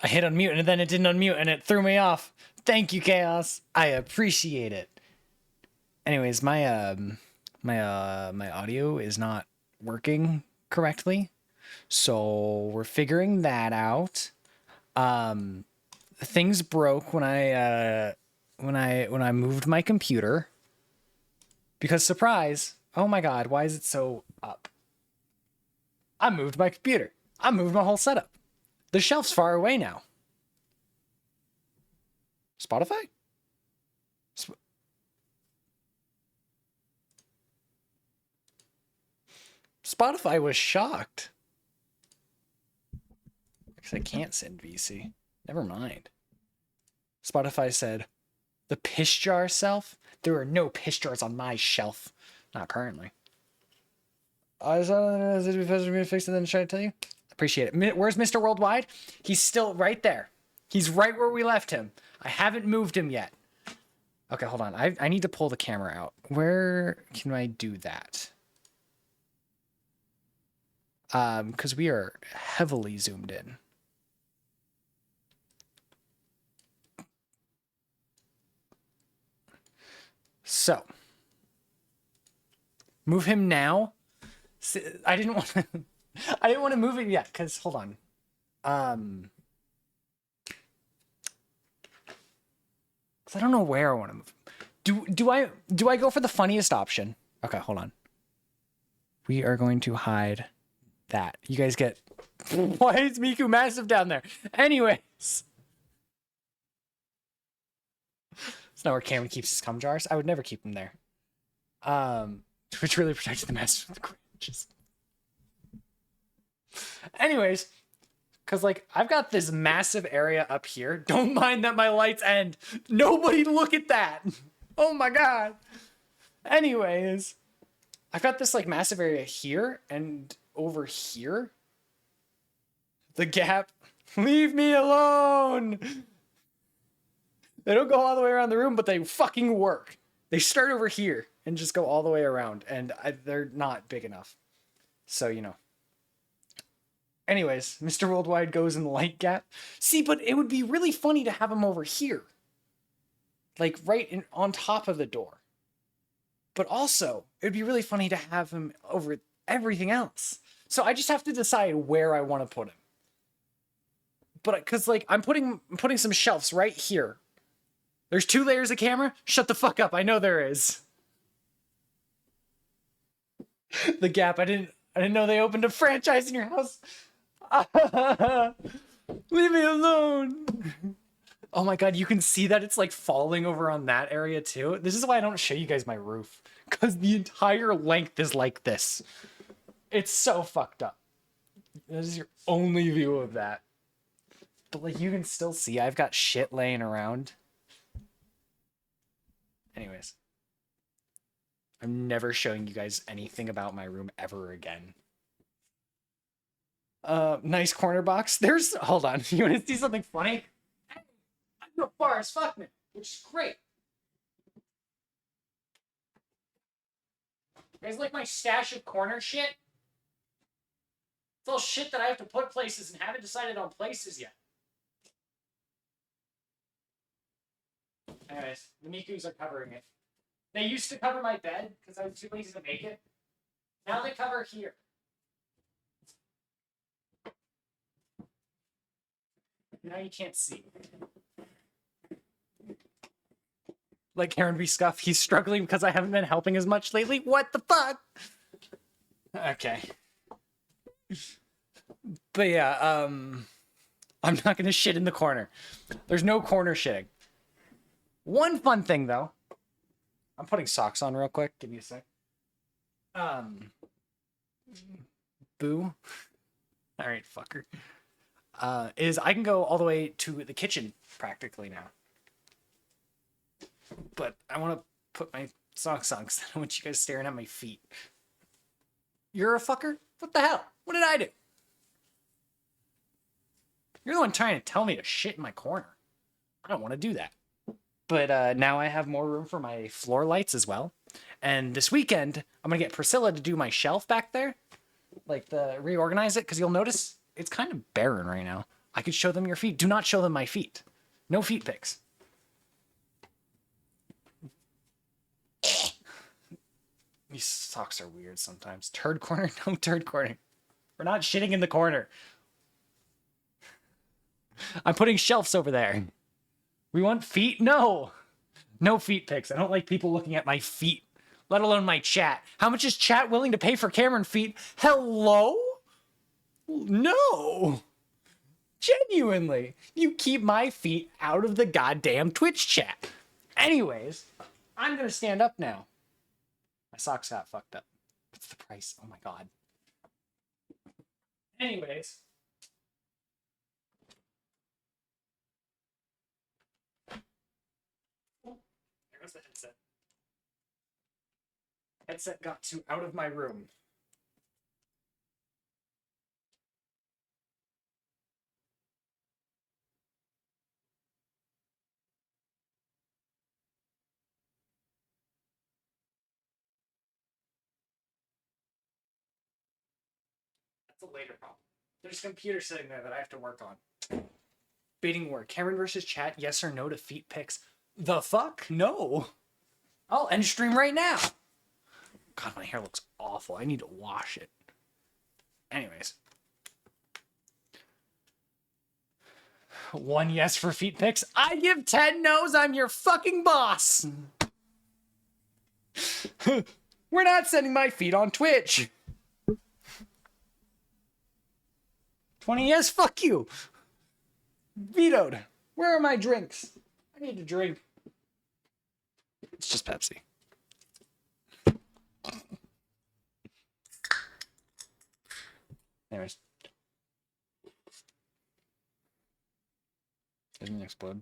I hit unmute and then it didn't unmute and it threw me off. Thank you, Chaos. I appreciate it. Anyways, my audio is not working correctly, so we're figuring that out. Things broke when I moved my computer, because surprise, oh my god, why is it so up? I moved my computer. I moved my whole setup. The shelf's far away now. Spotify? Spotify was shocked. Because I can't send VC. Never mind. Spotify said, the piss jar shelf? There are no piss jars on my shelf. Not currently. I saw it fixed and then try to tell you. Appreciate it. Where's Mr. Worldwide? He's still right there. He's right where we left him. I haven't moved him yet. Okay, hold on. I need to pull the camera out. Where can I do that? Because we are heavily zoomed in. So, move him now. I didn't want to. I didn't want to move it yet because hold on. Because I don't know where I want to move. Do I go for the funniest option? Okay, hold on. We are going to hide that. You guys get. Why is Miku massive down there? Anyways. It's not where Cameron keeps his cum jars. I would never keep them there. Which really protects the master of the cringes. Anyways, because like I've got this massive area up here. Don't mind that my lights end. Nobody look at that. Oh my god. Anyways, I've got this like massive area here and over here. The gap. Leave me alone. They don't go all the way around the room, but they fucking work. They start over here and just go all the way around, and they're not big enough. So, you know. Anyways, Mr. Worldwide goes in the light gap. See, but it would be really funny to have him over here. Like, right on top of the door. But also, it would be really funny to have him over everything else. So I just have to decide where I want to put him. But, because, like, I'm putting some shelves right here. There's 2 layers of camera? Shut the fuck up. I know there is. The Gap. I didn't know they opened a franchise in your house. Leave me alone. Oh my god, you can see that it's like falling over on that area too. This is why I don't show you guys my roof. Because the entire length is like this. It's so fucked up. This is your only view of that. But like you can still see I've got shit laying around. Anyways, I'm never showing you guys anything about my room ever again. Nice corner box. Hold on. You want to see something funny? I go far as fuck, man, which is great. You guys like my stash of corner shit? It's all shit that I have to put places and haven't decided on places yet. Anyways, the Mikus are covering it. They used to cover my bed because I was too lazy to make it. Now they cover here. Now you can't see. Like Karen B. Scuff, he's struggling because I haven't been helping as much lately. What the fuck? Okay. But yeah, I'm not gonna shit in the corner. There's no corner shitting. One fun thing though. I'm putting socks on real quick. Give me a sec. Boo. All right, fucker. Is I can go all the way to the kitchen practically now. But I want to put my socks on because I don't want you guys staring at my feet. You're a fucker? What the hell? What did I do? You're the one trying to tell me to shit in my corner. I don't want to do that. But now I have more room for my floor lights as well. And this weekend, I'm going to get Priscilla to do my shelf back there. Like, reorganize it, because you'll notice it's kind of barren right now. I could show them your feet. Do not show them my feet. No feet pics. These socks are weird sometimes. Turd corner? No turd corner. We're not shitting in the corner. I'm putting shelves over there. We want feet? No. No feet pics. I don't like people looking at my feet, let alone my chat. How much is chat willing to pay for Cameron feet? Hello? No. Genuinely. You keep my feet out of the goddamn Twitch chat. Anyways, I'm going to stand up now. My socks got fucked up. What's the price? Oh my god. Anyways. Oh, there goes the headset. Headset got too out of my room. That's a later problem. There's a computer sitting there that I have to work on. Baiting war. Cameron versus chat. Yes or no to feet pics? The fuck? No. I'll end stream right now. God, my hair looks awful. I need to wash it. Anyways. 1 yes for feet pics. I give 10 no's. I'm your fucking boss. We're not sending my feet on Twitch. 20 yes, fuck you. Vetoed. Where are my drinks? I need to drink. It's just Pepsi. Anyways. Doesn't explode.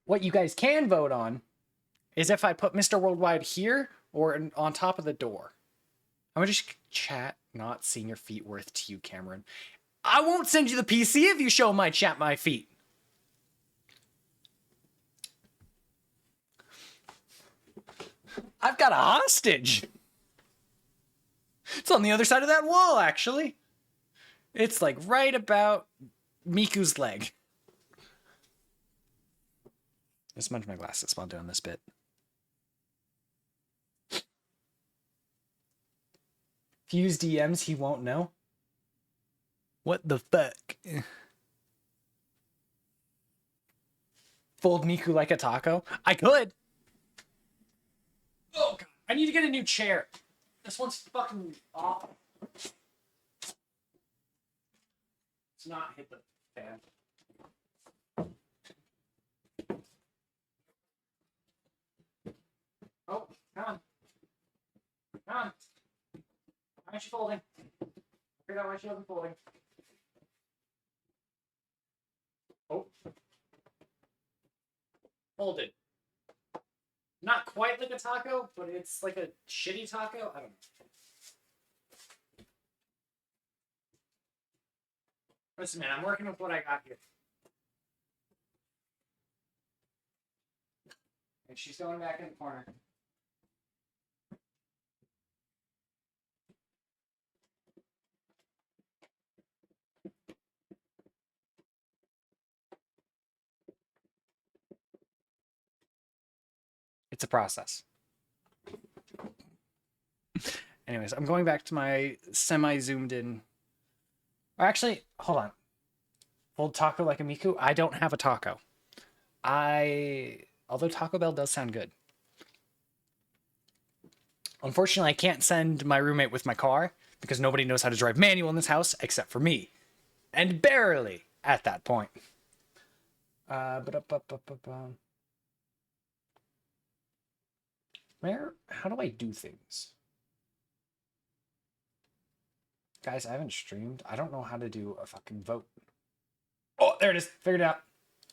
What you guys can vote on is if I put Mr. Worldwide here or on top of the door. I'm gonna just chat not seeing your feet worth to you, Cameron. I won't send you the PC if you show my chat my feet. I've got a hostage. It's on the other side of that wall, actually. It's like right about Miku's leg. I smudge my glasses while doing this bit. If you use DMs, he won't know. What the fuck? Fold Miku like a taco? I could. Oh god, I need to get a new chair. This one's fucking awful. It's not hit the fan. Oh, come on. Come on. Why aren't you folding? Figure out why she wasn't folding. Oh. Folded. Not quite like a taco, but it's like a shitty taco. I don't know. Listen, man, I'm working with what I got here. And she's going back in the corner. It's a process. Anyways, I'm going back to my semi-zoomed in. Or actually, hold on. Fold taco like a Miku? I don't have a taco. Although Taco Bell does sound good. Unfortunately, I can't send my roommate with my car because nobody knows how to drive manual in this house except for me. And barely at that point. How do I do things? Guys, I haven't streamed. I don't know how to do a fucking vote. Oh, there it is. Figured it out.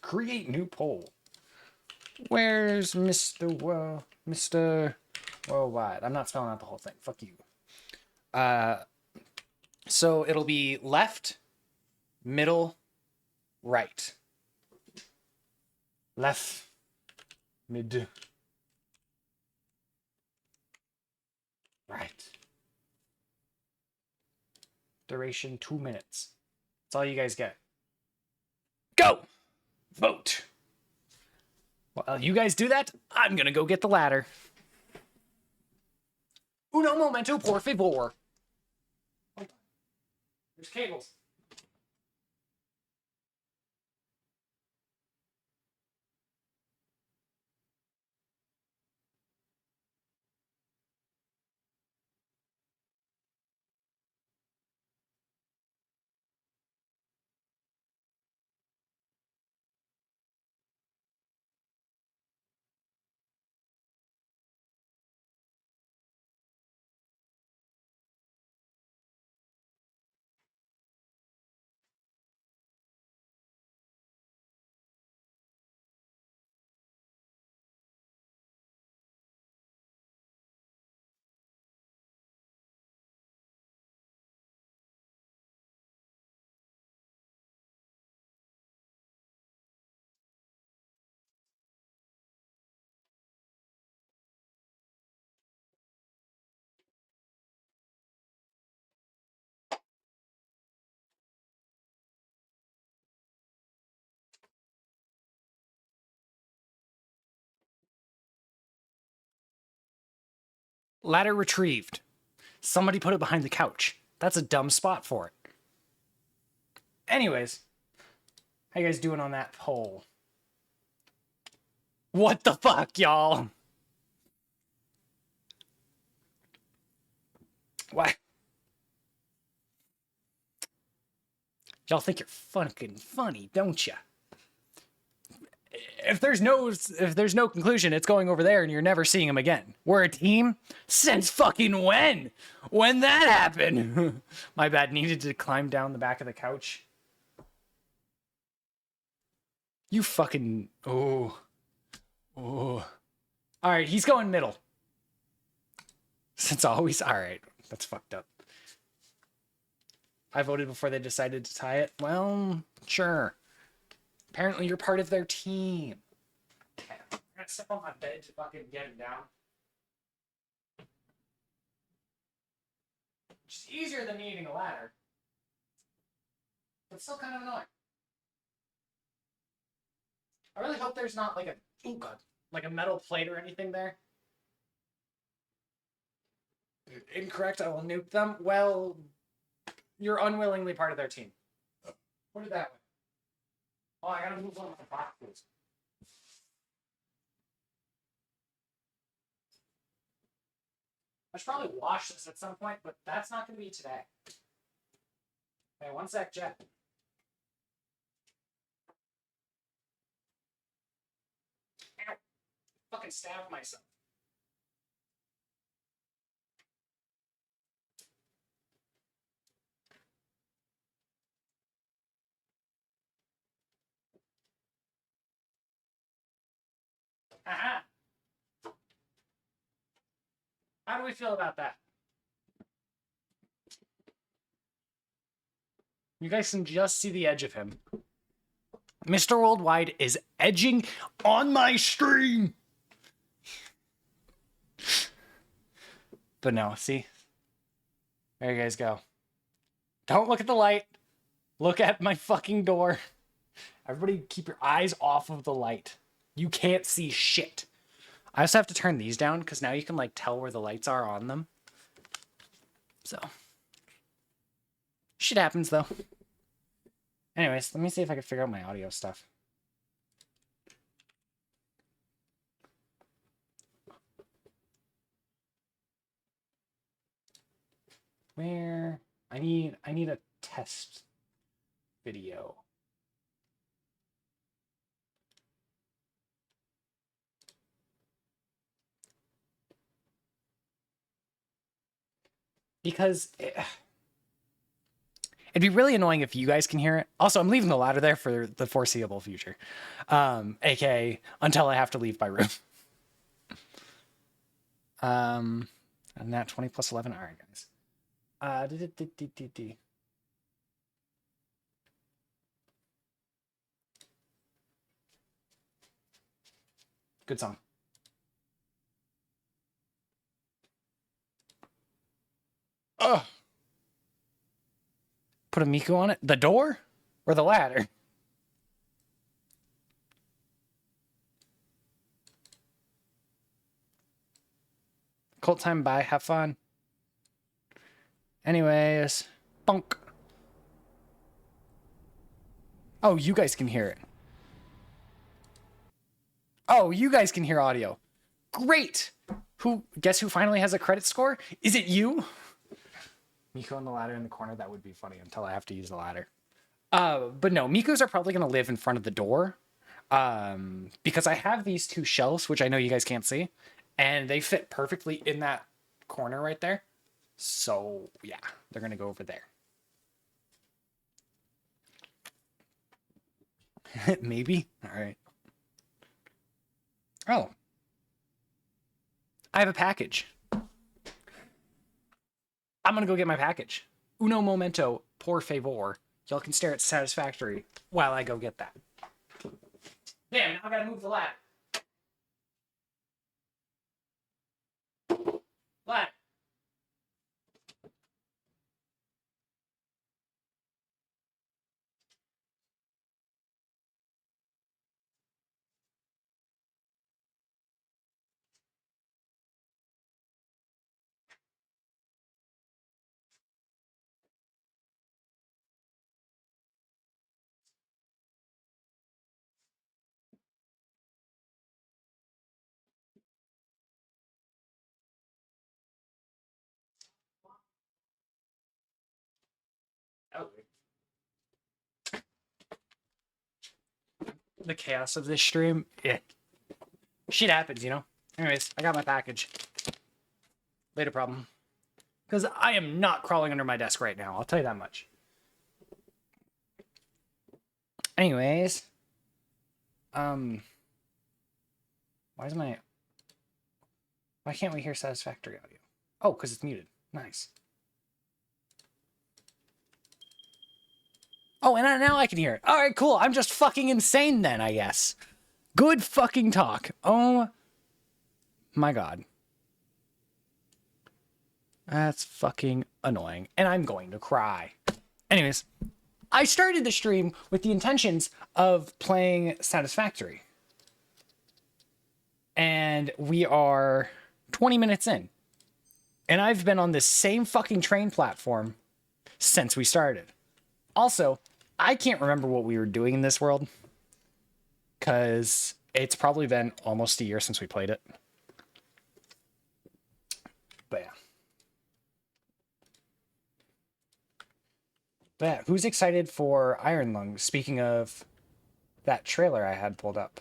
Create new poll. Where's Mr. Worldwide? I'm not spelling out the whole thing. Fuck you. So it'll be left, middle, right. Left, mid, right. Duration 2 minutes. That's all you guys get. Go! Vote! While you guys do that, I'm gonna go get the ladder. Uno momento, por favor. There's cables. Ladder retrieved. Somebody put it behind the couch. That's a dumb spot for it. Anyways, how you guys doing on that poll? What the fuck, y'all? What? Y'all think you're fucking funny, don't ya? If there's no conclusion, it's going over there and you're never seeing him again. We're a team? Since fucking when? When that happened? My bad, needed to climb down the back of the couch. You fucking... Oh. Alright, he's going middle. Since always... Alright, that's fucked up. I voted before they decided to tie it. Well, sure. Apparently you're part of their team. Okay, I'm gonna step on my bed to fucking get him down. Which is easier than needing a ladder. But still kind of annoying. I really hope there's not like a... Oh god. Like a metal plate or anything there. Incorrect, I will nuke them. Well, you're unwillingly part of their team. Put it that way. Oh, I gotta move on with the boxes. I should probably wash this at some point, but that's not gonna be today. Okay, one sec, Jet. Ow. Fucking stab myself. Aha! How do we feel about that? You guys can just see the edge of him. Mr. Worldwide is edging on my stream! But no, see? There you guys go. Don't look at the light. Look at my fucking door. Everybody keep your eyes off of the light. You can't see shit. I also have to turn these down because now you can like tell where the lights are on them. So. Shit happens though. Anyways, let me see if I can figure out my audio stuff. Where I need a test video. Because it'd be really annoying if you guys can hear it. Also, I'm leaving the ladder there for the foreseeable future. AKA until I have to leave my room. And that 20 plus 11. All right, guys. Good song. Oh. Put a Miku on it? The door? Or the ladder? Colt time, bye. Have fun. Anyways. Bonk. Oh, you guys can hear it. Oh, you guys can hear audio. Great! Guess who finally has a credit score? Is it you? Miko on the ladder in the corner, that would be funny until I have to use the ladder. But no, Mikos are probably going to live in front of the door. Because I have these two shelves, which I know you guys can't see. And they fit perfectly in that corner right there. So, yeah, they're going to go over there. Maybe? All right. Oh. I have a package. I'm going to go get my package. Uno momento, por favor. Y'all can stare at Satisfactory while I go get that. Damn, now I gotta move the ladder. Ladder. Oh. The chaos of this stream. Yeah. Shit happens, you know? Anyways, I got my package. Later problem. Because I am not crawling under my desk right now. I'll tell you that much. Anyways. Why can't we hear Satisfactory audio? Oh, because it's muted. Nice. Oh, and now I can hear it. All right, cool. I'm just fucking insane then, I guess. Good fucking talk. Oh my god. That's fucking annoying. And I'm going to cry. Anyways, I started the stream with the intentions of playing Satisfactory. And we are 20 minutes in. And I've been on this same fucking train platform since we started. Also, I can't remember what we were doing in this world. Because it's probably been almost a year since we played it. But yeah. But yeah, who's excited for Iron Lung? Speaking of that trailer I had pulled up.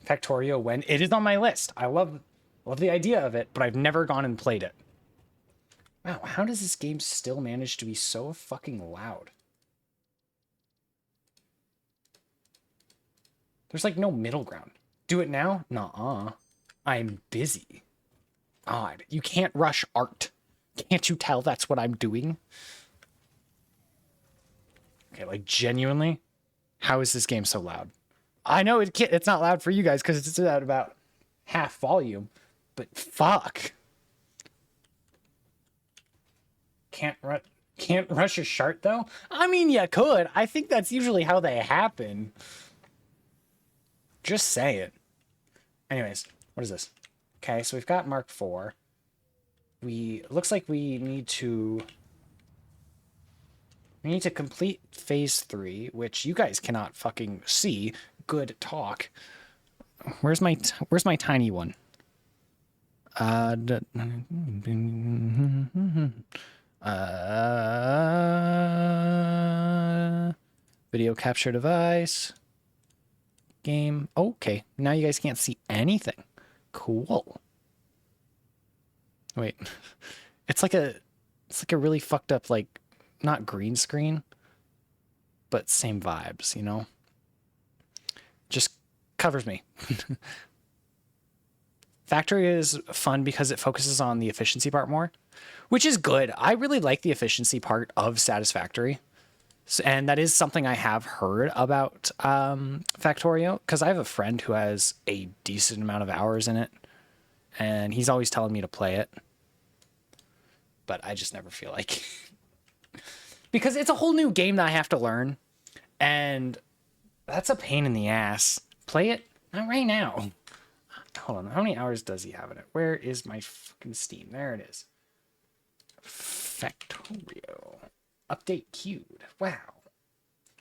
Factorio when it is on my list. I love the idea of it, but I've never gone and played it. Wow, how does this game still manage to be so fucking loud? There's like no middle ground. Do it now? Nuh-uh. I'm busy. God, you can't rush art. Can't you tell that's what I'm doing? Okay, like genuinely, how is this game so loud? I know it's not loud for you guys because it's at about half volume, but fuck. Can't rush a shart though? I mean, you could. I think that's usually how they happen. Just say it. Anyways, what is this? Okay, so we've got Mark IV. Looks like we need to complete phase 3, which you guys cannot fucking see. Good talk. Where's my tiny one? Video capture device. Game. Okay, now you guys can't see anything. Cool. Wait. It's like a really fucked up, like, not green screen, but same vibes, you know? Just covers me. Factory is fun because it focuses on the efficiency part more, which is good. I really like the efficiency part of Satisfactory. And that is something I have heard about Factorio, because I have a friend who has a decent amount of hours in it, and he's always telling me to play it. but I just never feel like because it's a whole new game that I have to learn, and that's a pain in the ass. Play it not right now. Hold on, how many hours does he have in it? Where is my fucking Steam? There it is. Factorio. Update queued. Wow.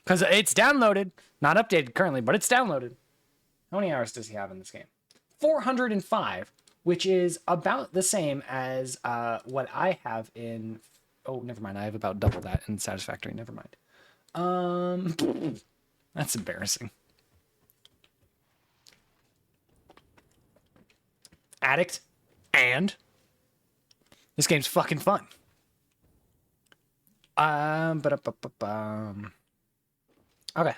Because it's downloaded. Not updated currently, but it's downloaded. How many hours does he have in this game? 405, which is about the same as what I have in... Oh, never mind. I have about double that in Satisfactory. Never mind. That's embarrassing. Addict. And this game's fucking fun. Okay.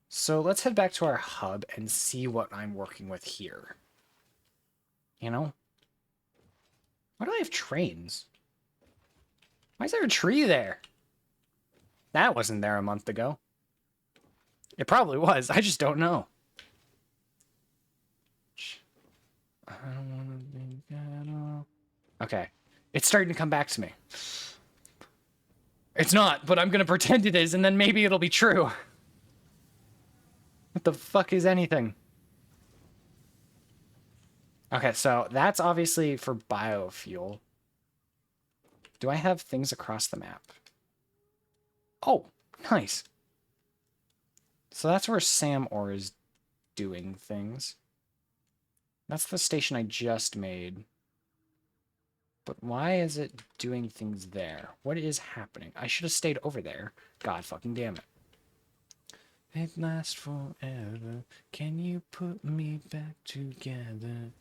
So let's head back to our hub and see what I'm working with here. You know? Why do I have trains? Why is there a tree there? That wasn't there a month ago. It probably was. I just don't know. I don't want to think at all. Okay. It's starting to come back to me. It's not, but I'm going to pretend it is, and then maybe it'll be true. What the fuck is anything? Okay, so that's obviously for biofuel. Do I have things across the map? Oh, nice. So that's where Sam Orr is doing things. That's the station I just made. But why is it doing things there? What is happening? I should have stayed over there. God fucking damn it. It lasts forever. Can you put me back together?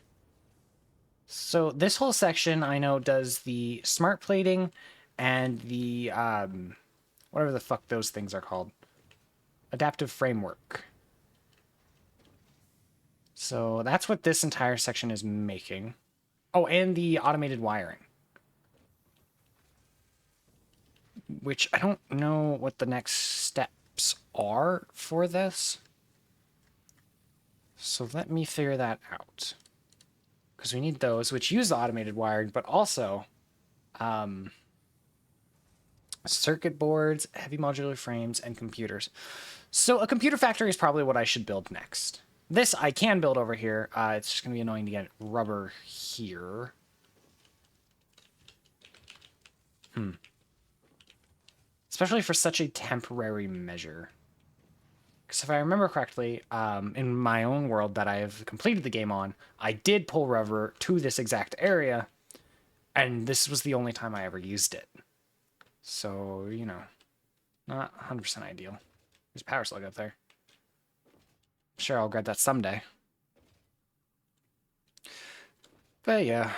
So this whole section, I know, does the smart plating and the, whatever the fuck those things are called. Adaptive framework. So that's what this entire section is making. Oh, and the automated wiring. Which I don't know what the next steps are for this. So let me figure that out. Because we need those, which use the automated wiring, but also circuit boards, heavy modular frames, and computers. So a computer factory is probably what I should build next. This I can build over here. It's just going to be annoying to get rubber here. Especially for such a temporary measure. Because if I remember correctly, in my own world that I have completed the game on, I did pull rubber to this exact area, and this was the only time I ever used it. So, you know, not 100% ideal. There's power slug up there. Sure, I'll grab that someday. But yeah.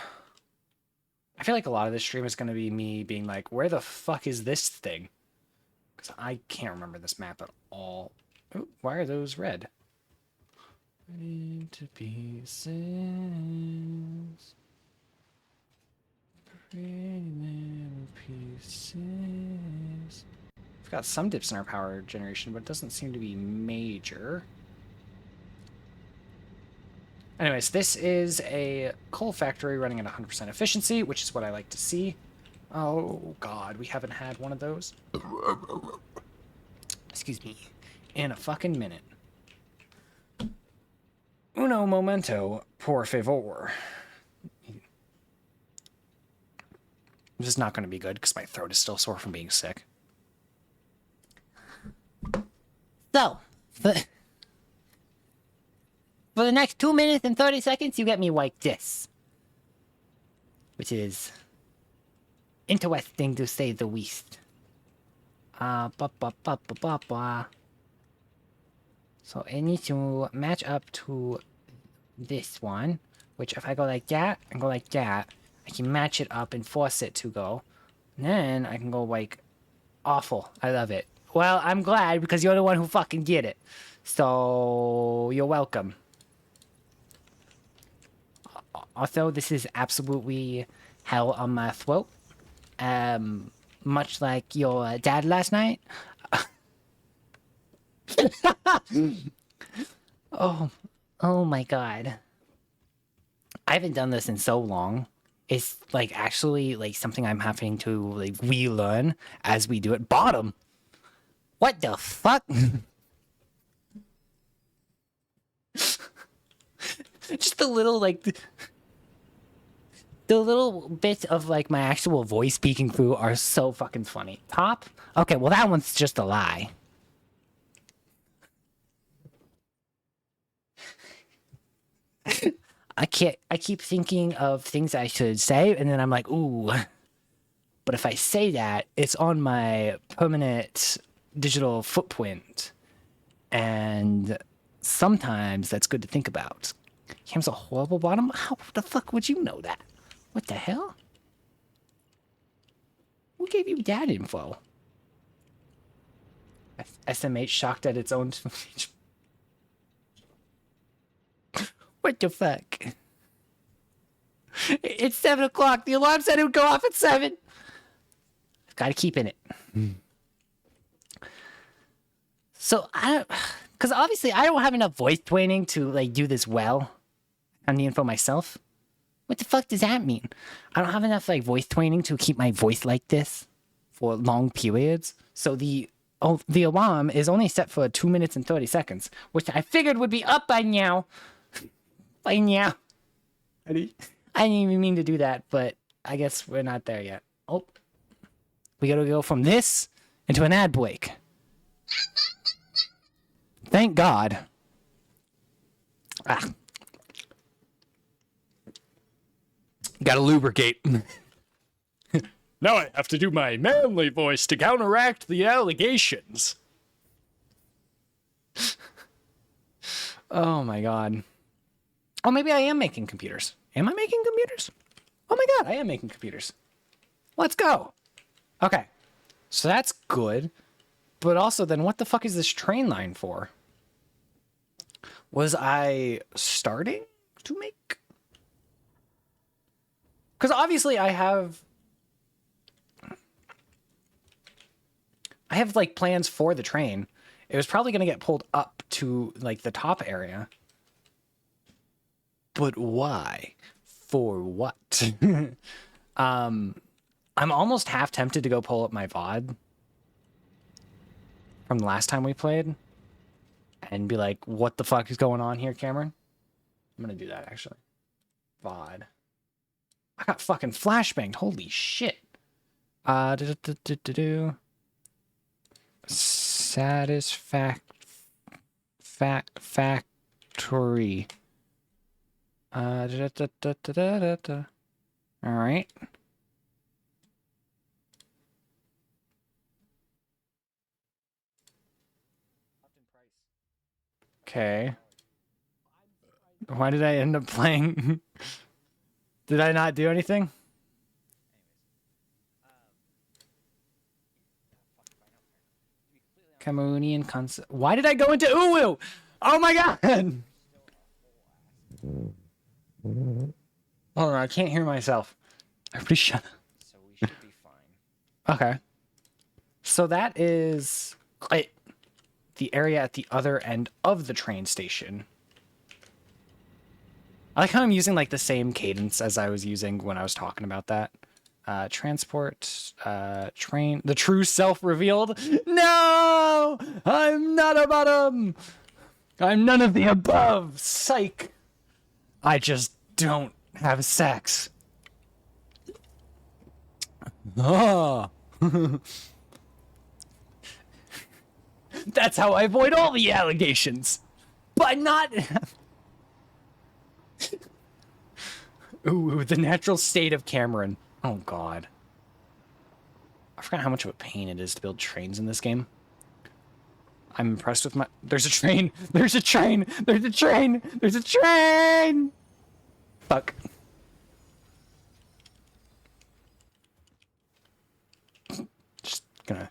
I feel like a lot of this stream is going to be me being like, where the fuck is this thing? Because I can't remember this map at all. Ooh, why are those red? Into pieces. Pretty little pieces. We've got some dips in our power generation, but it doesn't seem to be major. Anyways, this is a coal factory running at 100% efficiency, which is what I like to see. Oh, God, we haven't had one of those. Excuse me. In a fucking minute. Uno momento, por favor. This is not going to be good because my throat is still sore from being sick. So, for the next 2 minutes and 30 seconds, you get me like this. Which is interesting to say the least. So I need to match up to this one, which if I go like that and go like that, I can match it up and force it to go. And then I can go like awful. I love it. Well, I'm glad because you're the one who fucking get it. So you're welcome. Also, this is absolutely hell on my throat. Much like your dad last night. Oh my God. I haven't done this in so long. is like actually like something I'm having to like relearn as we do it. Bottom. What the fuck? Just the little like the little bits of like my actual voice peeking through are so fucking funny. Top? Okay, well that one's just a lie. I keep thinking of things I should say, and then I'm like, ooh. But if I say that, it's on my permanent digital footprint. And sometimes that's good to think about. Cam's a horrible bottom? How the fuck would you know that? What the hell? Who gave you that info? SMH shocked at its own... What the fuck? It's 7 o'clock. The alarm said it would go off at 7. Gotta keep in it. So, because obviously I don't have enough voice training to, like, do this well on the info myself. What the fuck does that mean? I don't have enough, like, voice training to keep my voice like this for long periods. So the alarm is only set for 2 minutes and 30 seconds, which I figured would be up by now. By now. I didn't even mean to do that, but I guess we're not there yet. Oh. We gotta go from this into an ad break. Thank God. Ah. Gotta lubricate. Now I have to do my manly voice to counteract the allegations. Oh my God. Oh, maybe I am making computers. Am I making computers? Oh my God, I am making computers. Let's go. Okay. So that's good. But also then what the fuck is this train line for? Was I starting to make? Because obviously I have like plans for the train. It was probably going to get pulled up to like the top area. But why? For what? I'm almost half tempted to go pull up my VOD from the last time we played and be like, what the fuck is going on here, Cameron? I'm going to do that, actually. VOD. I got fucking flashbanged. Holy shit. Factory. All right. Okay. Why did I end up playing? Did I not do anything? Cameroonian concept. Why did I go into Uwu? Oh my God! Hold on, I can't hear myself. Everybody shut up. So we should be fine. Okay. So that is the area at the other end of the train station. I like how I'm using like the same cadence as I was using when I was talking about that. Transport, train, the true self revealed. No! I'm not a bottom! I'm none of the above! Psych! I just don't have sex. Oh. That's how I avoid all the allegations. But not... Ooh, the natural state of Cameron. Oh, God. I forgot how much of a pain it is to build trains in this game. I'm impressed with my... There's a train! There's a train! There's a train! There's a train! Fuck. Just gonna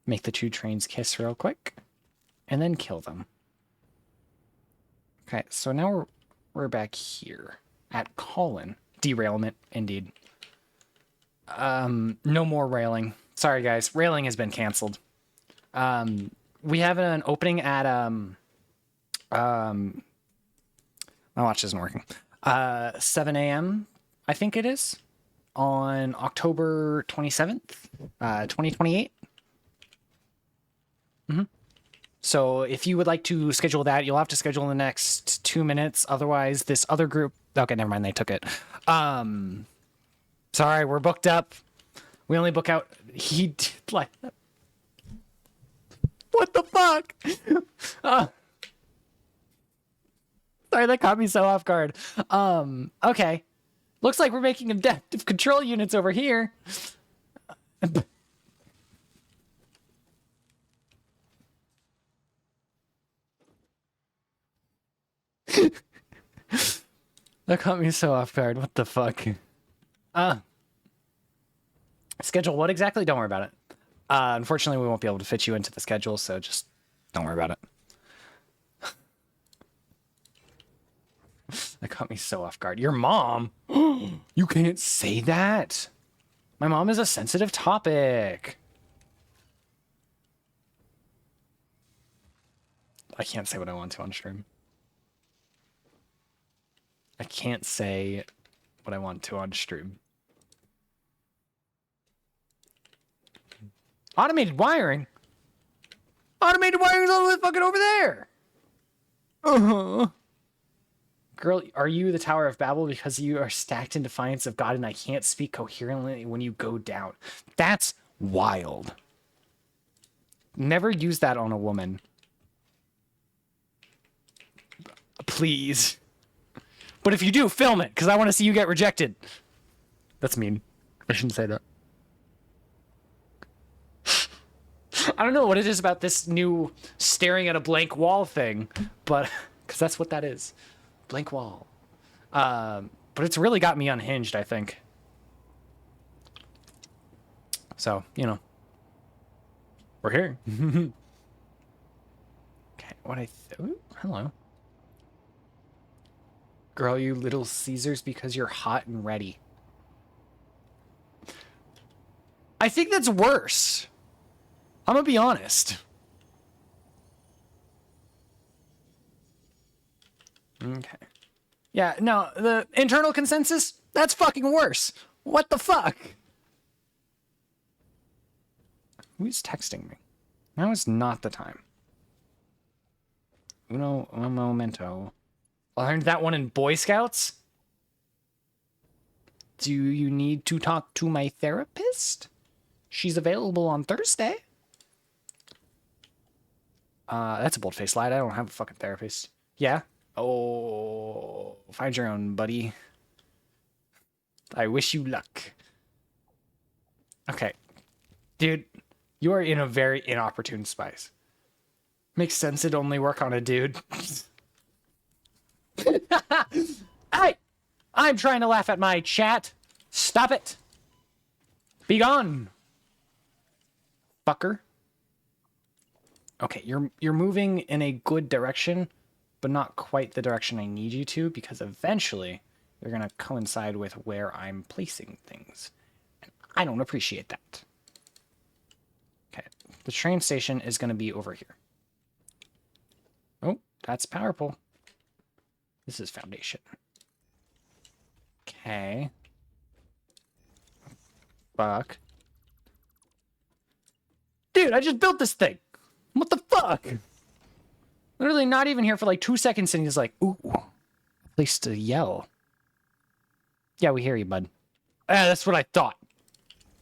make the two trains kiss real quick. And then kill them. Okay, so now we're back here. At Colin. Derailment, indeed. No more railing. Sorry, guys. Railing has been canceled. We have an opening at, my watch isn't working. 7 a.m., I think it is, on October 27th, 2028. So if you would like to schedule that, you'll have to schedule in the next 2 minutes. Otherwise, this other group... Okay, never mind. They took it. Sorry, we're booked up. We only book out... He did like... What the fuck? Sorry, that caught me so off guard. Okay. Looks like we're making adaptive control units over here. That caught me so off guard. What the fuck? Schedule what exactly? Don't worry about it. Unfortunately, we won't be able to fit you into the schedule, so just don't worry about it. That caught me so off guard. Your mom? You can't say that. My mom is a sensitive topic. I can't say what I want to on stream. I can't say what I want to on stream. Automated wiring? Automated wiring is all the way fucking over there! Uh-huh. Girl, are you the Tower of Babel because you are stacked in defiance of God and I can't speak coherently when you go down? That's wild. Never use that on a woman. Please. But if you do, film it, because I want to see you get rejected. That's mean. I shouldn't say that. I don't know what it is about this new staring at a blank wall thing, but because that's what that is. Blank wall. But it's really got me unhinged, I think. So, you know. We're here. Okay, what ooh, hello. Girl, you little Caesars because you're hot and ready. I think that's worse. I'm gonna be honest. Okay. Yeah, no, the internal consensus, that's fucking worse. What the fuck? Who's texting me? Now is not the time. Uno un momento. I learned that one in Boy Scouts. Do you need to talk to my therapist? She's available on Thursday. That's a bold-faced lie. I don't have a fucking therapist. Yeah? Oh, find your own, buddy. I wish you luck. Okay. Dude, you are in a very inopportune space. Makes sense it'd only work on a dude. Hey! I'm trying to laugh at my chat. Stop it. Be gone. Fucker. Okay, you're moving in a good direction, but not quite the direction I need you to, because eventually you're going to coincide with where I'm placing things. And I don't appreciate that. Okay, the train station is going to be over here. Oh, that's power pole. This is foundation. Okay. Fuck. Dude, I just built this thing. What the fuck? Literally not even here for like 2 seconds and he's like, ooh, place to yell. Yeah, we hear you, bud. That's what I thought.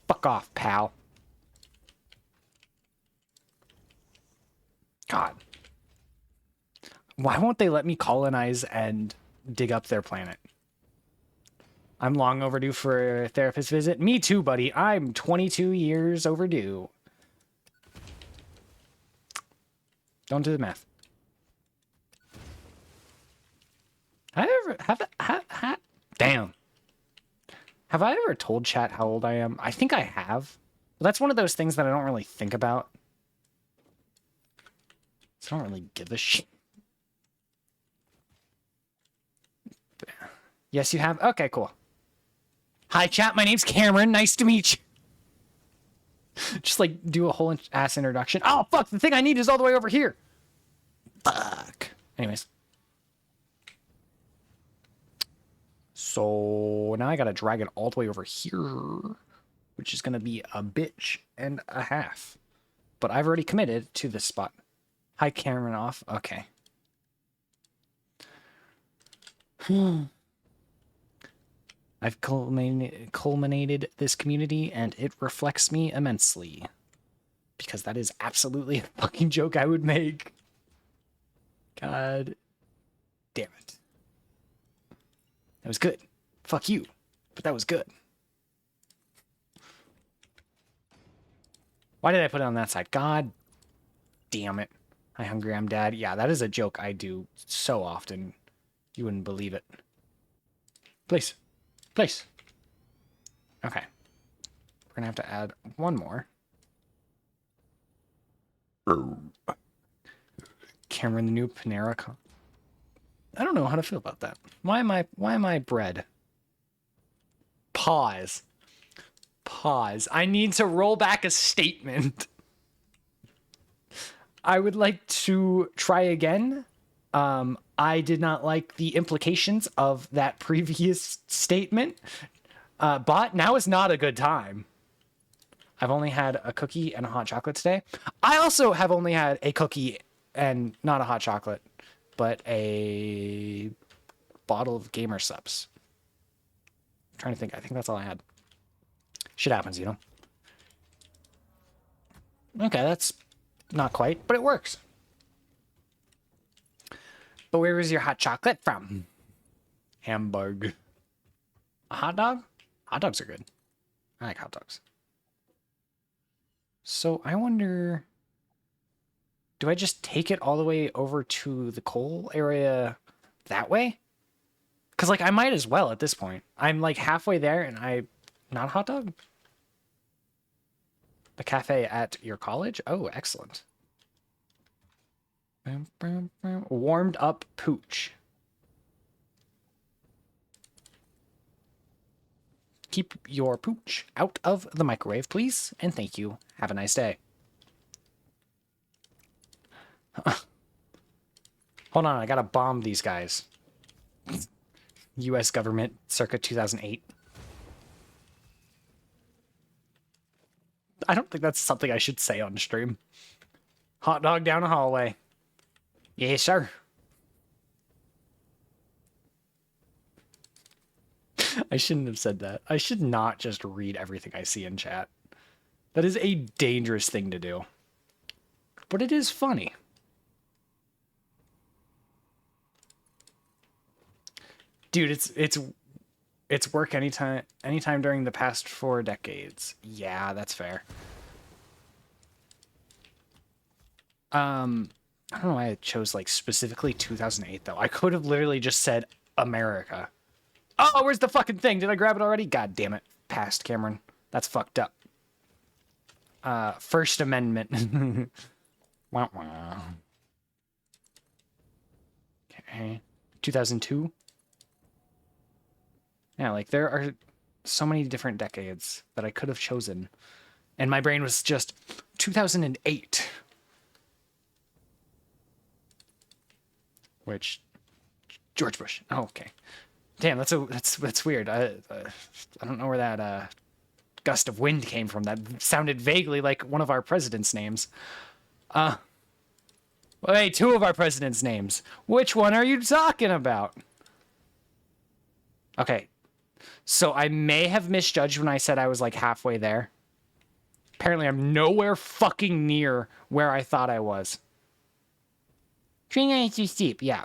Fuck off, pal. God. Why won't they let me colonize and dig up their planet? I'm long overdue for a therapist visit. Me too, buddy. I'm 22 years overdue. Don't do the math. Damn. Have I ever told chat how old I am? I think I have. But that's one of those things that I don't really think about. So I don't really give a shit. Yes, you have? Okay, cool. Hi, chat. My name's Cameron. Nice to meet you. Just, like, do a whole ass introduction. Oh, fuck. The thing I need is all the way over here. Fuck. Anyways. So now I gotta drag it all the way over here, which is gonna be a bitch and a half. But I've already committed to this spot. Hi, Cameron off. Okay. I've culminated this community, and it reflects me immensely. Because that is absolutely a fucking joke I would make. God damn it. That was good. Fuck you. But that was good. Why did I put it on that side? God damn it. Hi, hungry, I'm dad. Yeah, that is a joke I do so often. You wouldn't believe it. Please. Please. Okay. We're gonna have to add one more. Cameron, the new Panera. I don't know how to feel about that. Why am I bread? Pause. Pause. I need to roll back a statement. I would like to try again. I did not like the implications of that previous statement. But now is not a good time. I've only had a cookie and a hot chocolate today. I also have only had a cookie and not a hot chocolate, but a bottle of Gamer Subs. I'm trying to think. I think that's all I had. Shit happens, you know? Okay, that's not quite, but it works. But where is your hot chocolate from? Hamburg. A hot dog? Hot dogs are good. I like hot dogs. So I wonder, do I just take it all the way over to the coal area that way? Because, like, I might as well at this point. I'm, like, halfway there and not a hot dog? The cafe at your college? Oh, excellent. Warmed up pooch. Keep your pooch out of the microwave, please. And thank you. Have a nice day. Hold on, I gotta bomb these guys. U.S. government, circa 2008. I don't think that's something I should say on stream. Hot dog down a hallway. Yes, sir. I shouldn't have said that. I should not just read everything I see in chat. That is a dangerous thing to do. But it is funny. Dude, it's work anytime during the past 4 decades. Yeah, that's fair. I don't know why I chose like specifically 2008 though. I could have literally just said America. Oh, where's the fucking thing? Did I grab it already? God damn it. Passed, Cameron. That's fucked up. First Amendment. Wah, wah. Okay. 2002. Yeah, like there are so many different decades that I could have chosen. And my brain was just 2008. Which George Bush. Oh, okay. Damn, that's weird. I don't know where that gust of wind came from. That sounded vaguely like one of our president's names. Wait, 2 of our president's names. Which one are you talking about? Okay. So I may have misjudged when I said I was like halfway there. Apparently I'm nowhere fucking near where I thought I was. 29 is too steep. Yeah.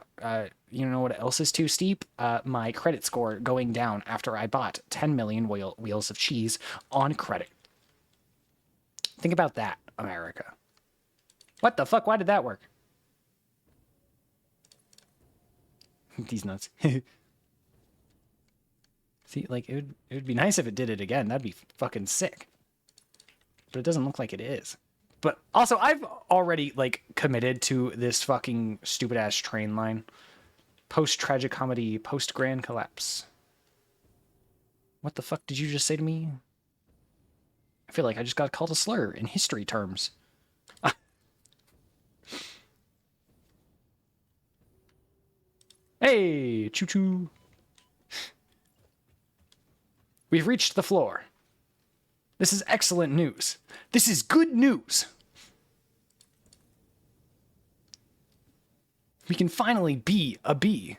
You know what else is too steep? My credit score going down after I bought 10 million wheels of cheese on credit. Think about that, America. What the fuck? Why did that work? These nuts. See, like, it would be nice if it did it again. That'd be fucking sick. But it doesn't look like it is. But also, I've already, like, committed to this fucking stupid-ass train line. Post-tragic comedy, post-grand collapse. What the fuck did you just say to me? I feel like I just got called a slur in history terms. Hey, choo-choo. We've reached the floor. This is excellent news. This is good news. We can finally be a bee.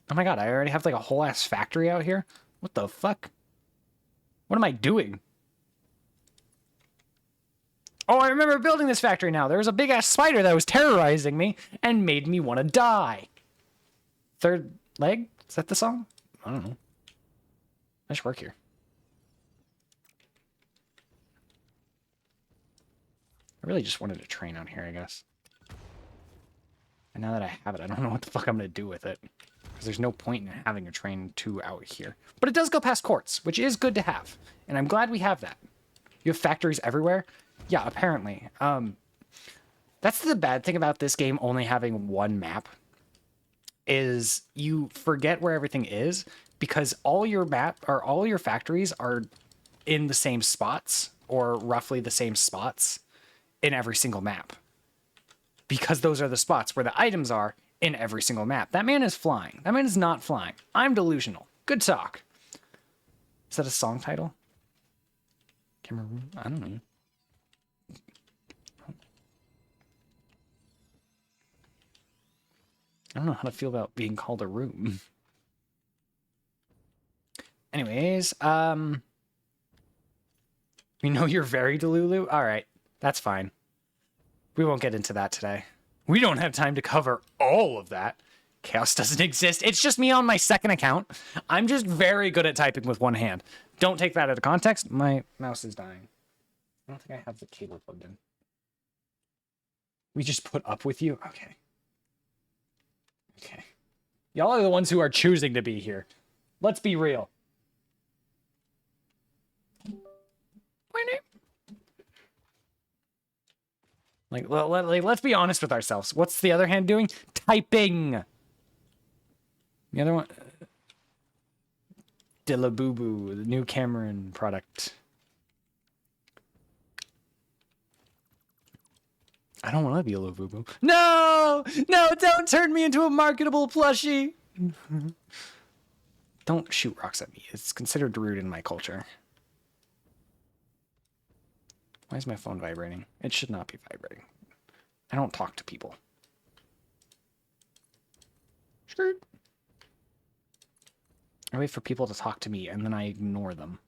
Oh my god, I already have like a whole ass factory out here? What the fuck? What am I doing? Oh, I remember building this factory now. There was a big ass spider that was terrorizing me and made me want to die. Third leg? Is that the song? I don't know. Nice work here. I really just wanted a train on here, I guess. And now that I have it, I don't know what the fuck I'm going to do with it. Because there's no point in having a train 2 out here. But it does go past quartz, which is good to have. And I'm glad we have that. You have factories everywhere? Yeah, apparently. That's the bad thing about this game only having one map. Is you forget where everything is because all your factories are in the same spots or roughly the same spots in every single map. Because those are the spots where the items are in every single map. That man is flying. That man is not flying. I'm delusional. Good talk. Is that a song title? Cameroon? I don't know. I don't know how to feel about being called a room. Anyways, we know you're very delulu. All right, that's fine. We won't get into that today. We don't have time to cover all of that. Chaos doesn't exist. It's just me on my second account. I'm just very good at typing with one hand. Don't take that out of context. My mouse is dying. I don't think I have the cable plugged in. We just put up with you? Okay. Okay. Y'all are the ones who are choosing to be here. Let's be real. Like, let's be honest with ourselves. What's the other hand doing? Typing. The other one... Dillabooboo, the new Cameron product. I don't want to be a Labubu. No! No, don't turn me into a marketable plushie! Don't shoot rocks at me. It's considered rude in my culture. Why is my phone vibrating? It should not be vibrating. I don't talk to people. Skirt. I wait for people to talk to me, and then I ignore them.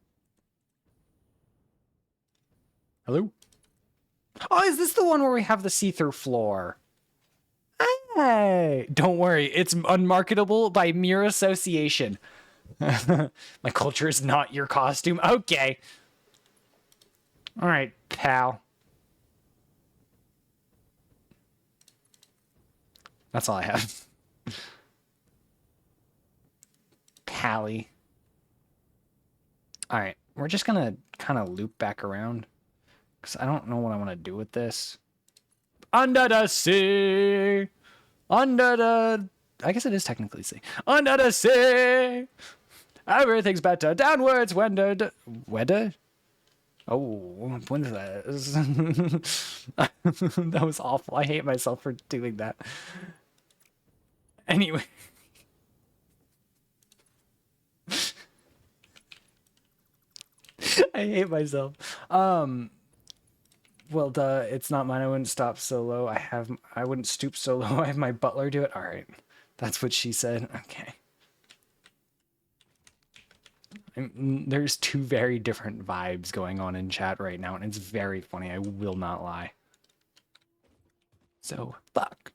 Hello? Oh, is this the one where we have the see-through floor? Hey! Don't worry, it's unmarketable by mere association. My culture is not your costume. Okay. All right, pal. That's all I have. Pally. All right, we're just gonna kind of loop back around because I don't know what I want to do with this. Under the sea, under the... I guess it is technically sea. Under the sea, everything's better downwards when the... Weather? Oh, when is that? That was awful. I hate myself for doing that. Anyway. I hate myself. Well, duh, it's not mine. I wouldn't stop so low. I wouldn't stoop so low. I have my butler do it. All right. That's what she said. Okay. There's two very different vibes going on in chat right now, and it's very funny. I will not lie. So, fuck.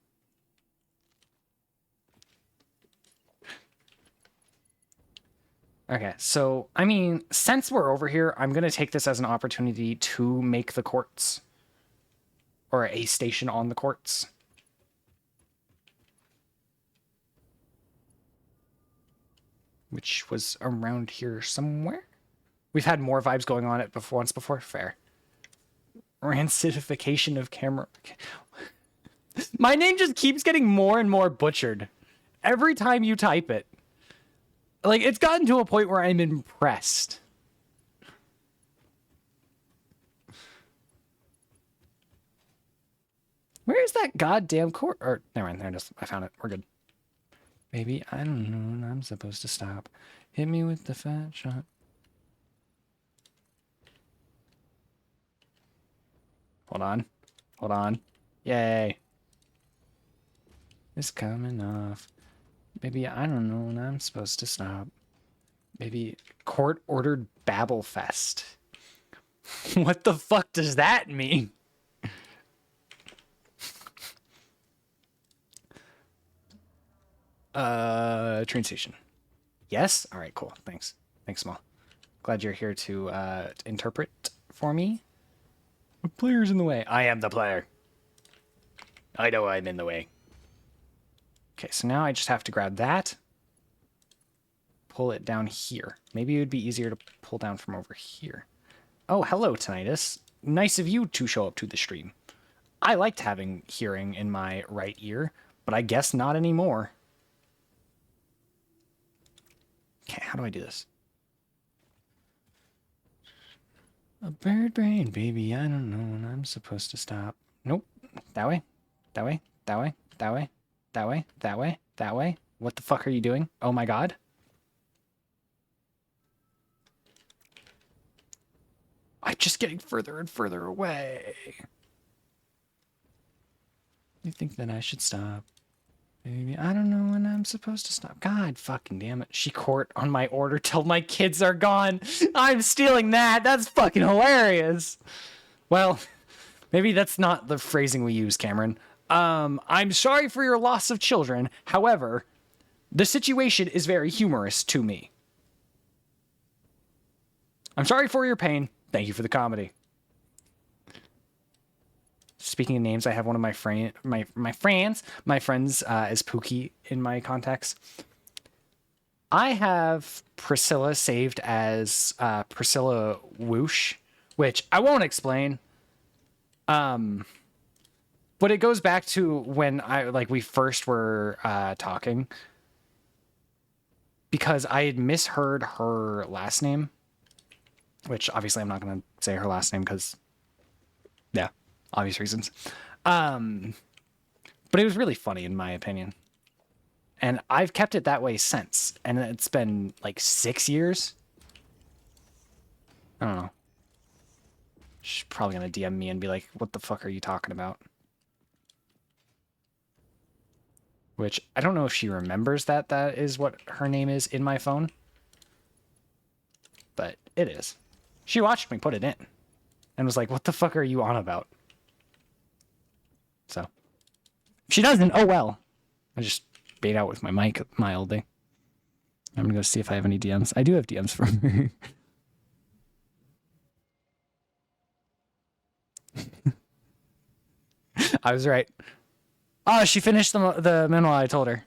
Okay, so, I mean, since we're over here, I'm going to take this as an opportunity to make the quartz. Or a station on the quartz. Which was around here somewhere. We've had more vibes going on it before, once before. Fair. Rancidification of camera. My name just keeps getting more and more butchered. Every time you type it. Like, it's gotten to a point where I'm impressed. Where is that goddamn court? Or, never mind, there it is. I found it. We're good. Baby, I don't know when I'm supposed to stop. Hit me with the fat shot. Hold on. Hold on. Yay. It's coming off. Baby, I don't know when I'm supposed to stop. Baby, court-ordered Babble Fest. What the fuck does that mean? Train station. Yes? Alright, cool. Thanks. Thanks, Small. Glad you're here to interpret for me. The player's in the way. I am the player. I know I'm in the way. Okay, so now I just have to grab that. Pull it down here. Maybe it would be easier to pull down from over here. Oh, hello, Tinnitus. Nice of you to show up to the stream. I liked having hearing in my right ear, but I guess not anymore. Okay, how do I do this? A bird brain, baby, I don't know when I'm supposed to stop. Nope. That way. That way. That way. That way. That way. That way. That way. What the fuck are you doing? Oh my god. I'm just getting further and further away. You think that I should stop? Maybe I don't know when I'm supposed to stop. God fucking damn it. She court on my order till my kids are gone. I'm stealing that. That's fucking hilarious. Well, maybe that's not the phrasing we use, Cameron. I'm sorry for your loss of children. However, the situation is very humorous to me. I'm sorry for your pain. Thank you for the comedy. Speaking of names, I have one of my friends is Pookie in my contacts. I have Priscilla saved as Priscilla Whoosh, which I won't explain. But it goes back to when we first were talking, because I had misheard her last name, which obviously I'm not going to say her last name because, yeah, obvious reasons. But it was really funny in my opinion. And I've kept it that way since. And it's been like 6 years. I don't know. She's probably going to DM me and be like, what the fuck are you talking about? Which I don't know if she remembers that is what her name is in my phone. But it is. She watched me put it in. And was like, what the fuck are you on about? So. If she doesn't, oh well. I just bait out with my mic mildly. I'm gonna go see if I have any DMs. I do have DMs from her. I was right. Oh, she finished the manual I told her.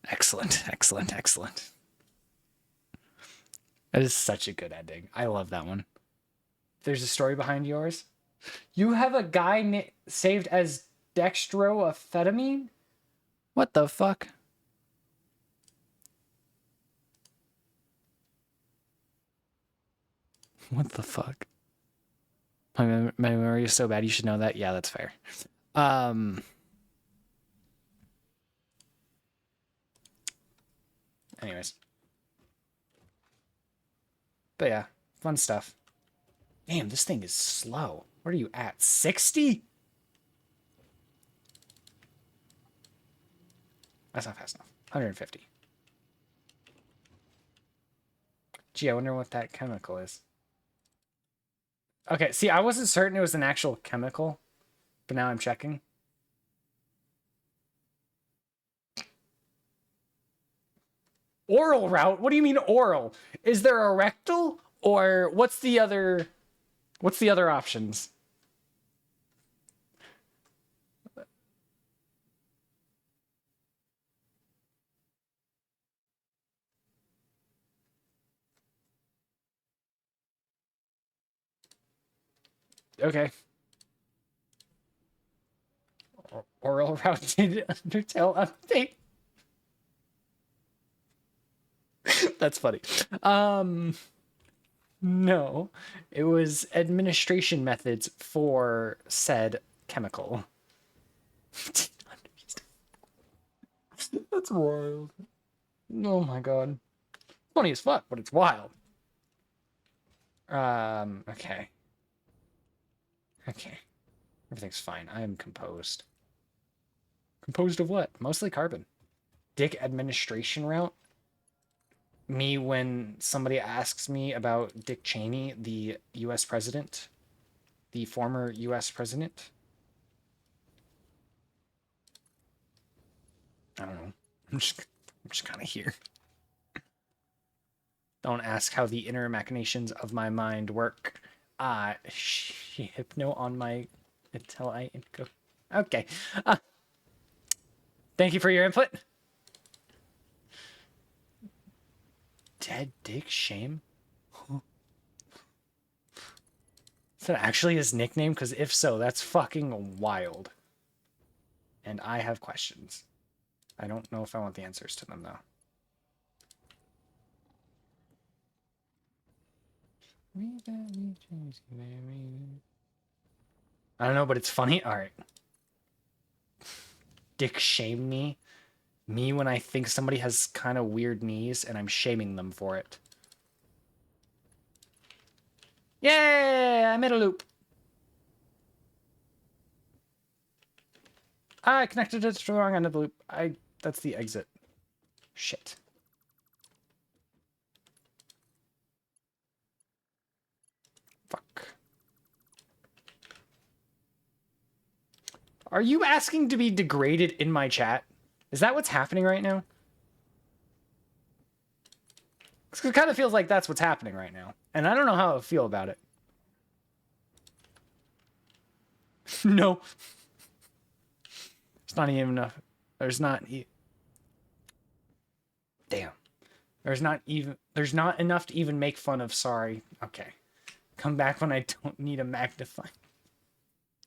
Excellent, excellent, excellent. That is such a good ending. I love that one. There's a story behind yours. You have a guy saved as dextroamphetamine? What the fuck? What the fuck? My memory is so bad, you should know that. Yeah, that's fair. Anyways. But yeah, fun stuff. Damn, this thing is slow. What are you at? 60? That's not fast enough. 150. Gee, I wonder what that chemical is. Okay, see, I wasn't certain it was an actual chemical, but now I'm checking. Oral route? What do you mean oral? Is there a rectal? Or what's the other options? Okay. Oral route did Undertale update. That's funny. No, it was administration methods for said chemical. That's wild. Oh my god. Funny as fuck, but it's wild. Okay. Okay. Everything's fine. I am composed. Composed of what? Mostly carbon. Dick administration route? Me when somebody asks me about Dick Cheney, the US president, the former US president. I don't know. I'm just kind of here. Don't ask how the inner machinations of my mind work. Hypno on my until I go. Okay. Thank you for your input. Dead Dick Shame? Is that actually his nickname? Because if so, that's fucking wild. And I have questions. I don't know if I want the answers to them, though. I don't know, but it's funny. All right. Dick shame me. Me when I think somebody has kind of weird knees and I'm shaming them for it. Yay! I made a loop. I connected it to the wrong end of the loop. That's the exit. Shit. Fuck. Are you asking to be degraded in my chat? Is that what's happening right now? It kind of feels like that's what's happening right now. And I don't know how I feel about it. No. It's not even enough. There's not... Damn. There's not enough to even make fun of. Sorry. Okay. Come back when I don't need a magnifying.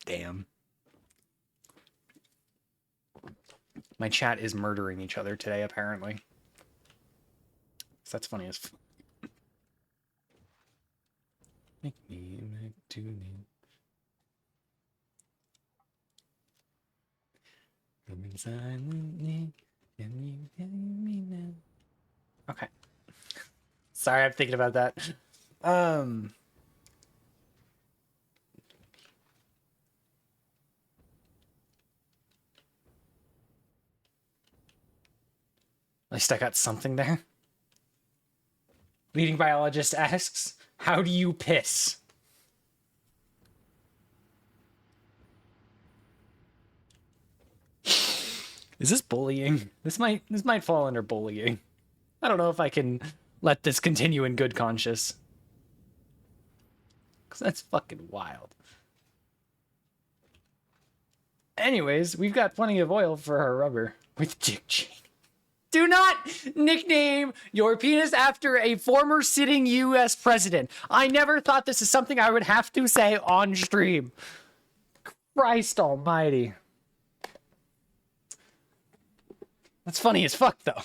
Damn. My chat is murdering each other today, apparently. So that's funny as fuck. Make me tune in. Coming silently, can you hear me now? Okay. Sorry, I'm thinking about that. At least I got something there. Leading biologist asks, how do you piss? Is this bullying? This might fall under bullying. I don't know if I can let this continue in good conscience. Because that's fucking wild. Anyways, we've got plenty of oil for our rubber with Dick Cheney. Do not nickname your penis after a former sitting U.S. president. I never thought this is something I would have to say on stream. Christ almighty. That's funny as fuck, though.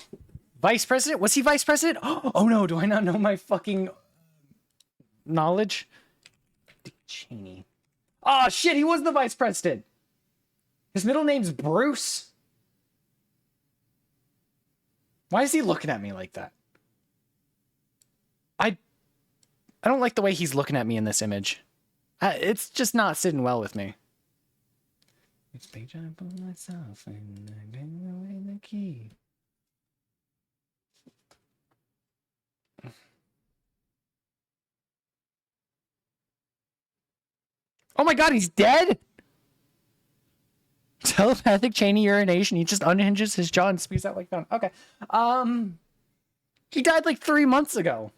Vice president? Was he vice president? Oh no, do I not know my fucking knowledge? Dick Cheney. Oh shit, he was the vice president. His middle name's Bruce. Why is he looking at me like that? I don't like the way he's looking at me in this image. It's just not sitting well with me. Which page I put myself and I gave away the key. Oh my god, he's dead? Telepathic Cheney urination. He just unhinges his jaw and spews out like that. Okay. He died like 3 months ago.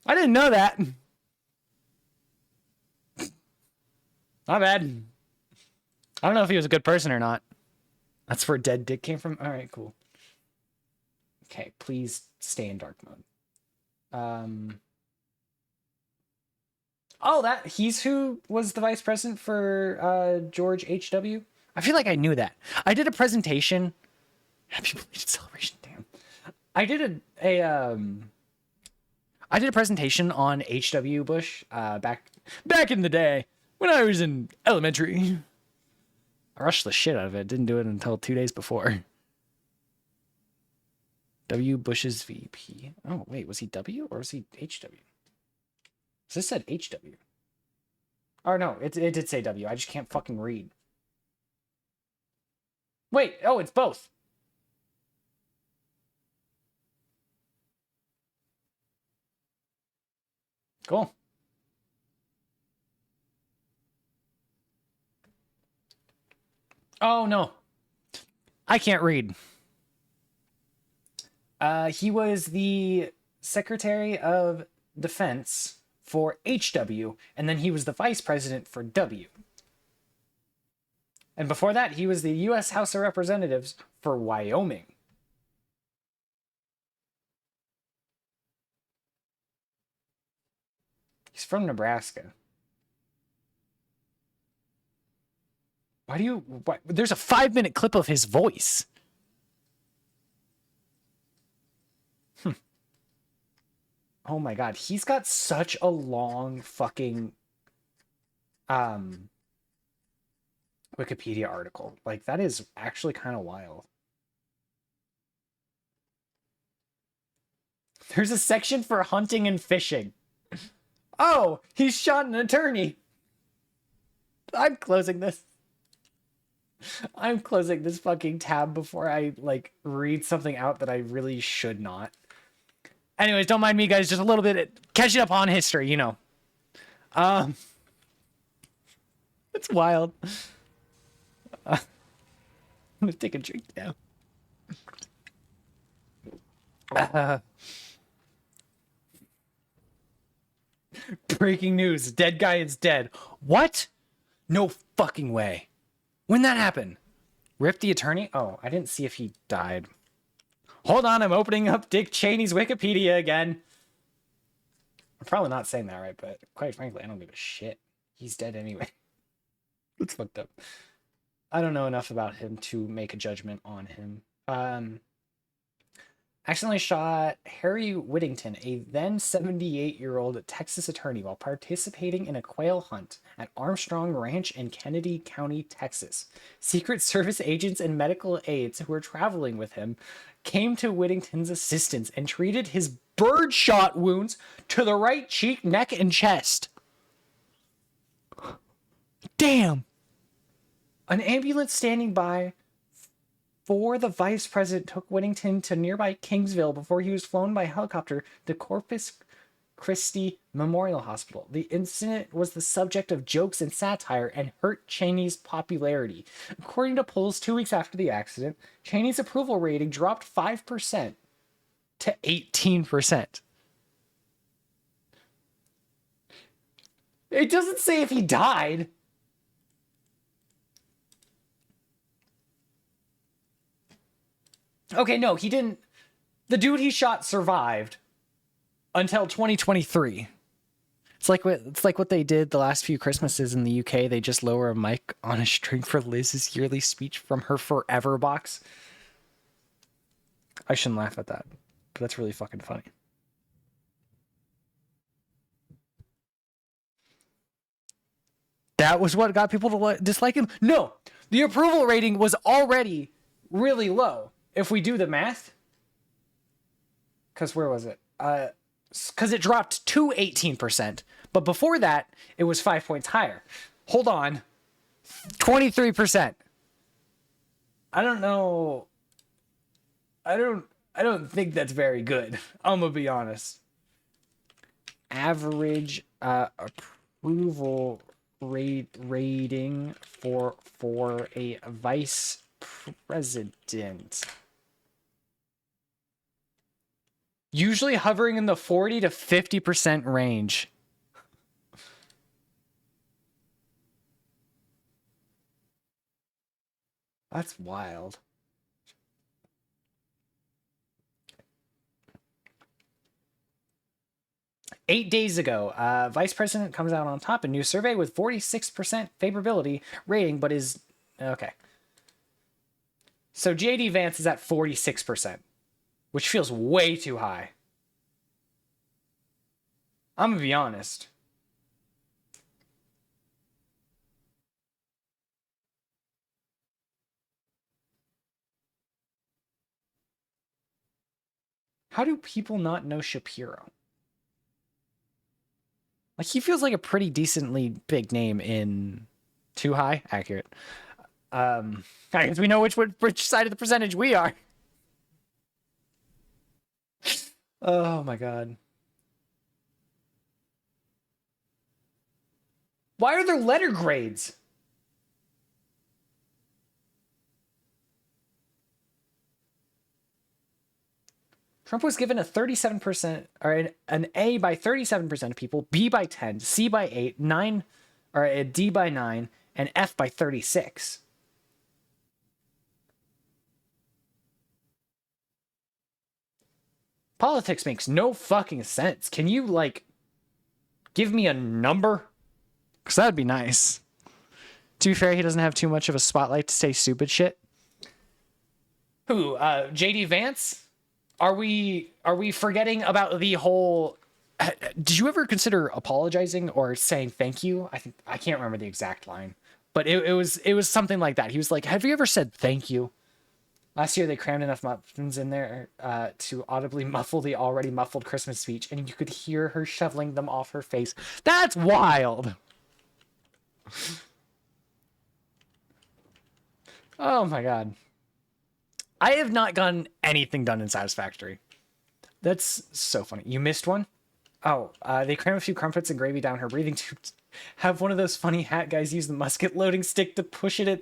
I didn't know that. Not bad. I don't know if he was a good person or not. That's where dead dick came from. All right, cool. Okay, please stay in dark mode. Oh, he's who was the vice president for George H.W. I feel like I knew that. I did a presentation. Happy belated celebration, damn. I did a presentation on H.W. Bush back in the day when I was in elementary. I rushed the shit out of it. Didn't do it until 2 days before. W. Bush's VP. Oh, wait, was he W or was he HW? This said HW. Or no, it did say W. I just can't fucking read. Wait, oh, it's both. Cool. Oh, no. I can't read. He was the Secretary of Defense for HW, and then he was the Vice President for W. And before that, he was the U.S. House of Representatives for Wyoming. He's from Nebraska. Why do you... Why, there's a 5-minute clip of his voice. Oh my god, he's got such a long fucking Wikipedia article. Like, that is actually kind of wild. There's a section for hunting and fishing. Oh, he shot an attorney. I'm closing this. I'm closing this fucking tab before I, like, read something out that I really should not. Anyways, don't mind me, guys. Just a little bit catching up on history, you know. It's wild. I'm gonna take a drink now. Breaking news. Dead guy is dead. What? No fucking way. When that happened? Rip the attorney? Oh, I didn't see if he died. Hold on, I'm opening up Dick Cheney's Wikipedia again. I'm probably not saying that right, but quite frankly, I don't give a shit. He's dead anyway. It's fucked up. I don't know enough about him to make a judgment on him. Accidentally shot Harry Whittington, a then 78-year-old Texas attorney, while participating in a quail hunt at Armstrong Ranch in Kennedy County, Texas. Secret Service agents and medical aides who were traveling with him came to Whittington's assistance and treated his birdshot wounds to the right cheek, neck, and chest. Damn! An ambulance standing by for the vice president took Whittington to nearby Kingsville before he was flown by helicopter to Corpus Christi Memorial Hospital. The incident was the subject of jokes and satire and hurt Cheney's popularity. According to polls 2 weeks after the accident, Cheney's approval rating dropped 5% to 18%. It doesn't say if he died. Okay, no, he didn't. The dude he shot survived until 2023. It's like what they did the last few Christmases in the UK. They just lower a mic on a string for Liz's yearly speech from her Forever box. I shouldn't laugh at that, but that's really fucking funny. That was what got people to dislike him? No, the approval rating was already really low. If we do the math, because where was it? Because it dropped to 18%, but before that, it was 5 points higher. Hold on, 23%. I don't know. I don't think that's very good. I'm gonna be honest. Average approval rating for a vice president. Usually hovering in the 40 to 50% range. That's wild. Eight days ago, Vice President comes out on top in new survey with 46% favorability rating, but is... Okay. So J.D. Vance is at 46%. Which feels way too high. I'm gonna be honest. How do people not know Shapiro? Like, he feels like a pretty decently big name in Too High. Accurate. I guess we know which side of the percentage we are. Oh my god. Why are there letter grades? Trump was given a 37%, or an A by 37% of people, B by 10, C by 8, 9, or a D by 9, and F by 36. Politics makes no fucking sense. Can you, like, give me a number? Because that would be nice. To be fair, he doesn't have too much of a spotlight to say stupid shit. Who? JD Vance? Are we forgetting about the whole... Did you ever consider apologizing or saying thank you? I can't remember the exact line, but it was something like that. He was like, "Have you ever said thank you?" Last year they crammed enough muffins in there to audibly muffle the already muffled Christmas speech, and you could hear her shoveling them off her face. That's wild. Oh my god. I have not gotten anything done in Satisfactory. That's so funny. You missed one? Oh, they cram a few crumpets and gravy down her breathing tubes. Have one of those funny hat guys use the musket loading stick to push it in.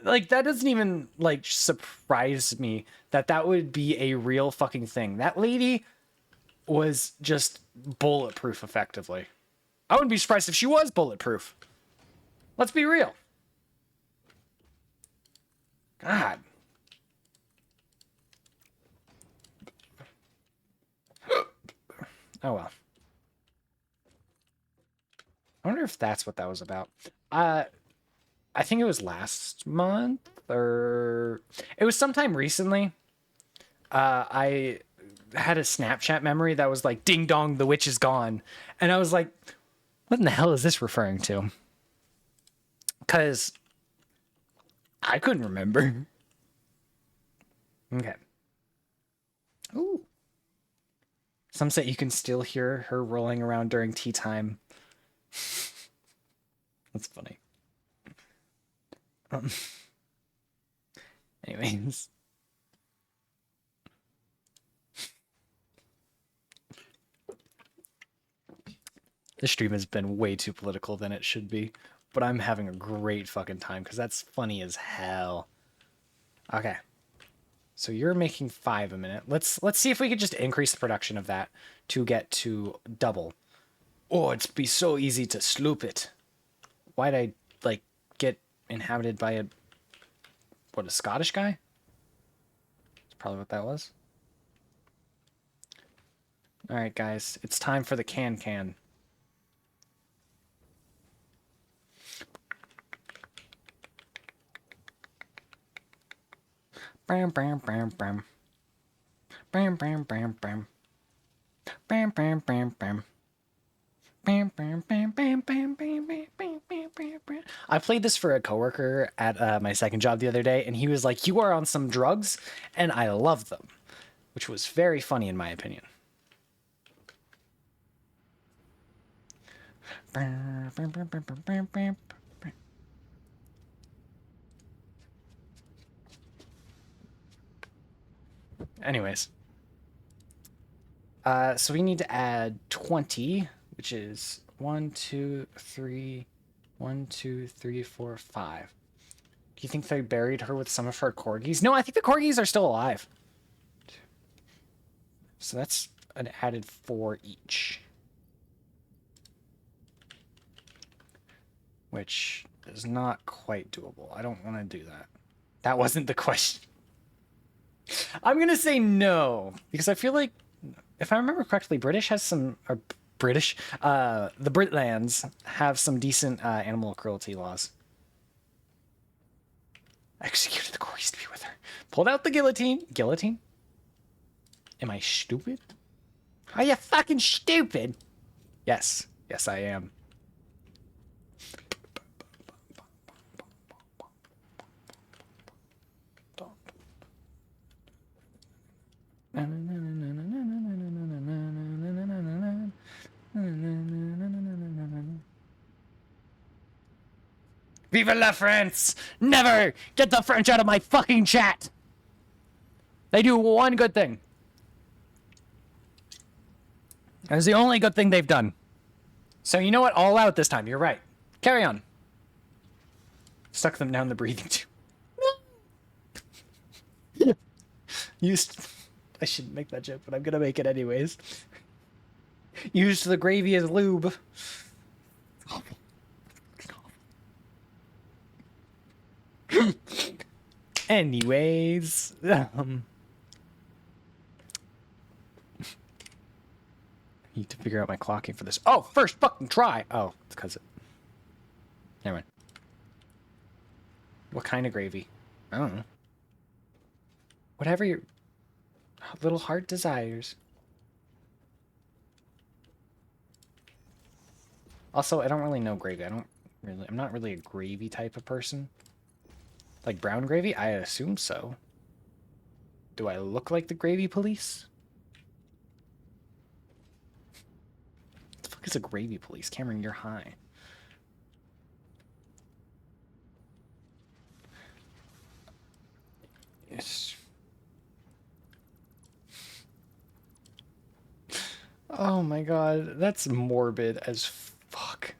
Like, that doesn't even, like, surprise me that would be a real fucking thing. That lady was just bulletproof, effectively. I wouldn't be surprised if she was bulletproof. Let's be real. God. Oh well. I wonder if that's what that was about. I think it was last month, or it was sometime recently. I had a Snapchat memory that was like, "Ding dong, the witch is gone," and I was like, "What in the hell is this referring to?" Because I couldn't remember. Okay. Ooh. Some say you can still hear her rolling around during tea time. That's funny. Anyways. This stream has been way too political than it should be, but I'm having a great fucking time because that's funny as hell. Okay. So you're making 5 a minute. Let's see if we could just increase the production of that to get to double. Oh, it'd be so easy to sloop it. Why'd I, like, get inhabited by a Scottish guy? That's probably what that was. Alright, guys. It's time for the can. Bam, bam, bam, bam. Bam, bam, bam, bam. Bam, bam, bam, bam. Bam, bam, bam, bam, bam, bam, bam, bam, bam, bam, bam. I played this for a coworker at my second job the other day, and he was like, "You are on some drugs," and I love them, which was very funny in my opinion. Bam, bam, bam, bam, bam, bam, bam. Anyways. So we need to add 20, which is 1, 2, 3, 1, 2, 3, 4, 5. Do you think they buried her with some of her corgis? No, I think the corgis are still alive. So that's an added 4 each. Which is not quite doable. I don't want to do that. That wasn't the question. I'm going to say no, because I feel like, if I remember correctly, British has some, or British, the Britlands have some decent animal cruelty laws. Executed the corgis to be with her. Pulled out the guillotine. Guillotine? Am I stupid? Are you fucking stupid? Yes. Yes, I am. Vive la France! Never get the French out of my fucking chat! They do one good thing. That's the only good thing they've done. So you know what? All out this time. You're right. Carry on. Suck them down the breathing tube. I shouldn't make that joke, but I'm gonna make it anyways. Used the gravy as lube. Anyways, need to figure out my clocking for this. Oh, first fucking try. Oh, it's because it. Never mind. What kind of gravy? I don't know. Whatever your little heart desires. Also, I don't really know gravy. I'm not really a gravy type of person. Like brown gravy? I assume so. Do I look like the gravy police? What the fuck is a gravy police? Cameron, you're high. Yes. Oh my god, that's morbid as fuck.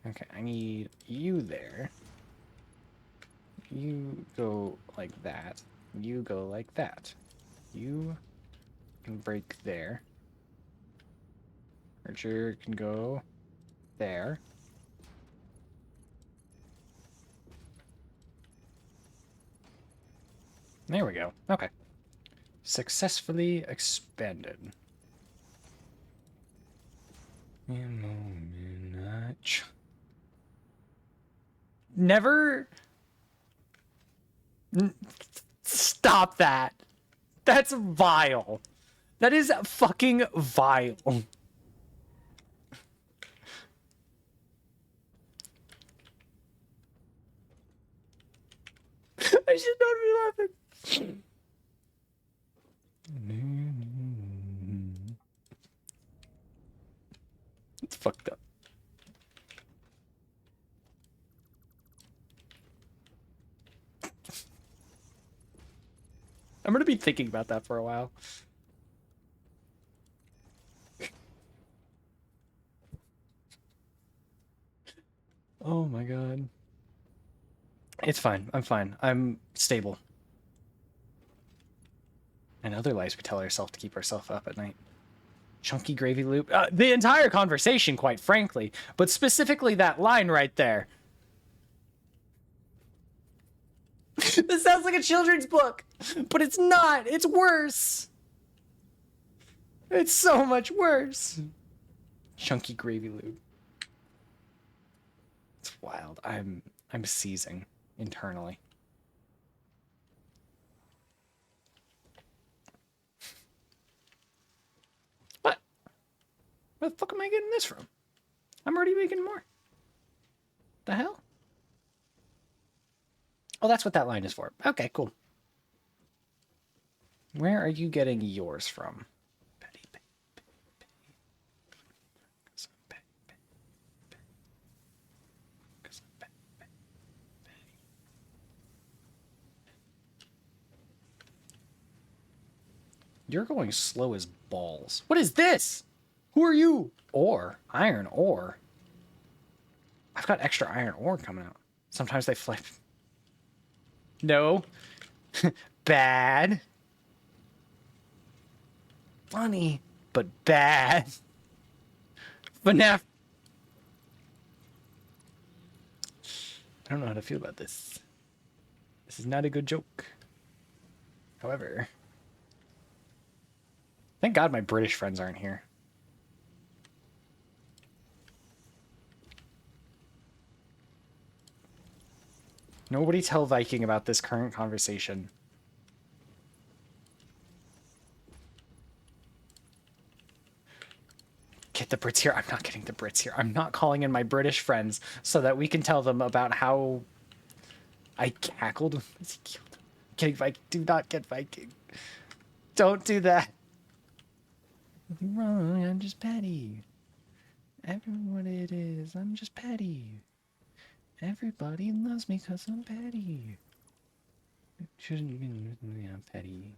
Okay, I need you there. You go like that. You go like that. You can break there. Archer can go there. There we go. Okay. Successfully expanded. Never... Stop that. That's vile. That is fucking vile. I should not be laughing. It's fucked up. I'm gonna be thinking about that for a while. Oh my god. It's fine. I'm fine. I'm stable. And other lies we tell ourselves to keep ourselves up at night. Chunky gravy loop. The entire conversation, quite frankly. But specifically that line right there. This sounds like a children's book. But it's not. It's worse. It's so much worse. Chunky gravy loop. It's wild. I'm seizing internally. What? Where the fuck am I getting this from? I'm already making more. The hell? Oh, that's what that line is for. Okay, cool. Where are you getting yours from? You're going slow as balls. What is this? Who are you? Ore. Iron ore. I've got extra iron ore coming out. Sometimes they flip. No. Bad. Funny, but bad. FNAF. I don't know how to feel about this. This is not a good joke. However... Thank God my British friends aren't here. Nobody tell Viking about this current conversation. Get the Brits here. I'm not getting the Brits here. I'm not calling in my British friends so that we can tell them about how I cackled. Getting Viking. Do not get Viking. Don't do that. Nothing wrong. I'm just petty. Everyone what it is. I'm just petty. Everybody loves me because I'm petty. Shouldn't even I'm petty.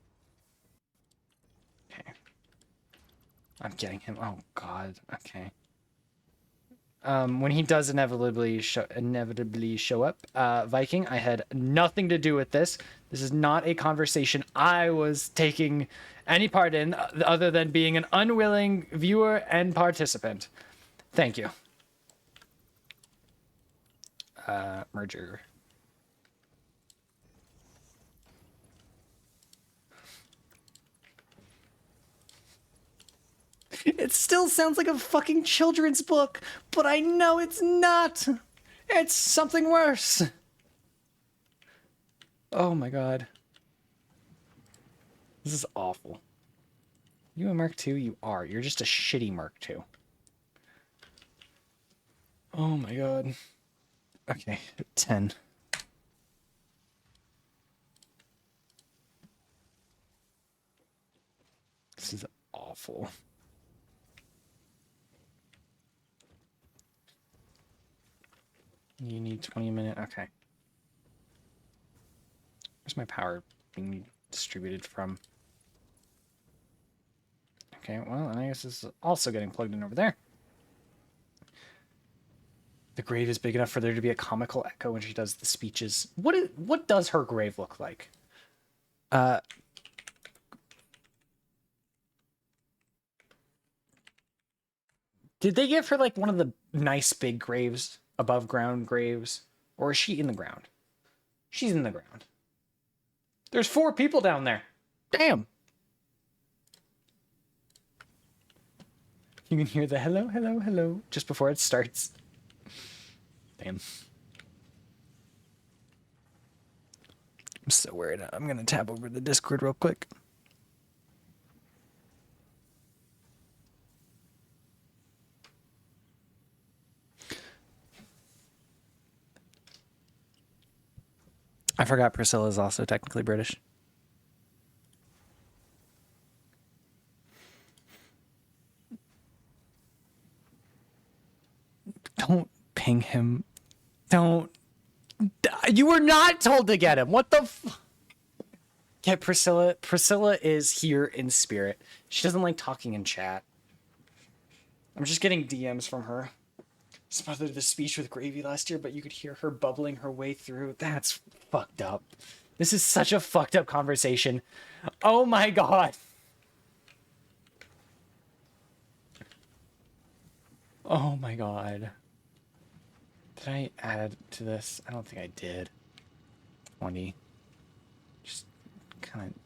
Okay. I'm getting him. Oh God. Okay. When he does inevitably show up, Viking, I had nothing to do with this. This is not a conversation I was taking any part in, other than being an unwilling viewer and participant. Thank you. Merger. It still sounds like a fucking children's book, but I know it's not. It's something worse. Oh my God. This is awful. You a Mark II? You are. You're just a shitty Mark II. Oh my God. Okay, 10. This is awful. You need 20 minutes. Okay. Where's my power being distributed from? Okay, well, I guess this is also getting plugged in over there. The grave is big enough for there to be a comical echo when she does the speeches. What does her grave look like? Did they give her like one of the nice big graves, above ground graves? Or is she in the ground? She's in the ground. There's 4 people down there. Damn. You can hear the hello, hello, hello just before it starts. Damn. I'm so worried. I'm gonna tab over the Discord real quick. I forgot Priscilla is also technically British. Don't ping him. Don't. You were not told to get him. What the f... Get Priscilla. Priscilla is here in spirit. She doesn't like talking in chat. I'm just getting DMs from her. Smothered the speech with gravy last year, but you could hear her bubbling her way through. That's fucked up. This is such a fucked up conversation. Oh my God. Oh my God. Did I add to this? I don't think I did. 20. Just kind of...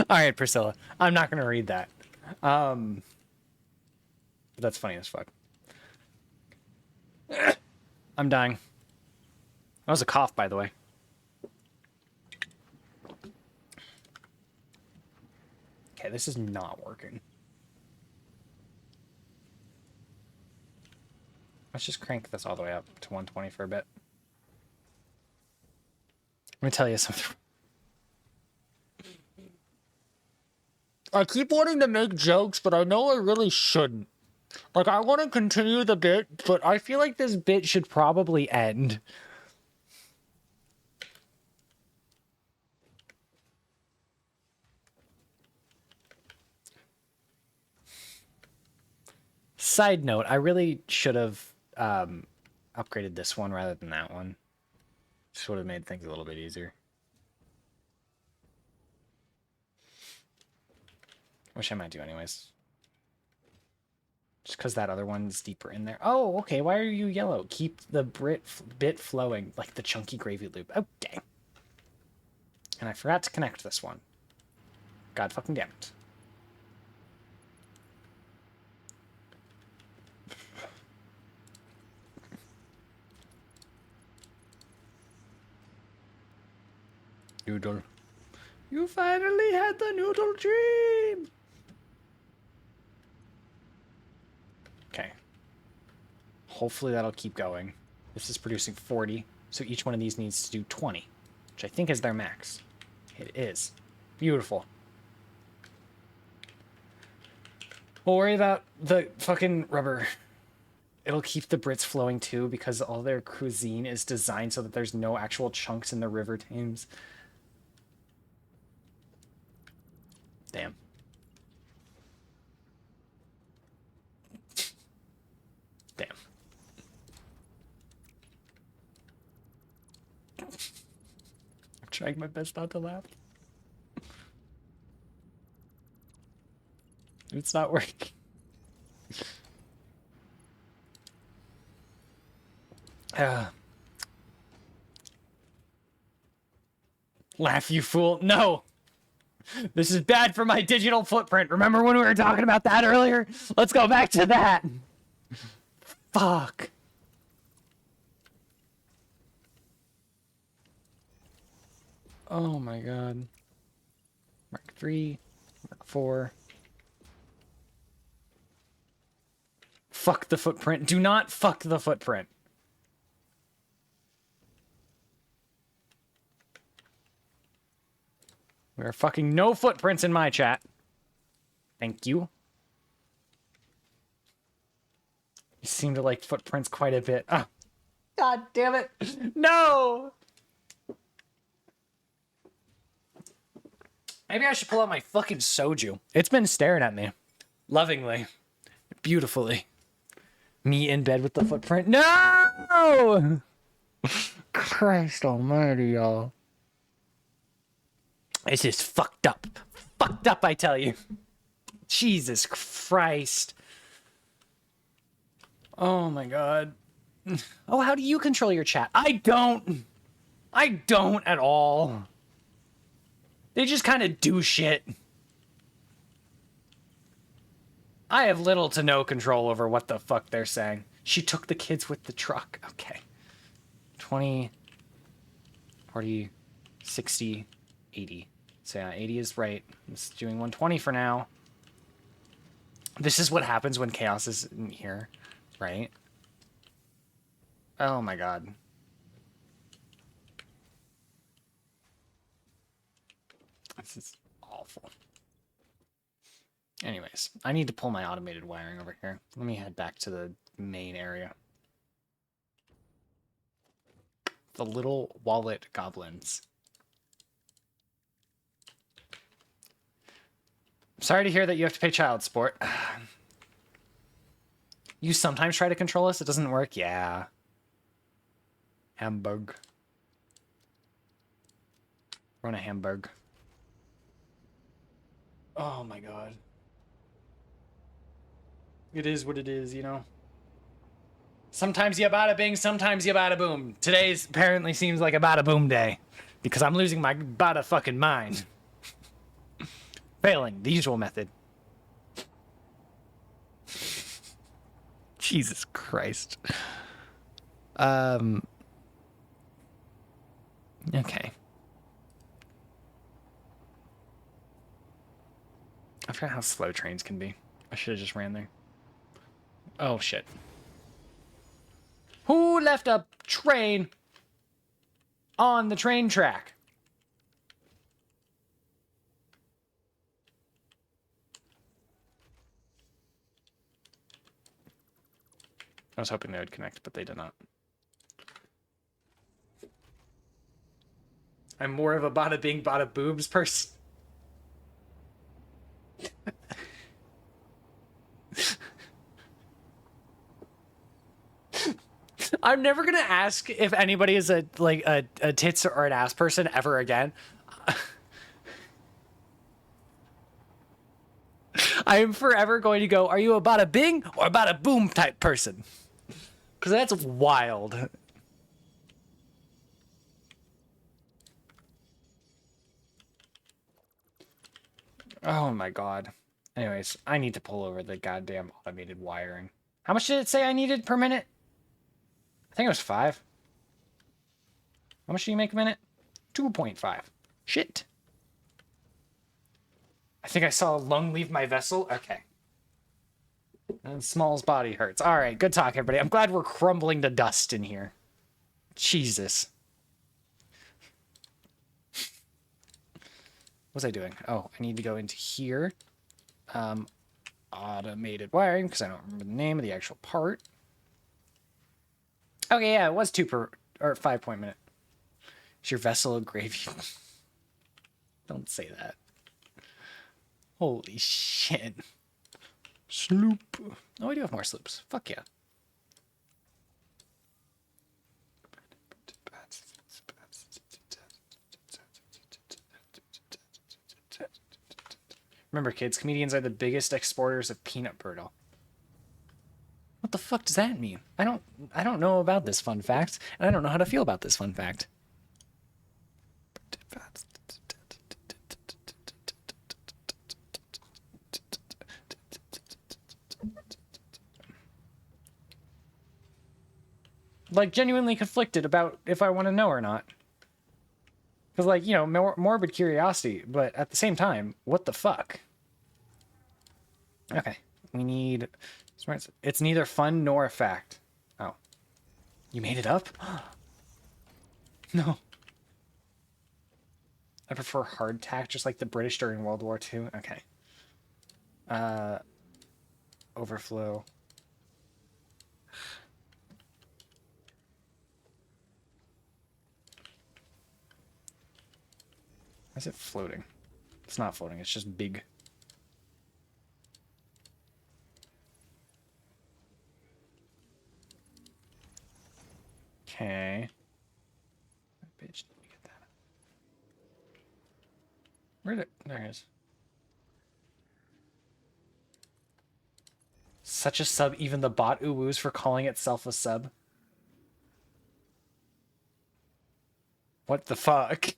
All right, Priscilla. I'm not going to read that. But that's funny as fuck. I'm dying. That was a cough, by the way. Okay, this is not working. Let's just crank this all the way up to 120 for a bit. Let me tell you something. I keep wanting to make jokes, but I know I really shouldn't. Like, I want to continue the bit, but I feel like this bit should probably end. Side note, I really should have upgraded this one rather than that one. Just would have made things a little bit easier. Which I might do anyways. Just because that other one's deeper in there. Oh, okay. Why are you yellow? Keep the bit flowing like the chunky gravy loop. Oh, dang. And I forgot to connect this one. God fucking damn it. Noodle. You finally had the noodle dream! Okay. hopefully that'll keep going. This is producing 40, so each one of these needs to do 20, which I think is their max. It is. Beautiful. We'll worry about the fucking rubber. It'll keep the Brits flowing too, because all their cuisine is designed so that there's no actual chunks in the river Thames. Damn. Damn. I'm trying my best not to laugh. It's not working. Laugh, you fool. No! This is bad for my digital footprint. Remember when we were talking about that earlier? Let's go back to that. Fuck. Oh my god. Mark 3, Mark 4. Fuck the footprint. Do not fuck the footprint. There are fucking no footprints in my chat. Thank you. You seem to like footprints quite a bit. Oh. God damn it. No! Maybe I should pull out my fucking soju. It's been staring at me. Lovingly. Beautifully. Me in bed with the footprint. No! Christ almighty, y'all. It's just fucked up. Fucked up, I tell you. Jesus Christ. Oh my god. Oh, how do you control your chat? I don't at all. They just kind of do shit. I have little to no control over what the fuck they're saying. She took the kids with the truck. Okay. 20, 40, 60, 80. So yeah, 80 is right. I'm just doing 120 for now. This is what happens when chaos isn't here, right? Oh my god. This is awful. Anyways, I need to pull my automated wiring over here. Let me head back to the main area. The little wallet goblins. Sorry to hear that you have to pay child support. You sometimes try to control us. It doesn't work. Yeah. Hamburg. Run a Hamburg. Oh my god. It is what it is, you know? Sometimes you bada bing, sometimes you bada boom. Today's apparently seems like a bada boom day. Because I'm losing my bada fucking mind. Failing, the usual method. Jesus Christ. Okay. I forgot how slow trains can be. I should have just ran there. Oh, shit. Who left a train on the train track? I was hoping they would connect, but they did not. I'm more of a bada bing, bada boobs person. I'm never gonna ask if anybody is a tits or an ass person ever again. I am forever going to go, are you a bada bing or a bada boom type person? Because that's wild. Oh my god. Anyways, I need to pull over the goddamn automated wiring. How much did it say I needed per minute? I think it was 5. How much do you make a minute? 2.5. Shit. I think I saw a lung leave my vessel. Okay. And Small's body hurts. All right, good talk, everybody. I'm glad we're crumbling to dust in here. Jesus. What was I doing? Oh, I need to go into here. Automated wiring, because I don't remember the name of the actual part. Okay, yeah, it was 5 point minute. Is your vessel a gravy? Don't say that. Holy shit. Sloop. Oh, I do have more sloops. Fuck yeah. Remember, kids, comedians are the biggest exporters of peanut brittle. What the fuck does that mean? I don't know about this fun fact, and I don't know how to feel about this fun fact. Like, genuinely conflicted about if I want to know or not. Because, like, you know, morbid curiosity, but at the same time, what the fuck? Okay, we need... It's neither fun nor a fact. Oh. You made it up? No. I prefer hardtack, just like the British during World War II. Okay. Overflow. Why is it floating? It's not floating, it's just big. Okay. Bitch, let me get that. Where'd it? There it is. Such a sub, even the bot ooh-woos for calling itself a sub. What the fuck?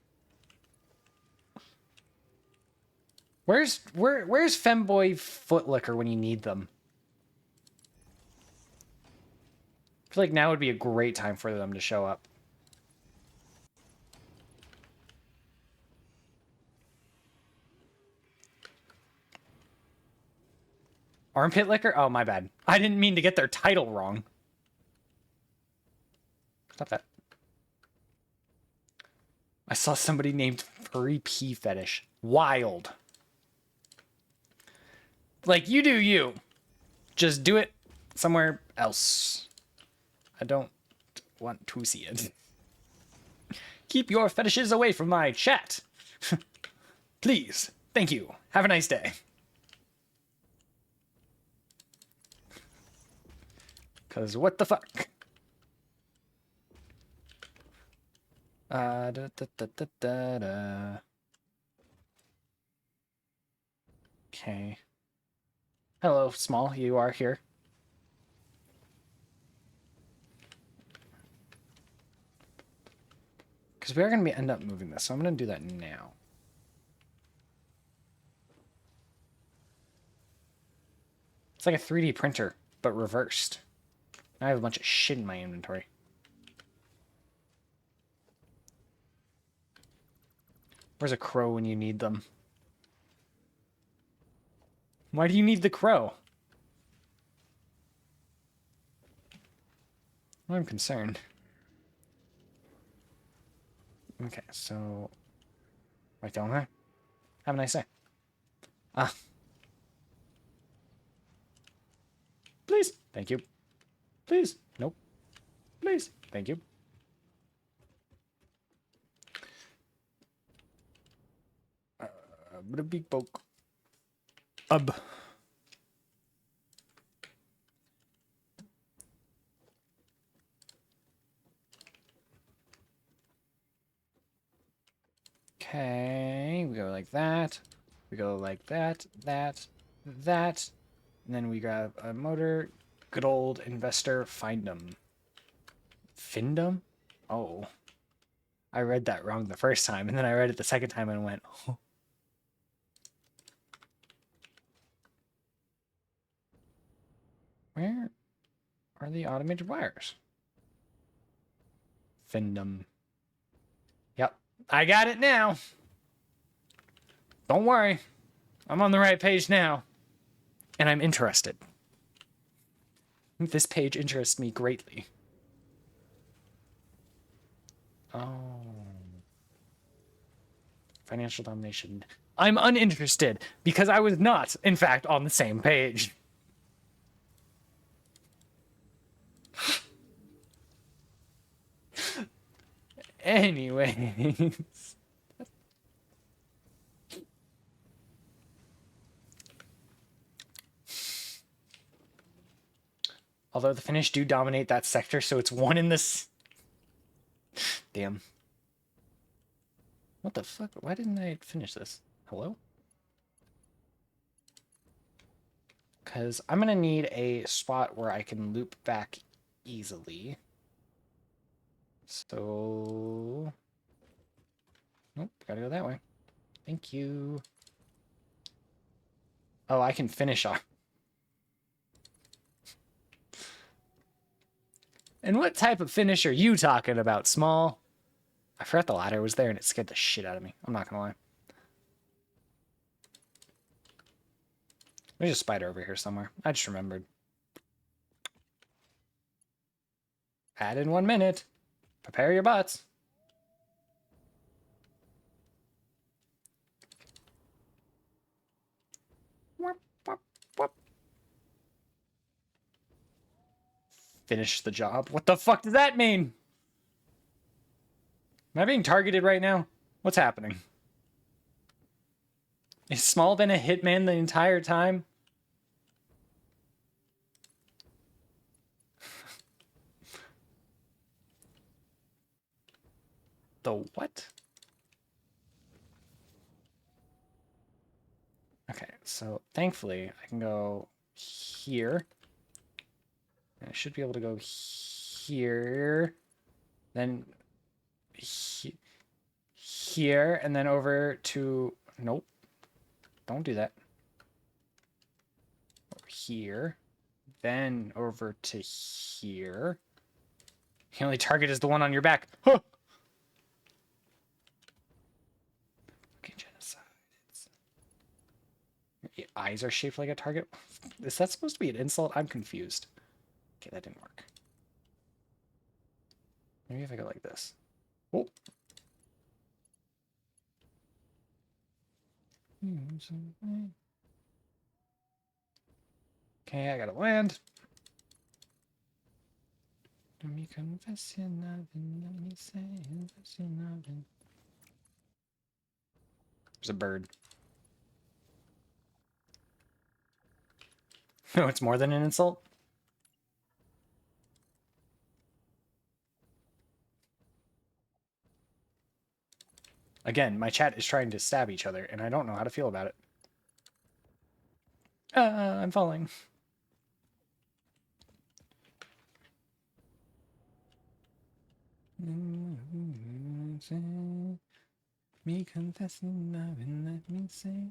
Where's femboy footlicker when you need them? I feel like now would be a great time for them to show up. Armpit licker? Oh, my bad. I didn't mean to get their title wrong. Stop that. I saw somebody named Furry Pee Fetish. Wild. Like, you do you. Just do it somewhere else. I don't want to see it. Keep your fetishes away from my chat. Please. Thank you. Have a nice day. Because what the fuck? Okay. Hello, Small. You are here. Because we are going to end up moving this, so I'm going to do that now. It's like a 3D printer, but reversed. Now I have a bunch of shit in my inventory. Where's a crow when you need them? Why do you need the crow? Well, I'm concerned. Okay, so... Right down there. Have a nice day. Ah. Please. Thank you. Please. Nope. Please. Thank you. But a big poke. Okay, we go like that. We go like that, that. And then we grab a motor. Good old investor, find 'em. Findem? Oh. I read that wrong the first time, and then I read it the second time and went, oh. Where are the automated wires? Findem. Yep, I got it now. Don't worry. I'm on the right page now. And I'm interested. This page interests me greatly. Oh. Financial domination. I'm uninterested because I was not, in fact, on the same page. Anyways. Although the Finnish do dominate that sector, so it's one in this. Damn. What the fuck? Why didn't I finish this? Hello? Because I'm going to need a spot where I can loop back easily. So... Nope, gotta go that way. Thank you. Oh, I can finish off. And what type of finish are you talking about, Small? I forgot the ladder was there and it scared the shit out of me. I'm not gonna lie. There's a spider over here somewhere. I just remembered. Add in 1 minute. Prepare your butts. Finish the job. What the fuck does that mean? Am I being targeted right now? What's happening? Is Small been a hitman the entire time? The what? Okay, so thankfully I can go here. I should be able to go here, then here, and then over to... Nope. Don't do that. Over here. Then over to here. The only target is the one on your back. Huh! Okay, genocide. Your eyes are shaped like a target. Is that supposed to be an insult? I'm confused. Okay, that didn't work. Maybe if I go like this. Oh. Okay, I gotta land. Let me confess your loving, let me say confess your loving. There's a bird. No, it's more than an insult. Again, my chat is trying to stab each other, and I don't know how to feel about it. I'm falling. Me confessing love and let me say.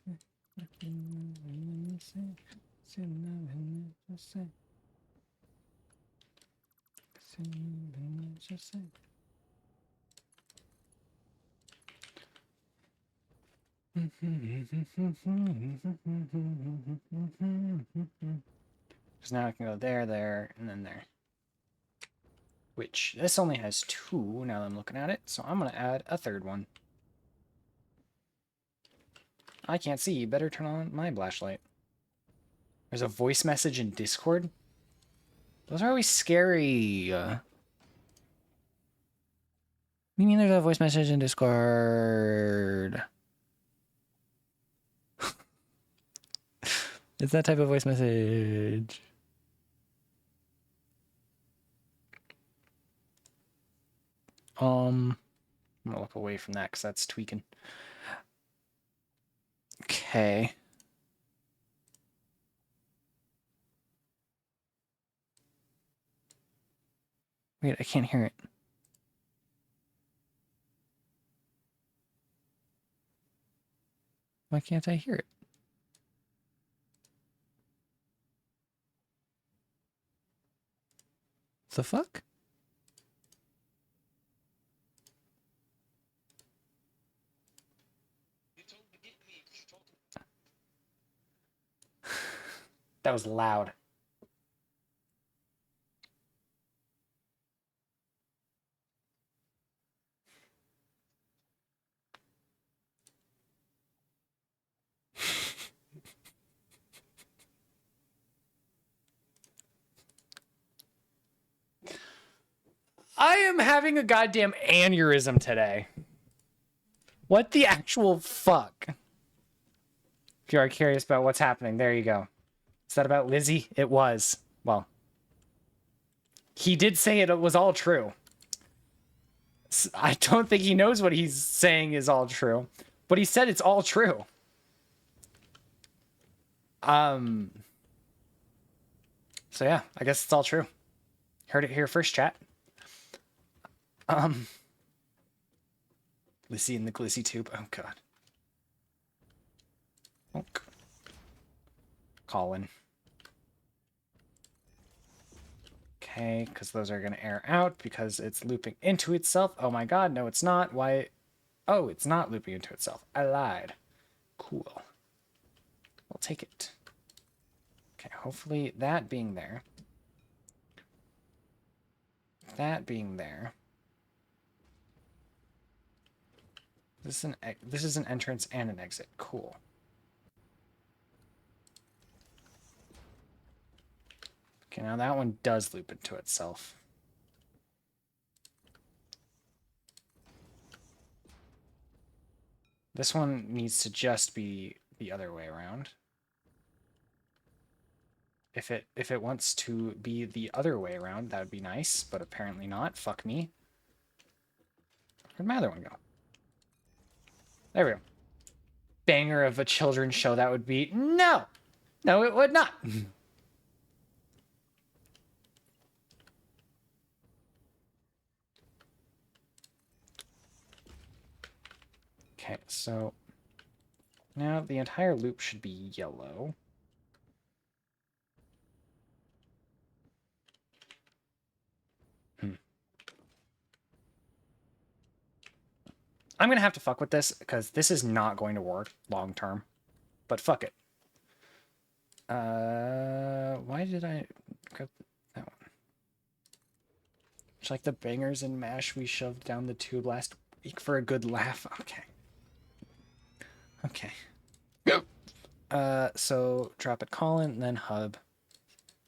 Let me say. Say love and let me say. Say love and let me say. Because now I can go there, there, and then there. Which, this only has 2 now that I'm looking at it, so I'm going to add a 3rd one. I can't see, better turn on my flashlight. There's a voice message in Discord? Those are always scary. We mean there's a voice message in Discord. It's that type of voice message. I'm gonna look away from that because that's tweaking. Okay. Wait, I can't hear it. Why can't I hear it? The fuck? That was loud. I am having a goddamn aneurysm today. What the actual fuck? If you are curious about what's happening, there you go. Is that about Lizzie? It was. Well, he did say it was all true. I don't think he knows what he's saying is all true, but he said it's all true. So yeah, I guess it's all true. Heard it here first, chat. Lizzie in the glizzy tube. Oh god. Oh. Colin. Okay, because those are going to air out because it's looping into itself. Oh my god, no it's not. Why? Oh, it's not looping into itself. I lied. Cool. We'll take it. Okay, hopefully that being there. That being there. This is an entrance and an exit. Cool. Okay, now that one does loop into itself. This one needs to just be the other way around. If it wants to be the other way around, that would be nice, but apparently not. Fuck me. Where'd my other one go? There we go. Banger of a children's show that would be. No! No, it would not. Okay, so now the entire loop should be yellow. I'm gonna have to fuck with this because this is not going to work long term. But fuck it. Why did I grab that one? It's like the bangers and mash we shoved down the tube last week for a good laugh. Okay. Okay. So drop it, Colin, then hub.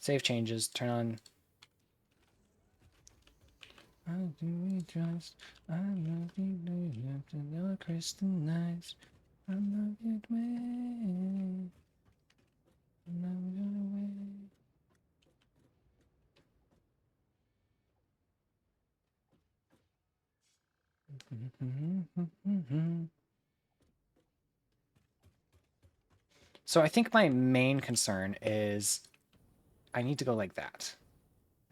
Save changes, turn on. I do we trust? I love you, you have to know Kristen nice. I love you, way. I love you, way. So I think my main concern is I need to go like that.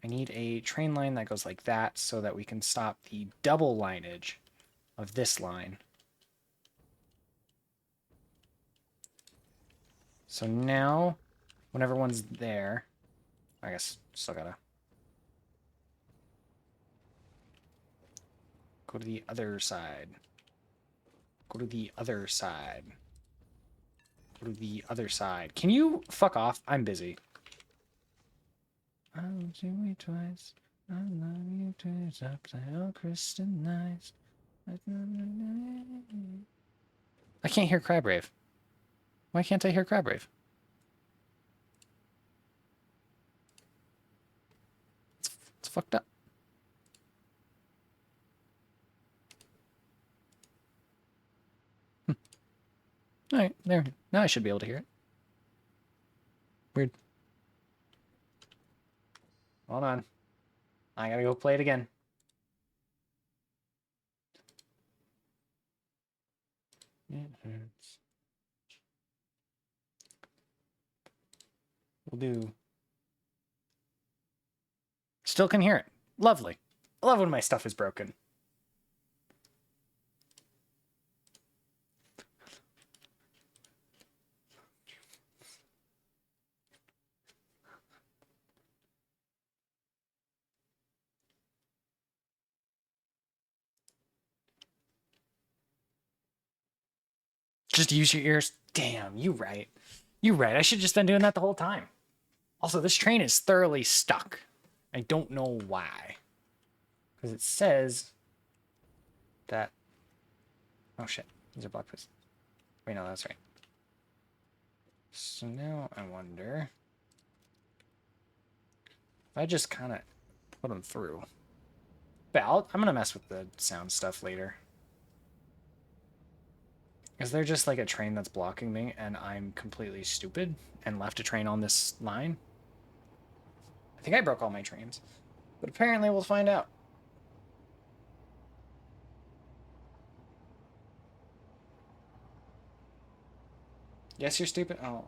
I need a train line that goes like that so that we can stop the double lineage of this line. So now, when everyone's there, I guess still gotta go to the other side. Go to the other side. Go to the other side. Can you fuck off? I'm busy. I love you twice. I love you twice. Upside down, Kristen nice. I can't hear Crybrave. Why can't I hear Crybrave? It's fucked up. Alright, there. Now I should be able to hear it. Weird. Hold on. I gotta go play it again. It hurts. We'll do. Still can hear it. Lovely. I love when my stuff is broken. Just use your ears. Damn, you right. You right. I should have just been doing that the whole time. Also, this train is thoroughly stuck. I don't know why. Because it says that... Oh shit, these are block pistons. Wait, no, that's right. So now I wonder... if I just kind of put them through. But I'm going to mess with the sound stuff later. Is there just like a train that's blocking me and I'm completely stupid and left a train on this line? I think I broke all my trains. But apparently we'll find out. Yes, you're stupid? Oh.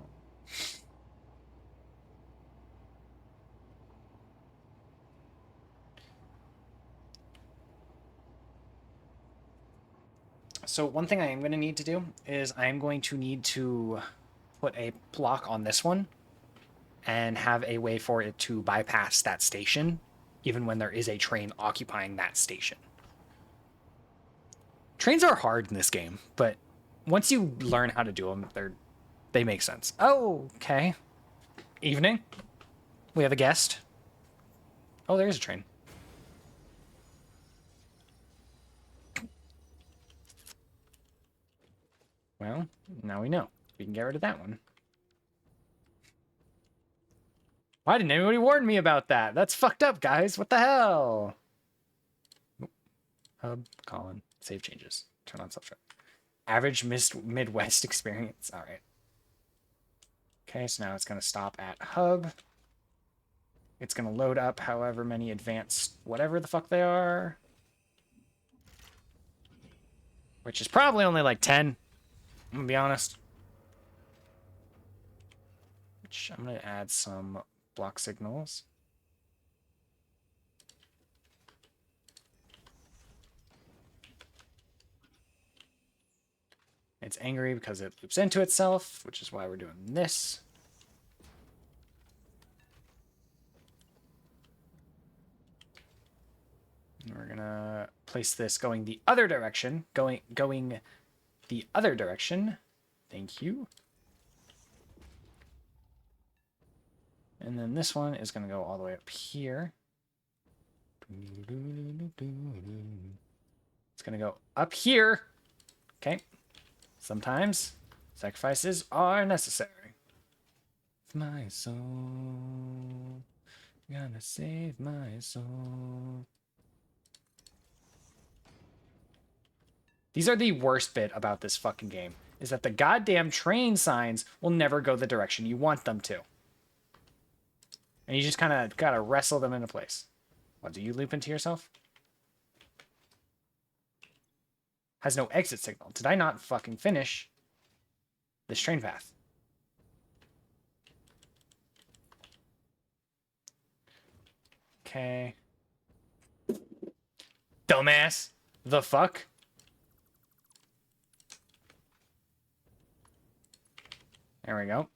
So one thing I am going to need to do is I'm going to need to put a block on this one and have a way for it to bypass that station, even when there is a train occupying that station. Trains are hard in this game, but once you learn how to do them, they make sense. Oh, okay. Evening. We have a guest. Oh, there is a train. Well, now we know. We can get rid of that one. Why didn't anybody warn me about that? That's fucked up, guys. What the hell? Hub, Colin, save changes. Turn on self-drive. Average Midwest experience. All right. Okay, so now it's going to stop at hub. It's going to load up however many advanced whatever the fuck they are. Which is probably only like 10. I'm going to be honest. Which I'm going to add some block signals. It's angry because it loops into itself, which is why we're doing this. And we're gonna place this going the other direction. Going the other direction. Thank you. And then this one is gonna go all the way up here. It's gonna go up here. Okay. Sometimes sacrifices are necessary. My soul, gonna save my soul. These are the worst bit about this fucking game, is that the goddamn train signs will never go the direction you want them to. And you just kind of gotta wrestle them into place. What, do you loop into yourself? Has no exit signal. Did I not fucking finish this train path? Okay. Dumbass. The fuck? There we go.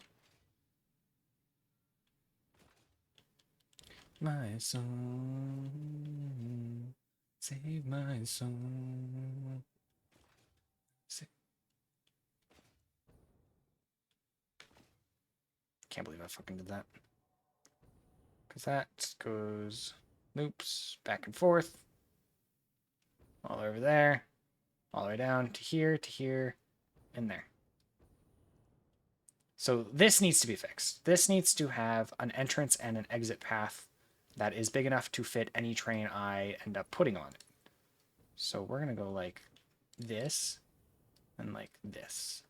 My soul. Save my soul. Can't believe I fucking did that. Because that goes loops back and forth. All over there. All the way down to here, and there. So this needs to be fixed. This needs to have an entrance and an exit path that is big enough to fit any train I end up putting on it. So we're going to go like this and like this.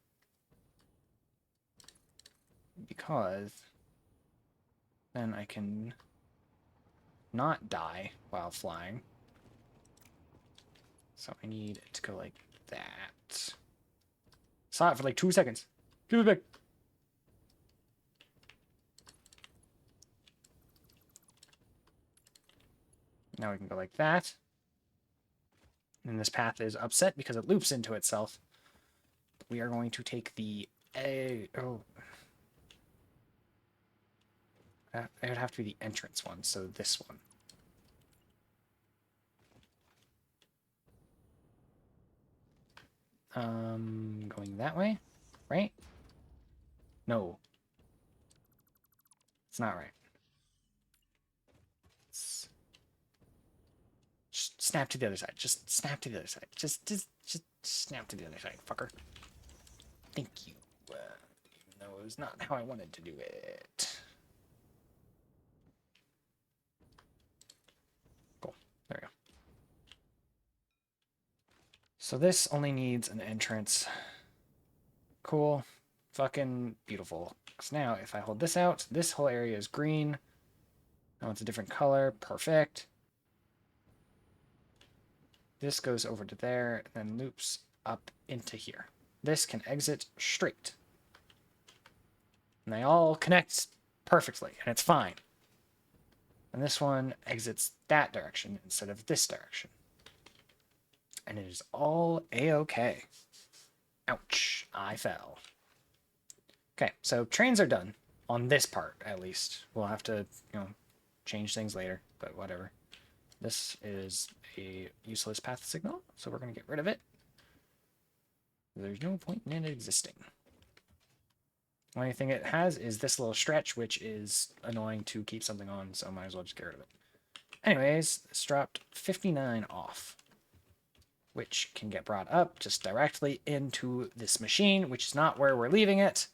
Because then I can not die while flying. So I need it to go like that. Saw it for like 2 seconds. Give it back. Now we can go like that. And this path is upset because it loops into itself. We are going to take the... oh. It would have to be the entrance one, so this one. Going that way, right? No. It's not right. Just snap to the other side. Just snap to the other side. Just snap to the other side, fucker. Thank you. Even though it was not how I wanted to do it. Cool. There we go. So this only needs an entrance. Cool. Fucking beautiful. Because now if I hold this out, this whole area is green. Now it's a different color. Perfect. This goes over to there, and then loops up into here. This can exit straight. And they all connect perfectly, and it's fine. And this one exits that direction instead of this direction. And it is all a-okay. Ouch, I fell. Okay, so trains are done. On this part, at least. We'll have to, change things later, but whatever. This is a useless path signal, so we're going to get rid of it. There's no point in it existing. The only thing it has is this little stretch, which is annoying to keep something on, so I might as well just get rid of it. Anyways, this dropped 59 off, which can get brought up just directly into this machine, which is not where we're leaving it.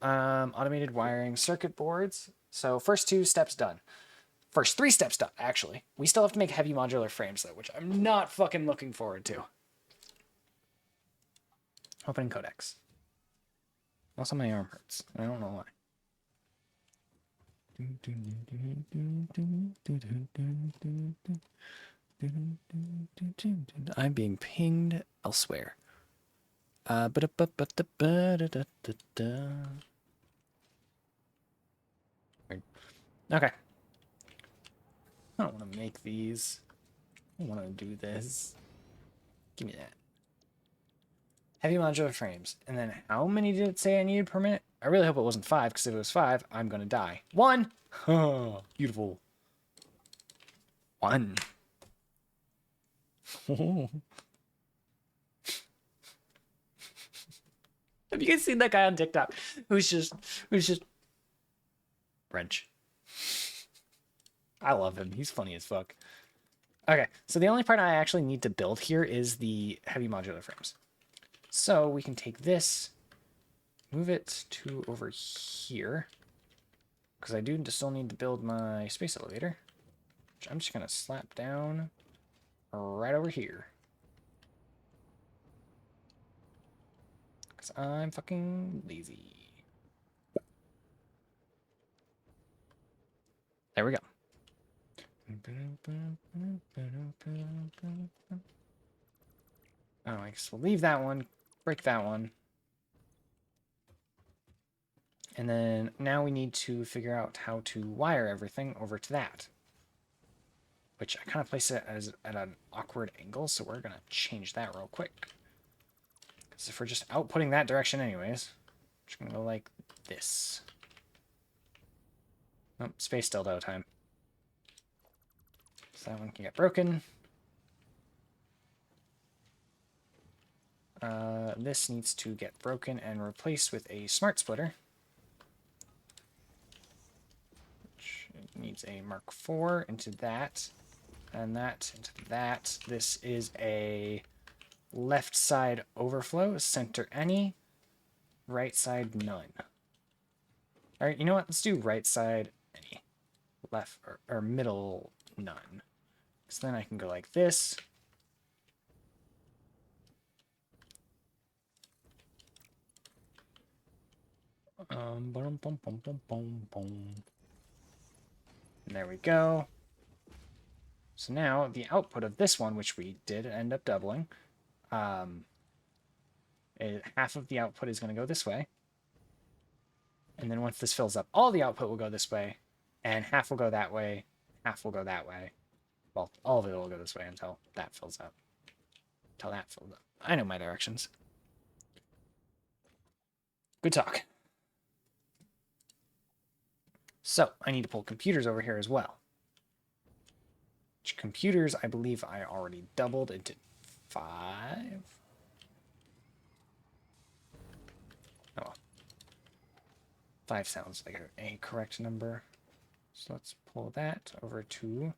Automated wiring circuit boards. So first 2 steps done. First 3 steps done, actually. We still have to make heavy modular frames, though, which I'm not fucking looking forward to. Opening codecs. Also, my arm hurts. I don't know why. I'm being pinged elsewhere. Okay. I don't want to make these. I don't want to do this. Give me that. Heavy modular frames. And then how many did it say I needed per minute? I really hope it wasn't 5, because if it was 5, I'm going to die. 1! Oh, beautiful. 1. Have you guys seen that guy on TikTok who's just French? I love him. He's funny as fuck. Okay, so the only part I actually need to build here is the heavy modular frames. So we can take this, move it to over here, because I do still need to build my space elevator, which I'm just going to slap down right over here. Because I'm fucking lazy. There we go. Oh, I guess we'll leave that one, break that one. And then now we need to figure out how to wire everything over to that. Which I kind of place it as at an awkward angle, so we're going to change that real quick. Because if we're just outputting that direction anyways, we're just going to go like this. Oh, space dildo time. So that one can get broken. This needs to get broken and replaced with a smart splitter. Which needs a Mark IV into that. And that into that. This is a left side overflow, center any, right side none. Alright, you know what? Let's do right side any. Left or middle none. So then I can go like this. There we go. So now the output of this one, which we did end up doubling, half of the output is going to go this way. And then once this fills up, all the output will go this way, and half will go that way, half will go that way. Well, all of it will go this way until that fills up. Until that fills up. I know my directions. Good talk. So, I need to pull computers over here as well. Which computers, I believe I already doubled into 5. Oh well. 5 sounds like a correct number. So let's pull that over to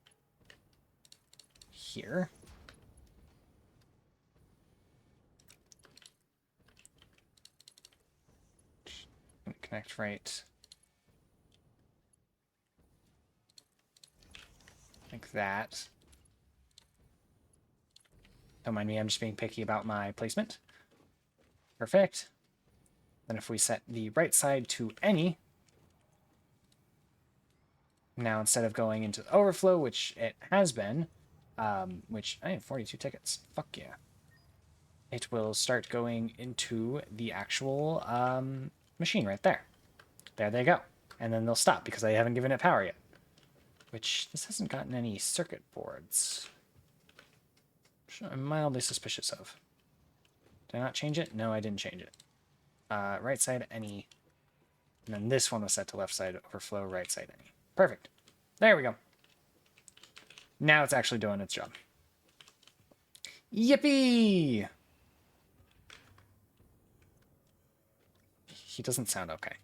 here. Connect right like that. Don't mind me, I'm just being picky about my placement. Perfect. Then if we set the right side to any, now instead of going into the overflow, which it has been, which I have 42 tickets. Fuck yeah. It will start going into the actual machine right there. There they go. And then they'll stop because I haven't given it power yet. Which, this hasn't gotten any circuit boards. Which I'm mildly suspicious of. Did I not change it? No, I didn't change it. Right side, any. And then this one was set to left side, overflow, right side, any. Perfect. There we go. Now it's actually doing its job. Yippee! He doesn't sound okay.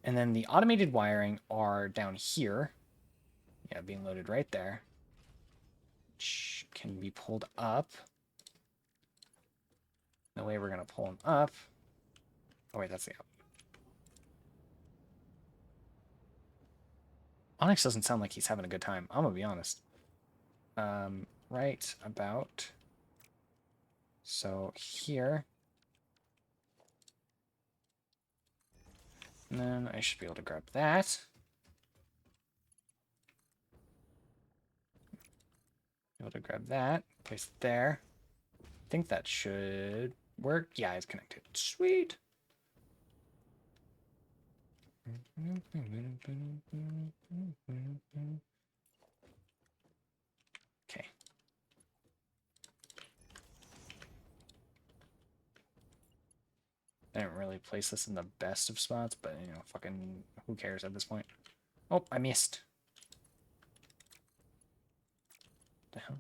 And then the automated wiring are down here. Yeah, being loaded right there. Which can be pulled up. The way we're going to pull them up. Oh, wait, that's the up. Onyx doesn't sound like he's having a good time. I'm going to be honest. Right about. So here. And then I should be able to grab that. Be able to grab that. Place it there. I think that should work. Yeah, it's connected. Sweet. Okay. I didn't really place this in the best of spots, but, you know, fucking who cares at this point? Oh, I missed. What the hell?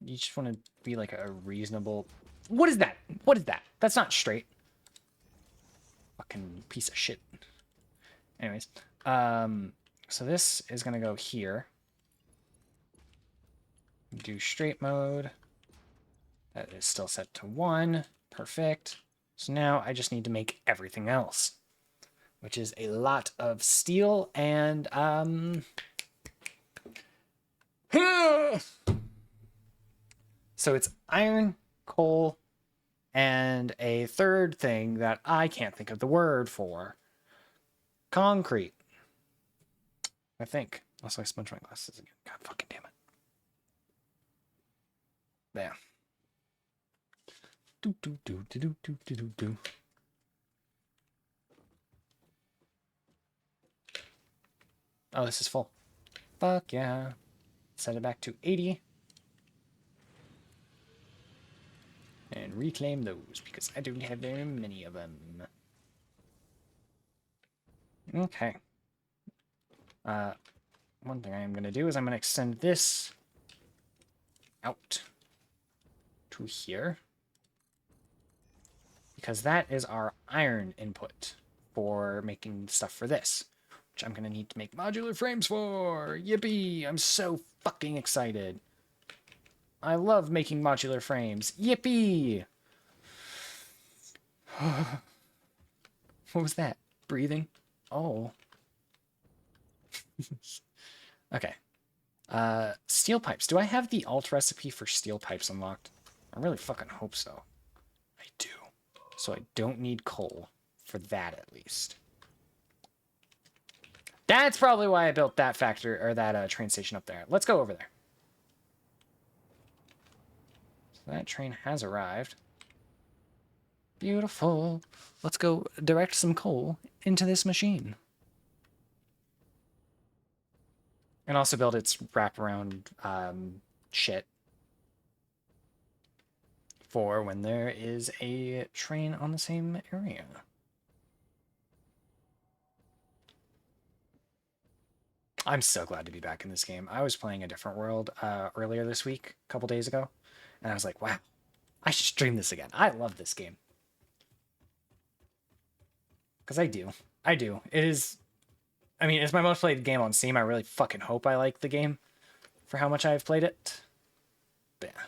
You just want to be like a reasonable... What is that? What is that? That's not straight. Fucking piece of shit. Anyways, so this is going to go here. Do straight mode. That is still set to 1. Perfect. So now I just need to make everything else, which is a lot of steel and so it's iron, coal, and a third thing that I can't think of the word for. Concrete. I think. Also, I smudged my glasses again. God fucking damn it. There. Do do do do do do do do do. Oh, this is full. Fuck yeah. Set it back to 80. And reclaim those, because I don't have very many of them. Okay. One thing I am going to do is I'm going to extend this out to here. Because that is our iron input for making stuff for this. Which I'm going to need to make modular frames for. Yippee! I'm so fucking excited. I love making modular frames. Yippee! What was that? Breathing? Oh. Okay. Steel pipes. Do I have the alt recipe for steel pipes unlocked? I really fucking hope so. I do. So I don't need coal for that at least. That's probably why I built that factory or that train station up there. Let's go over there. So that train has arrived. Beautiful. Let's go direct some coal into this machine. And also build its wraparound shit for when there is a train on the same area. I'm so glad to be back in this game. I was playing a different world earlier this week, a couple days ago, and I was like, wow, I should stream this again. I love this game. Because I do. I do. It is. I mean, it's my most played game on Steam. I really fucking hope I like the game for how much I've played it. But yeah.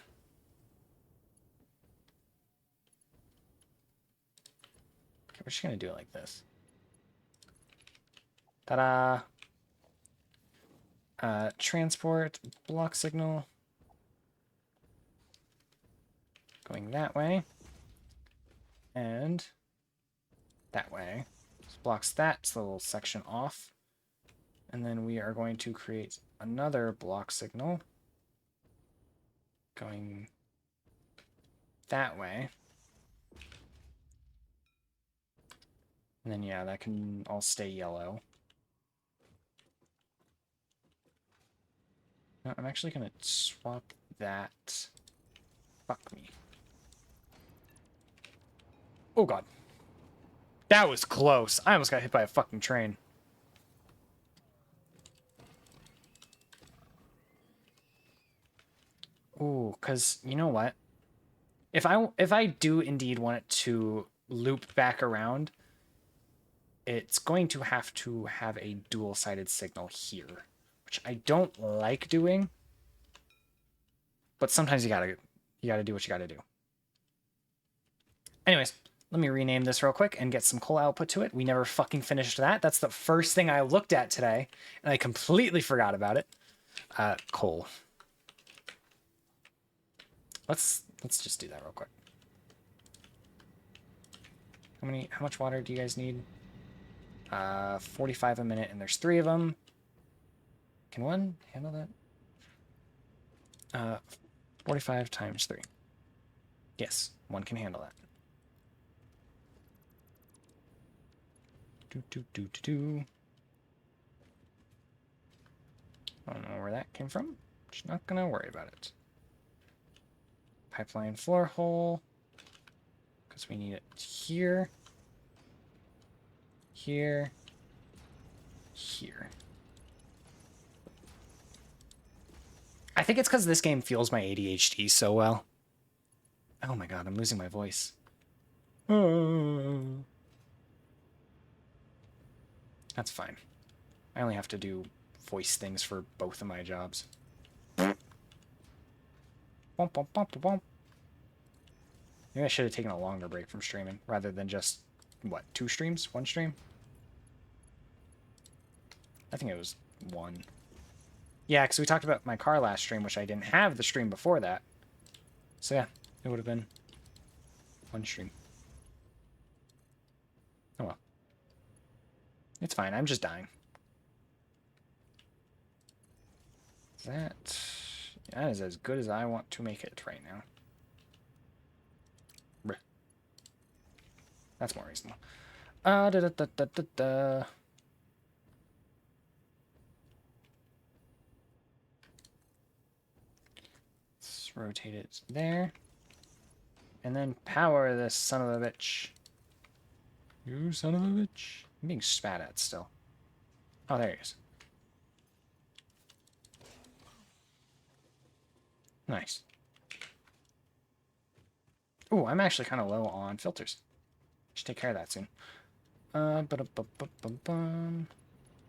Okay, we're just gonna do it like this. Ta-da! Transport, block signal. Going that way. And that way. This blocks that little section off. And then we are going to create another block signal. Going that way. And then, yeah, that can all stay yellow. No, I'm actually going to swap that. Fuck me. Oh, God. That was close. I almost got hit by a fucking train. Ooh, because you know what? If I do indeed want it to loop back around, it's going to have a dual-sided signal here, which I don't like doing. But sometimes you gotta do what you gotta do. Anyways, let me rename this real quick and get some coal output to it. We never fucking finished that. That's the first thing I looked at today, and I completely forgot about it. Coal. Let's just do that real quick. How much water do you guys need? 45 a minute, and there's 3 of them. Can one handle that? 45 times 3. Yes, one can handle that. I don't know where that came from. Just not gonna worry about it. Pipeline floor hole. Because we need it here. Here. Here. I think it's because this game feels my ADHD so well. Oh my god, I'm losing my voice. That's fine. I only have to do voice things for both of my jobs. Maybe I should have taken a longer break from streaming rather than just, what, 2 streams? 1 stream? I think it was 1. Yeah, because we talked about my car last stream, which I didn't have the stream before that. So yeah, it would have been 1 stream. Oh well. It's fine, I'm just dying. That is as good as I want to make it right now. Bleh. That's more reasonable. Let's rotate it there. And then power this son of a bitch. You son of a bitch. I'm being spat at still. Oh, there he is. Nice. Ooh, I'm actually kind of low on filters. Should take care of that soon.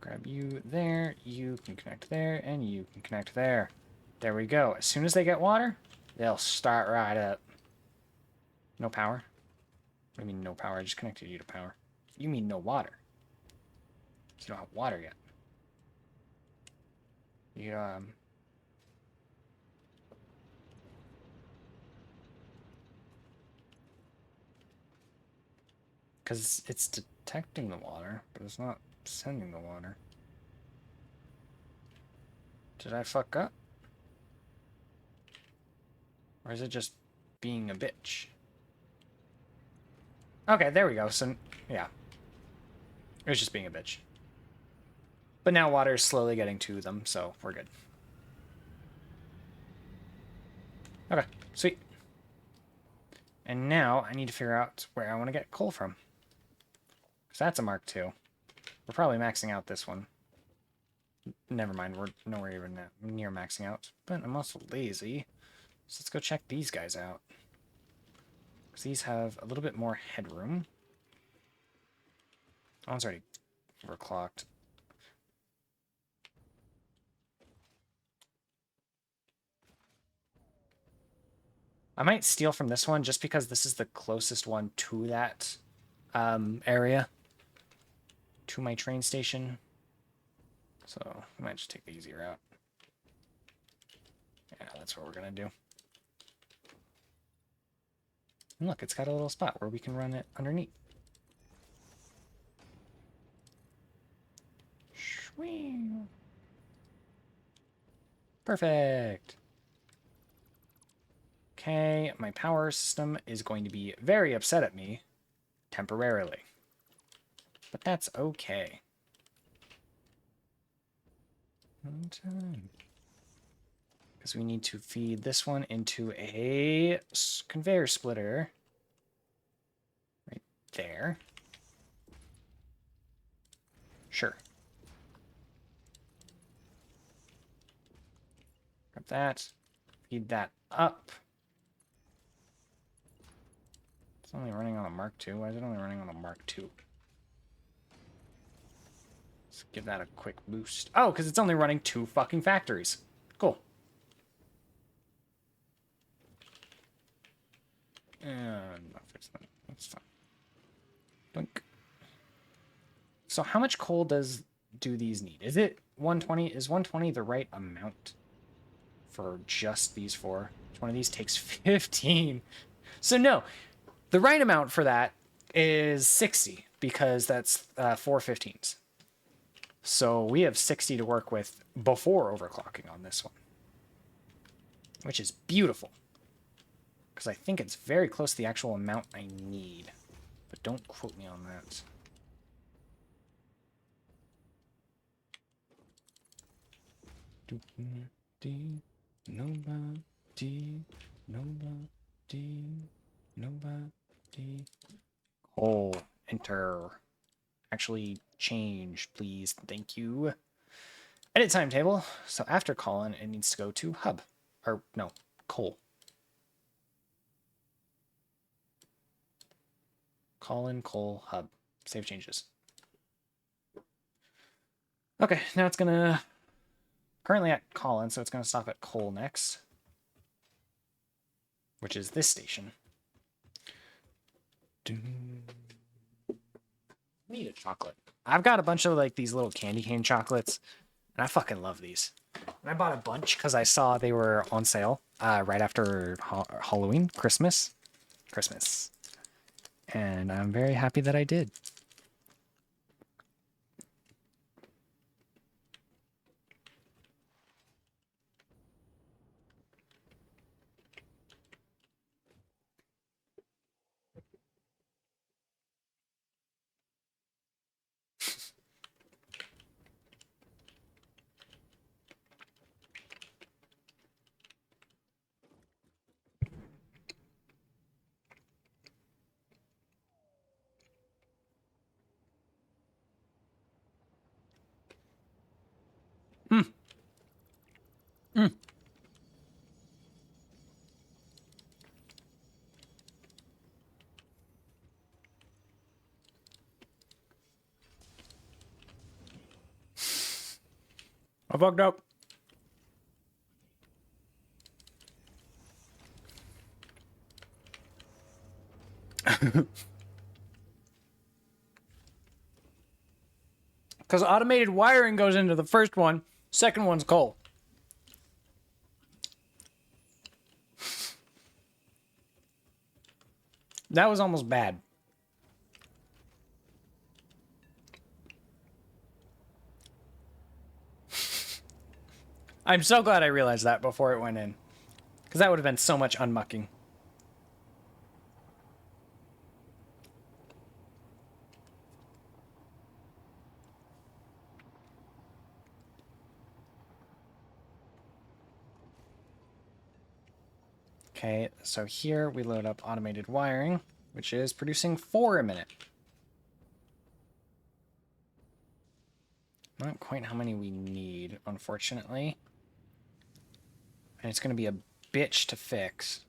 Grab you there, you can connect there, and you can connect there. There we go. As soon as they get water, they'll start right up. No power? What do you mean no power? I just connected you to power. You mean no water. You don't have water yet. You, because it's detecting the water, but it's not sending the water. Did I fuck up? Or is it just being a bitch? Okay, there we go. So, yeah. It was just being a bitch. But now water is slowly getting to them, so we're good. Okay, sweet. And now I need to figure out where I want to get coal from. Because that's a Mark II. We're probably maxing out this one. Never mind, we're nowhere even near maxing out. But I'm also lazy. So let's go check these guys out. Because these have a little bit more headroom. That one's already Overclocked. I might steal from this one just because this is the closest one to that area, to my train station. So I might just take the easy route. Yeah, that's what we're going to do. And look, it's got a little spot where we can run it underneath. Shwing. Perfect. Okay, my power system is going to be very upset at me temporarily. But that's okay. Because we need to feed this one into a conveyor splitter. Right there. Sure. Grab that. Feed that up. It's only running on a Mark II. Why is it only running on a Mark II? Let's give that a quick boost. Oh, because it's only running 2 fucking factories. Cool. And I'll fix that. That's fine. Blink. So how much coal do these need? Is it 120? Is 120 the right amount for just these 4? Each one of these takes 15. So no, the right amount for that is 60 because that's 4 15s. So we have 60 to work with before overclocking on this one, which is beautiful because I think it's very close to the actual amount I need, but don't quote me on that. Nobody. Oh, enter. Actually change, please. Thank you. Edit timetable. So after Colin, it needs to go to hub. Or, no, coal. Colin, coal, hub. Save changes. Okay, now it's gonna... Currently at Colin, so it's gonna stop at coal next. Which is this station. Need a chocolate. I've got a bunch of like these little candy cane chocolates, and I fucking love these. And I bought a bunch because I saw they were on sale right after Halloween, Christmas. And I'm very happy that I did. I fucked up. Because automated wiring goes into the first one, second one's coal. That was almost bad. I'm so glad I realized that before it went in. Because that would have been so much unmucking. Okay, so here we load up automated wiring, which is producing 4 a minute. Not quite how many we need, unfortunately. And it's going to be a bitch to fix.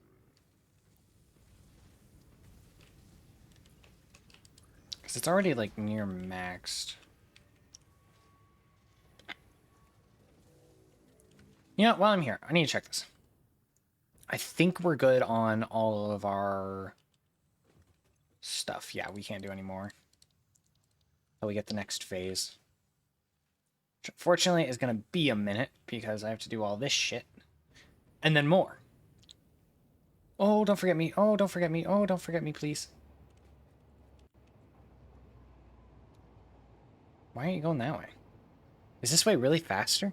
Because it's already, like, near maxed. You know, while I'm here, I need to check this. I think we're good on all of our stuff. Yeah, we can't do any more until we get the next phase. Which unfortunately is going to be a minute because I have to do all this shit. And then more. Oh, don't forget me. Oh, don't forget me. Oh, don't forget me, please. Why aren't you going that way? Is this way really faster?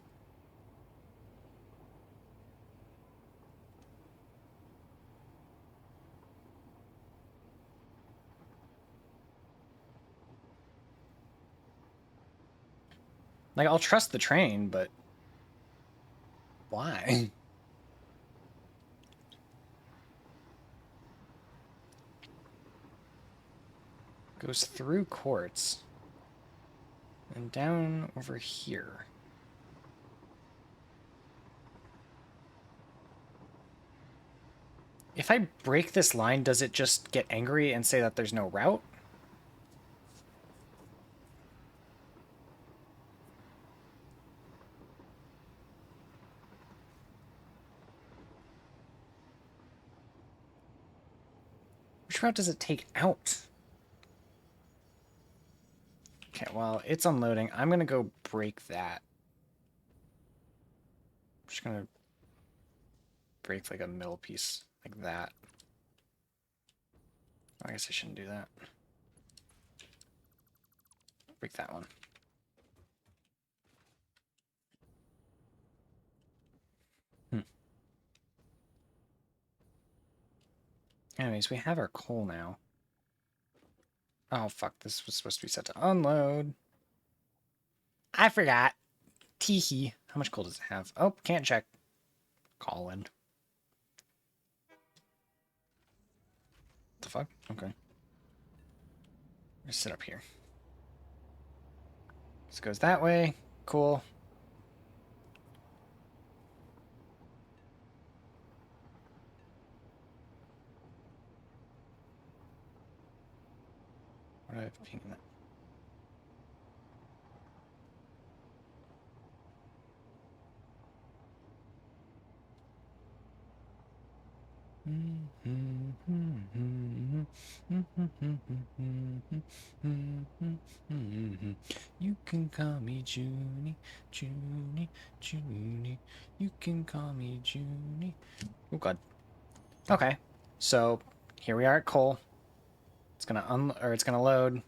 Like, I'll trust the train, but why? Goes through quartz and down over here. If I break this line, does it just get angry and say that there's no route? Which route does it take out? Okay, well, it's unloading. I'm going to go break that. I'm just going to break like a middle piece like that. I guess I shouldn't do that. Break that one. Anyways, we have our coal now. Oh, fuck. This was supposed to be set to unload. I forgot. Teehee. How much coal does it have? Oh, can't check. Colin. The fuck? Okay. Just sit up here. This goes that way. Cool. What do I have to ping in that? You can call me Junie, Junie, Junie. You can call me Junie. Oh god. Okay, so here we are at coal. It's gonna it's gonna load.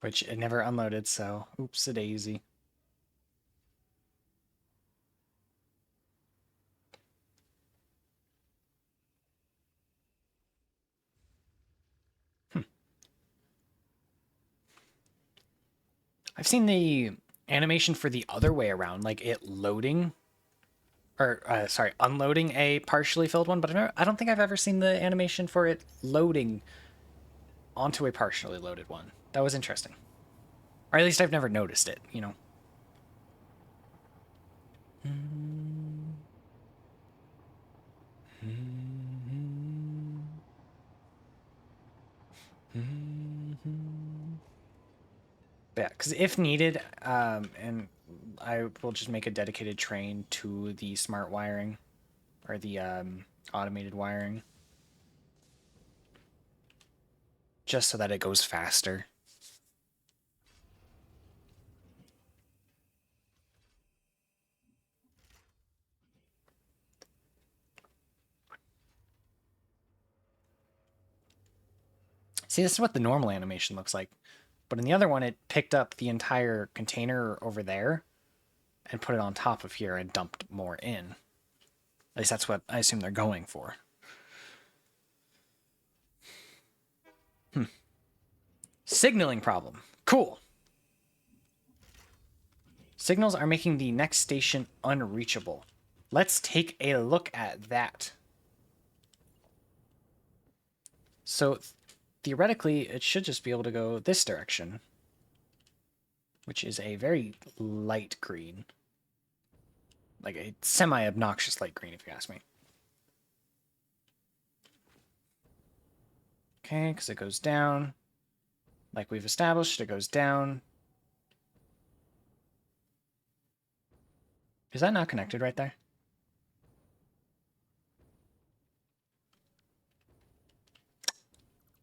Which it never unloaded, so oops-a-daisy. I've seen the animation for the other way around, like it loading, or sorry, unloading a partially filled one, but I don't think I've ever seen the animation for it loading onto a partially loaded one. That was interesting. Or at least I've never noticed it, you know. Yeah, because if needed, and I will just make a dedicated train to the smart wiring, or the automated wiring, just so that it goes faster. See, this is what the normal animation looks like. But in the other one, it picked up the entire container over there and put it on top of here and dumped more in. At least that's what I assume they're going for. Signaling problem. Cool. Signals are making the next station unreachable. Let's take a look at that. So theoretically, it should just be able to go this direction, which is a very light green. like a semi-obnoxious light green, if you ask me. Okay, because it goes down. Like we've established, it goes down. Is that not connected right there?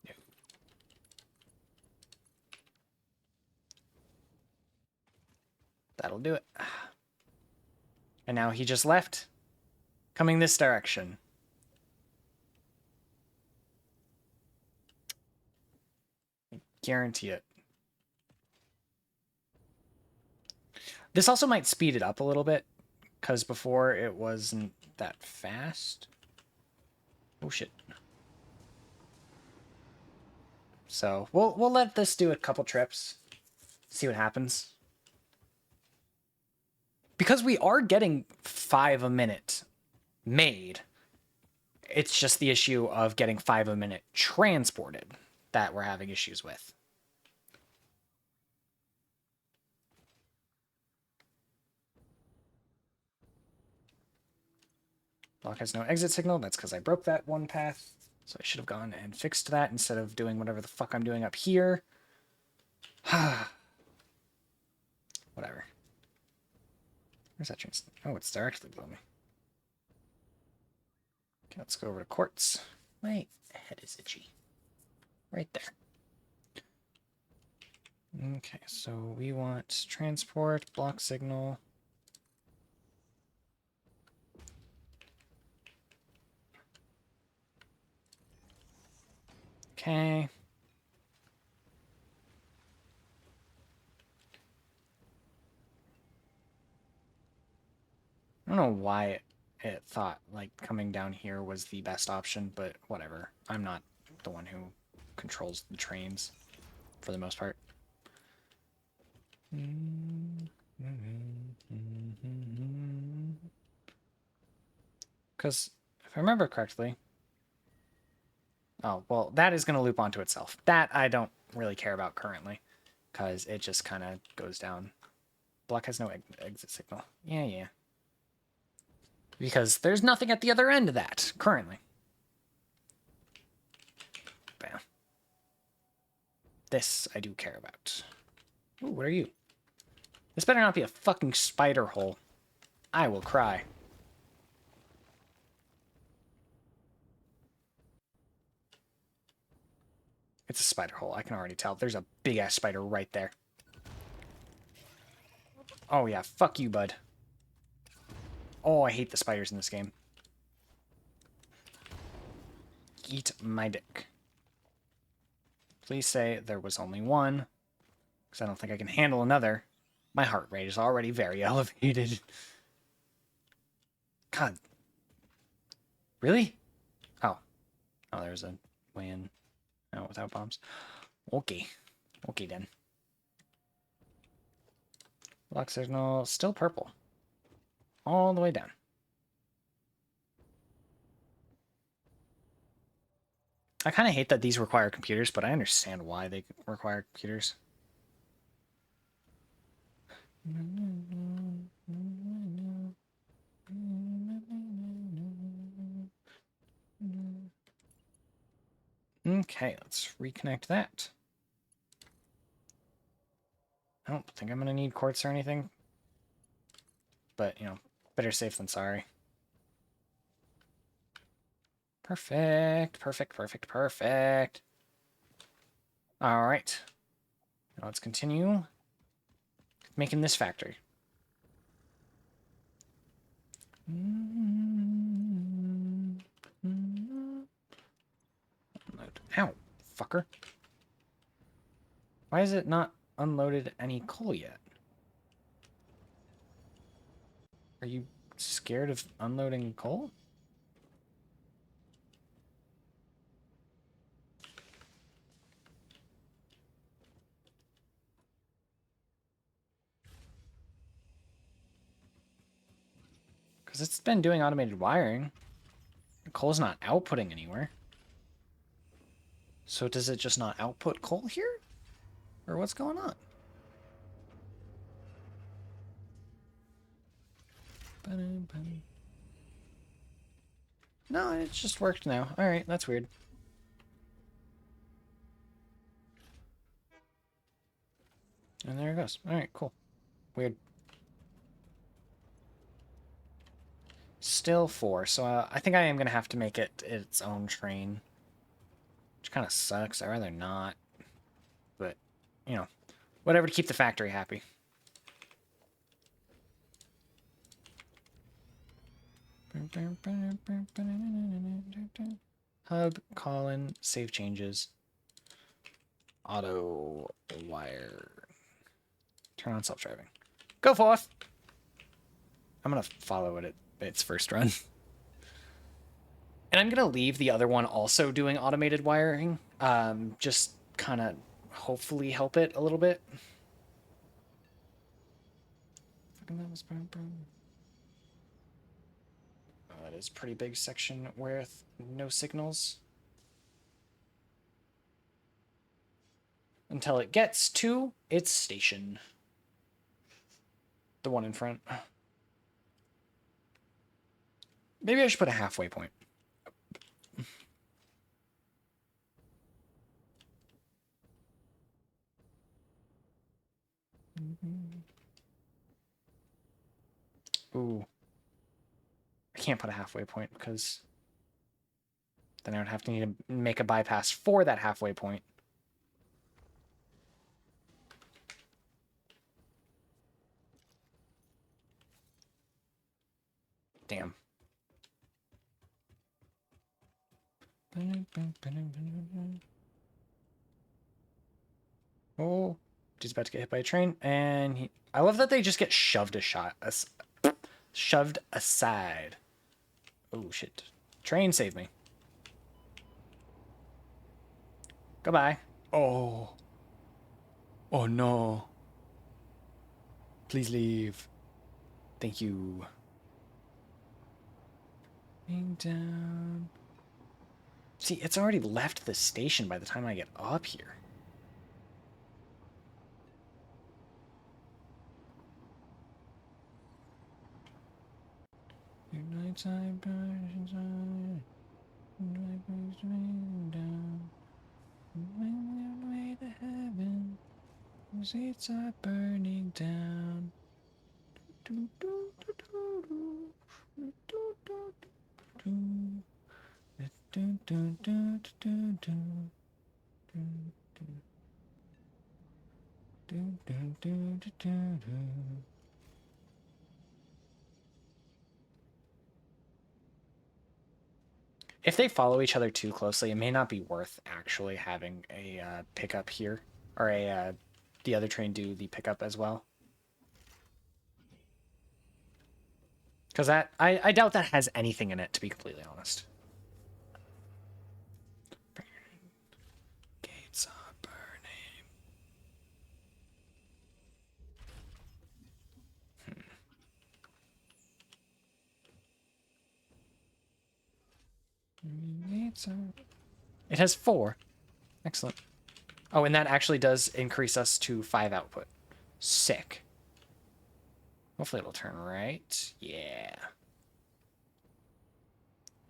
No. That'll do it. And now he just left, coming this direction. I guarantee it. This also might speed it up a little bit, because before it wasn't that fast. Oh shit. So we'll let this do a couple trips, see what happens. Because we are getting 5 a minute made, it's just the issue of getting 5 a minute transported that we're having issues with. Block has no exit signal. That's because I broke that one path. So I should have gone and fixed that instead of doing whatever the fuck I'm doing up here. Whatever. Where's that train? Oh, it's directly below me. Okay, let's go over to quartz. My head is itchy. Right there. Okay, so we want transport, block signal. Okay. I don't know why it thought like coming down here was the best option, but whatever. I'm not the one who controls the trains for the most part. Because if I remember correctly... Oh, well, that is going to loop onto itself. That I don't really care about currently, because it just kind of goes down. Block has no exit signal. Yeah. Because there's nothing at the other end of that, currently. Bam. This I do care about. Ooh, what are you? This better not be a fucking spider hole. I will cry. It's a spider hole, I can already tell. There's a big-ass spider right there. Oh yeah, fuck you, bud. Oh, I hate the spiders in this game. Eat my dick. Please say there was only one, because I don't think I can handle another. My heart rate is already very elevated. God. Really? Oh. Oh, there's a way in. No, without bombs. Okay. Okay, then. Lock signal, still purple. All the way down. I kind of hate that these require computers, but I understand why they require computers. Okay, let's reconnect that. I don't think I'm going to need quartz or anything. But, you know, better safe than sorry. Perfect. All right. Now let's continue making this factory. Ow, fucker. Why is it not unloaded any coal yet? Are you scared of unloading coal? Because it's been doing automated wiring. Coal's not outputting anywhere. So does it just not output coal here? Or what's going on? No, it just worked now. Alright, that's weird. And there it goes. Alright, cool. Weird. Still 4, so I think I am going to have to make it its own train. Which kind of sucks. I'd rather not. But, you know, whatever to keep the factory happy. Hub, Colin, save changes. Auto wire. Turn on self-driving. Go forth! I'm going to follow it at its first run. And I'm going to leave the other one also doing automated wiring. Just kind of hopefully help it a little bit. That is a pretty big section with no signals. Until it gets to its station. The one in front. Maybe I should put a halfway point. Ooh. I can't put a halfway point because then I would have to need to make a bypass for that halfway point. Damn. Oh, he's about to get hit by a train, and I love that they just get shoved shoved aside. Oh shit! Train saved me. Goodbye. Oh. Oh no. Please leave. Thank you. Down. See, it's already left the station by the time I get up here. Nighttime burns down. Way to heaven. Seats are burning down. If they follow each other too closely, it may not be worth actually having a pickup here, or the other train do the pickup as well. Because I doubt that has anything in it, to be completely honest. Gates are burning. It has 4. Excellent. Oh, and that actually does increase us to 5 output. Sick. Hopefully it'll turn right. Yeah.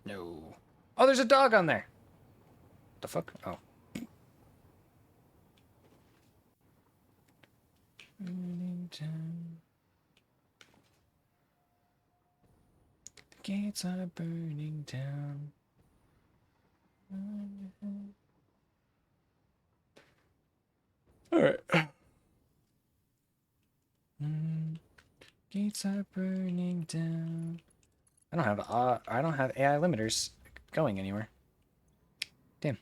No. Oh, there's a dog on there. The fuck? Oh. Burning down. The gates are burning down. All right. Gates are burning down. I don't have AI limiters going anywhere. Damn.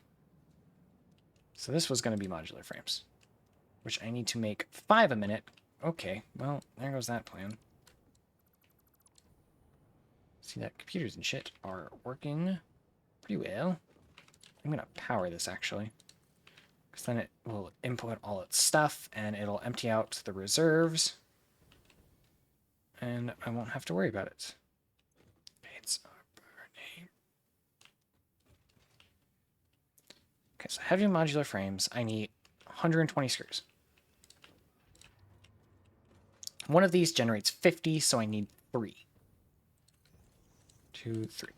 So this was going to be modular frames, which I need to make 5 a minute. Okay, well, there goes that plan. See that computers and shit are working pretty well. I'm going to power this actually, because then it will input all its stuff and it'll empty out the reserves. And I won't have to worry about it. Gates are burning. Okay, so heavy modular frames, I need 120 screws. One of these generates 50, so I need 3. 2, 3.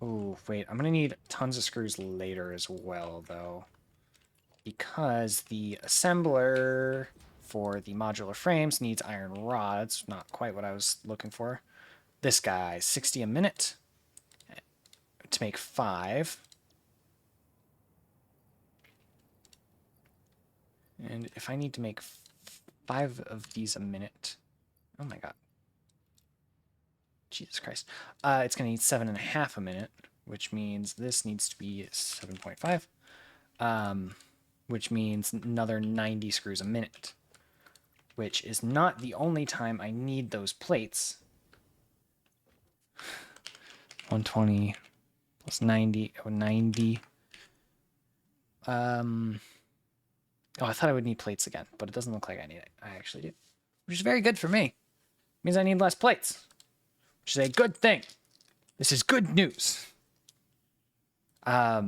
Oh, wait. I'm going to need tons of screws later as well, though. Because the assembler for the modular frames needs iron rods. Not quite what I was looking for. This guy, 60 a minute to make 5. And if I need to make 5 of these a minute... Oh my god. Jesus Christ. It's going to need 7.5 a minute, which means this needs to be 7.5. Which means another 90 screws a minute. Which is not the only time I need those plates. 120 plus 90. Oh, 90. Oh, I thought I would need plates again, but it doesn't look like I need it. I actually do. Which is very good for me. It means I need less plates. Which is a good thing. This is good news. I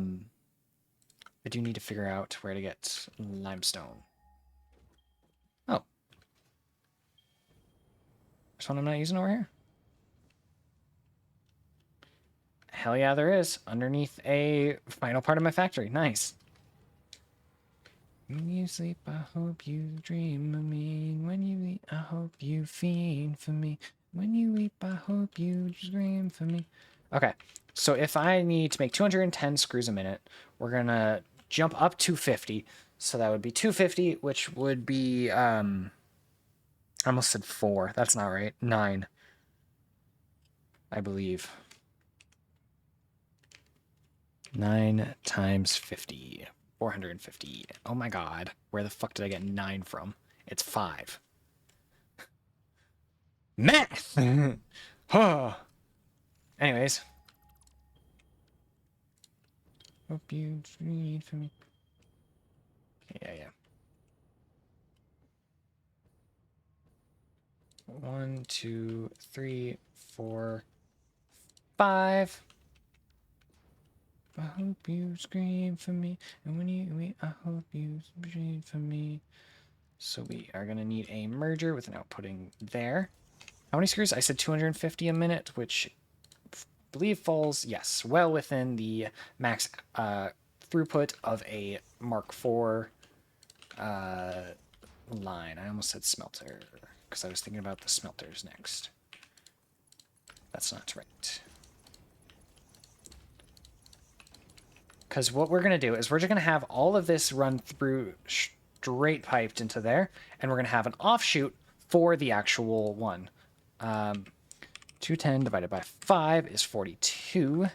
do need to figure out where to get limestone. Oh. There's one I'm not using over here? Hell yeah, there is. Underneath a final part of my factory. Nice. When you sleep, I hope you dream of me. When you eat, I hope you fiend for me. When you weep, I hope you scream for me. Okay, so if I need to make 210 screws a minute, we're going to jump up to 50. So that would be 250, which would be, I almost said 4. That's not right. 9, I believe. 9 times 50. 450. Oh my god. Where the fuck did I get 9 from? It's 5. Math! Huh. Anyways. Hope you read for me. Yeah. 1, 2, 3, 4, 5. I hope you scream for me, and when you eat, I hope you scream for me. So we are going to need a merger with an outputting there. How many screws? I said 250 a minute, which I believe falls, yes, well within the max throughput of a Mark IV line. I almost said smelter, because I was thinking about the smelters next. That's not right. Because what we're going to do is we're just going to have all of this run through straight piped into there, and we're going to have an offshoot for the actual one. 210 divided by 5 is 42.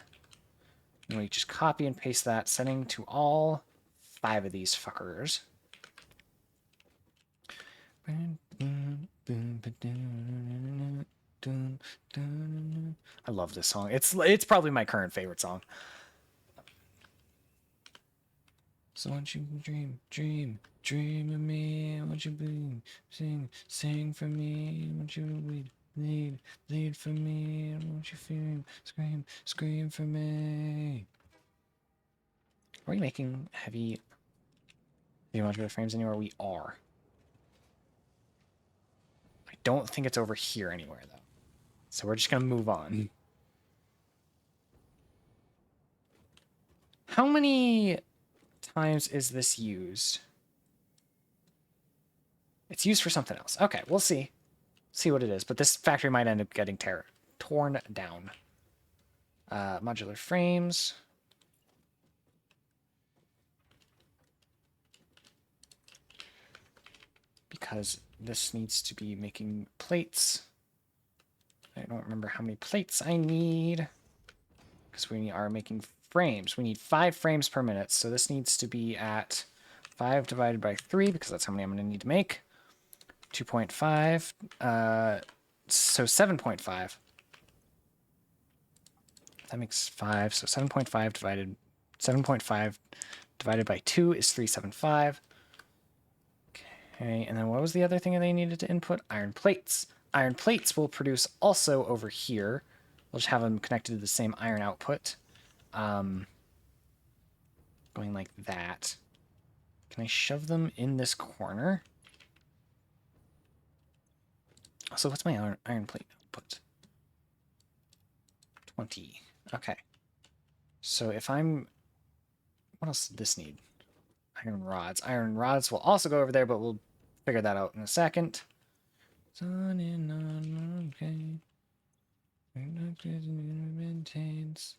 And we just copy and paste that, setting to all 5 of these fuckers. I love this song. It's probably my current favorite song. So won't you dream of me? Won't you sing for me? Won't you lead for me? Won't you scream for me? Are we making heavy modular frames anywhere? We are. I don't think it's over here anywhere, though. So we're just going to move on. How many times is this used? It's used for something else. Okay, we'll see. See what it is. But this factory might end up getting torn down. Modular frames. Because this needs to be making plates. I don't remember how many plates I need. Because we are making frames. We need 5 frames per minute. So this needs to be at 5 divided by 3, because that's how many I'm going to need to make. 2.5. So 7.5. That makes 5. So 7.5 divided by 2 is 375. Okay, and then what was the other thing that they needed to input? Iron plates. Iron plates will produce also over here. We'll just have them connected to the same iron output. Going like that. Can I shove them in this corner? So what's my iron plate output? 20. Okay. So if I'm... What else does this need? Iron rods. Iron rods will also go over there, but we'll figure that out in a second. On and on, okay. Maintains.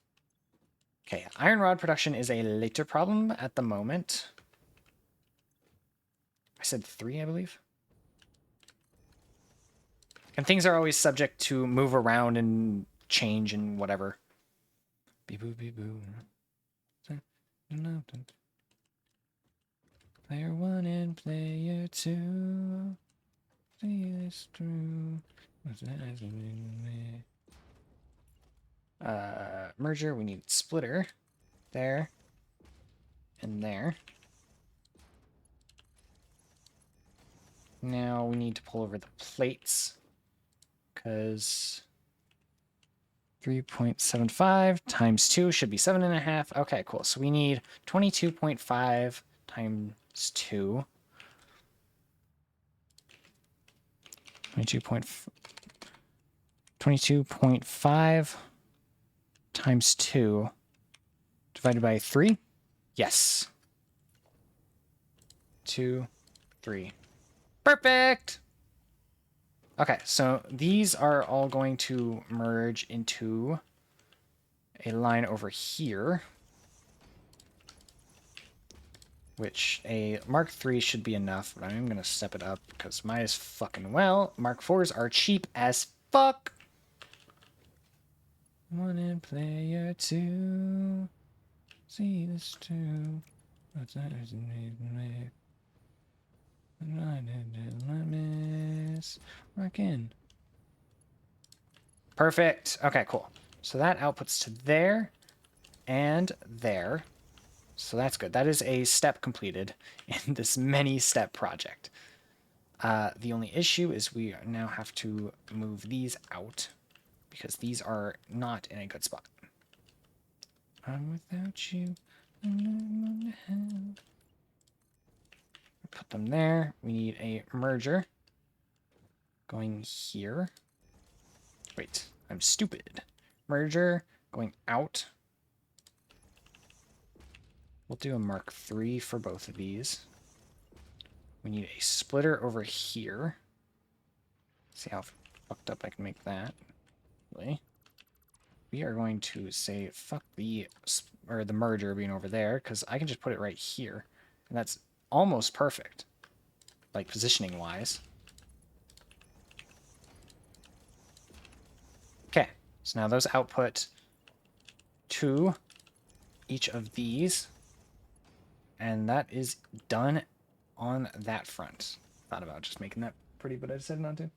Okay, iron rod production is a later problem at the moment. I said 3, I believe. And things are always subject to move around and change and whatever. Beep boo beep boo. Player 1 and player 2. See this through. Merger, we need splitter. There. And there. Now we need to pull over the plates. Because 3.75 times 2 should be 7.5. Okay, cool. So we need 22.5 times 2. 22.5 times 2 divided by 3? Yes. 2, 3. Perfect! Okay, so these are all going to merge into a line over here, which a Mark III should be enough, but I'm going to step it up because might as fucking well. Mark IVs are cheap as fuck. 1 and player 2. See this too. What's that? Rock in. Perfect. Okay, cool. So that outputs to there and there. So that's good. That is a step completed in this many-step project. The only issue is we now have to move these out because these are not in a good spot. I'm without you. Put them there. We need a merger going here. Wait, I'm stupid. Merger going out. We'll do a Mark III for both of these. We need a splitter over here. See how fucked up I can make that. Really? We are going to say fuck the merger being over there because I can just put it right here, and that's almost perfect, like positioning wise. Okay, so now those output to each of these, and that is done on that front. Thought about just making that pretty, but I decided not to.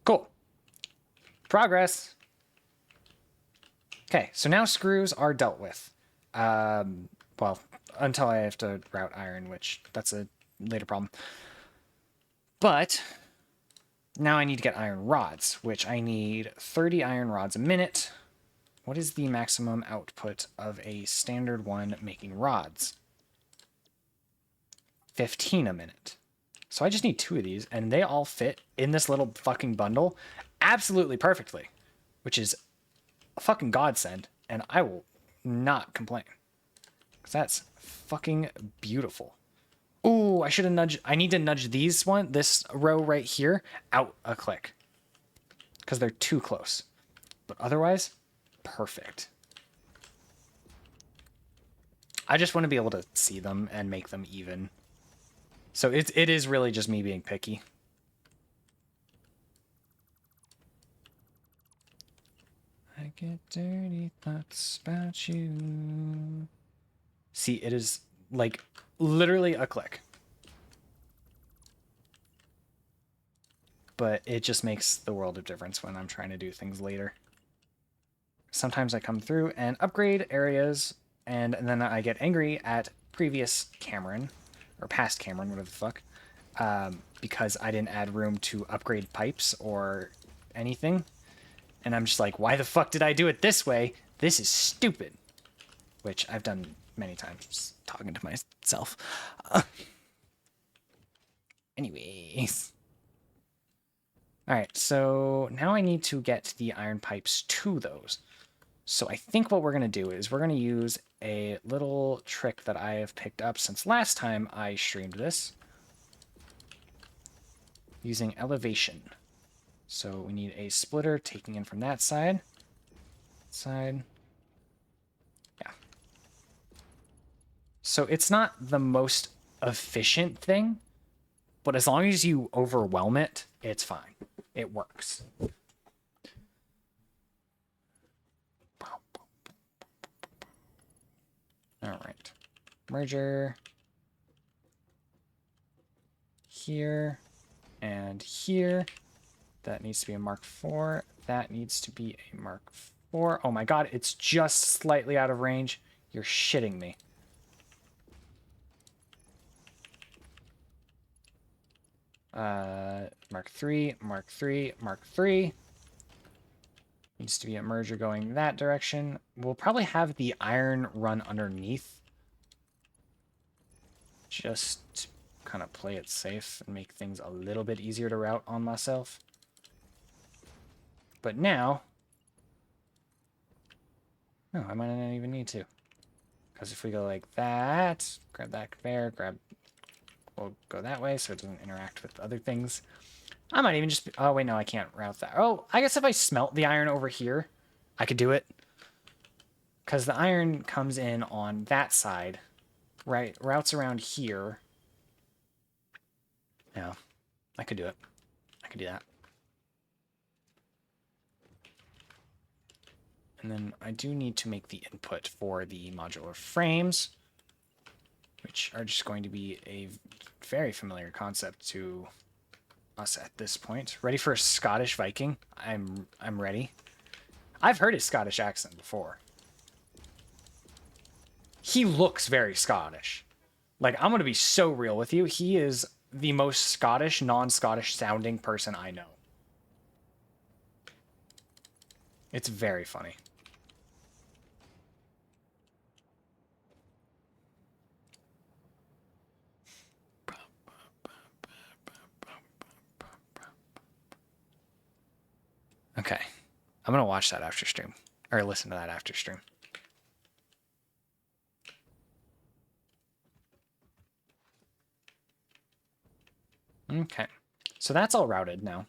Cool. Progress. Okay, so now screws are dealt with. Well, until I have to route iron, which that's a later problem. But now I need to get iron rods, which I need 30 iron rods a minute. What is the maximum output of a standard one making rods? 15 a minute. So I just need 2 of these, and they all fit in this little fucking bundle absolutely perfectly, which is a fucking godsend, and I will not complain. Because that's fucking beautiful. Ooh, I should have nudged... I need to nudge this row right here out a click. Because they're too close. But otherwise, perfect. I just want to be able to see them and make them even. So it is really just me being picky. I get dirty thoughts about you. See, it is like literally a click. But it just makes the world of difference when I'm trying to do things later. Sometimes I come through and upgrade areas, and then I get angry at previous Cameron, or past Cameron, whatever the fuck, because I didn't add room to upgrade pipes or anything. And I'm just like, why the fuck did I do it this way? This is stupid. Which I've done many times, talking to myself. Anyways. All right, so now I need to get the iron pipes to those. So I think what we're going to do is we're going to use a little trick that I have picked up since last time I streamed this. Using elevation. So we need a splitter taking in from that side. Side. Yeah. So it's not the most efficient thing, but as long as you overwhelm it, it's fine. It works. All right. Merger. Here. And here. That needs to be a Mark IV. That needs to be a Mark IV. Oh my god, it's just slightly out of range. You're shitting me. Mark III, Mark III, Mark III. Needs to be a merger going that direction. We'll probably have the iron run underneath. Just to kind of play it safe and make things a little bit easier to route on myself. But now... No, I might not even need to. Because if we go like that, grab that there, we'll go that way so it doesn't interact with other things. I might even just... Oh, wait, no, I can't route that. Oh, I guess if I smelt the iron over here, I could do it. Because the iron comes in on that side, right? Routes around here. Yeah, I could do it. I could do that. And then I do need to make the input for the modular frames, which are just going to be a very familiar concept to us at this point. Ready for a Scottish Viking? I'm ready. I've heard his Scottish accent before. He looks very Scottish. Like, I'm going to be so real with you. He is the most Scottish, non-Scottish sounding person I know. It's very funny. Okay. I'm going to watch that after stream. Or listen to that after stream. Okay. So that's all routed now.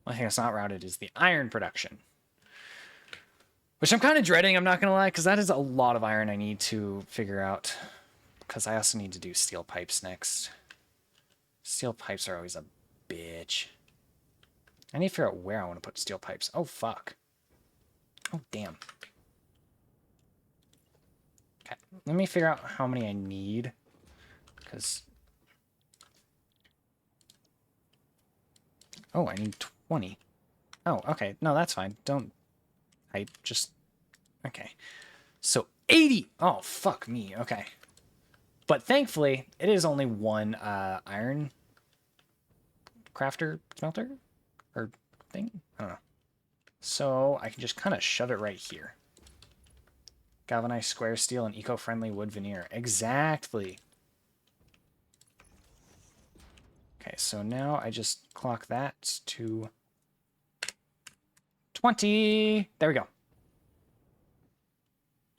One thing that's not routed is the iron production. Which I'm kind of dreading, I'm not going to lie, because that is a lot of iron I need to figure out. Because I also need to do steel pipes next. Steel pipes are always a bitch. I need to figure out where I want to put steel pipes. Oh, fuck. Oh, damn. Okay, let me figure out how many I need. Because... Oh, I need 20. Oh, okay. No, that's fine. Don't... I just... Okay. So, 80! Oh, fuck me. Okay. But thankfully, it is only one iron crafter smelter? Or thing? I don't know. So, I can just kind of shove it right here. Galvanized square steel and eco-friendly wood veneer. Exactly. Okay, so now I just clock that to 20. There we go.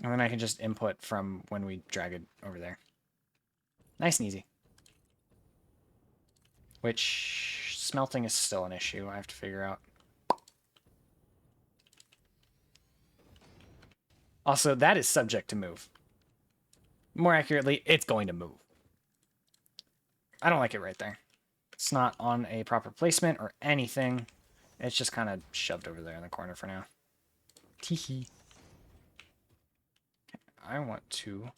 And then I can just input from when we drag it over there. Nice and easy. Which smelting is still an issue I have to figure out. Also, that is subject to move. More accurately, it's going to move. I don't like it right there. It's not on a proper placement or anything. It's just kind of shoved over there in the corner for now. Teehee. I want to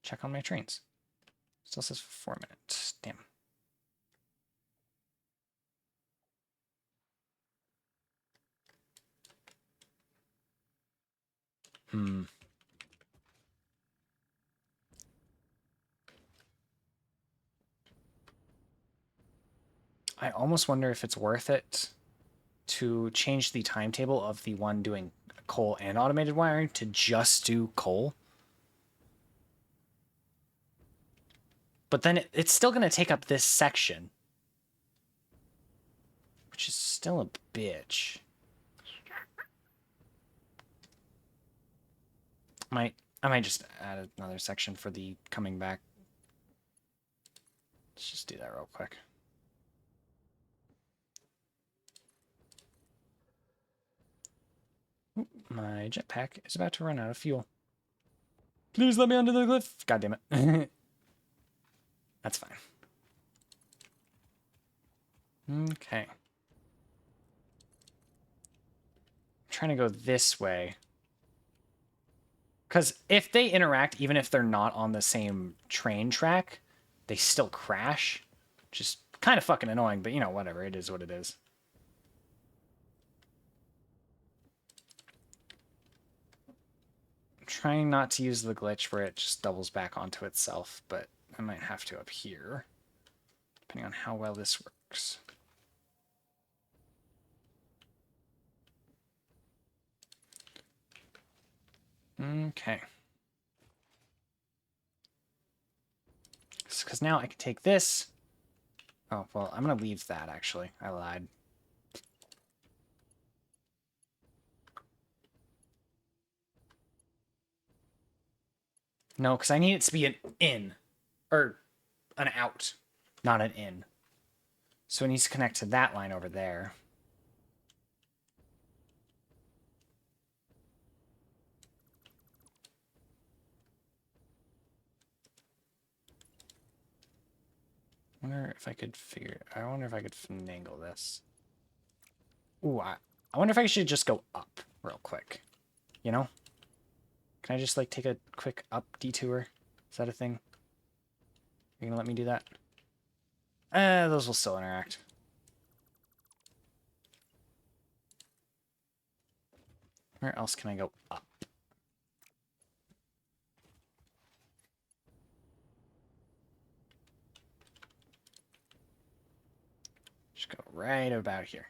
check on my trains. Still says 4 minutes. Damn. I almost wonder if it's worth it to change the timetable of the one doing coal and automated wiring to just do coal. But then it's still going to take up this section. which is still a bitch. I might just add another section for the coming back. Let's just do that real quick. Oop, my jetpack is about to run out of fuel. Please let me under the cliff. God damn it. That's fine. Okay. I'm trying to go this way. Because if they interact, even if they're not on the same train track, they still crash. Which is kind of fucking annoying, but you know, whatever. It is what it is. I'm trying not to use the glitch where it just doubles back onto itself, but I might have to up here, depending on how well this works. Okay. Because now I can take this. Oh, well, I'm going to leave that, actually. I lied. No, because I need it to be an in. Or an out, not an in. So it needs to connect to that line over there. I wonder if I could finagle this. Ooh, I wonder if I should just go up real quick. You know? Can I just, like, take a quick up detour? Is that a thing? You gonna let me do that? Those will still interact. Where else can I go up? Just go right about here.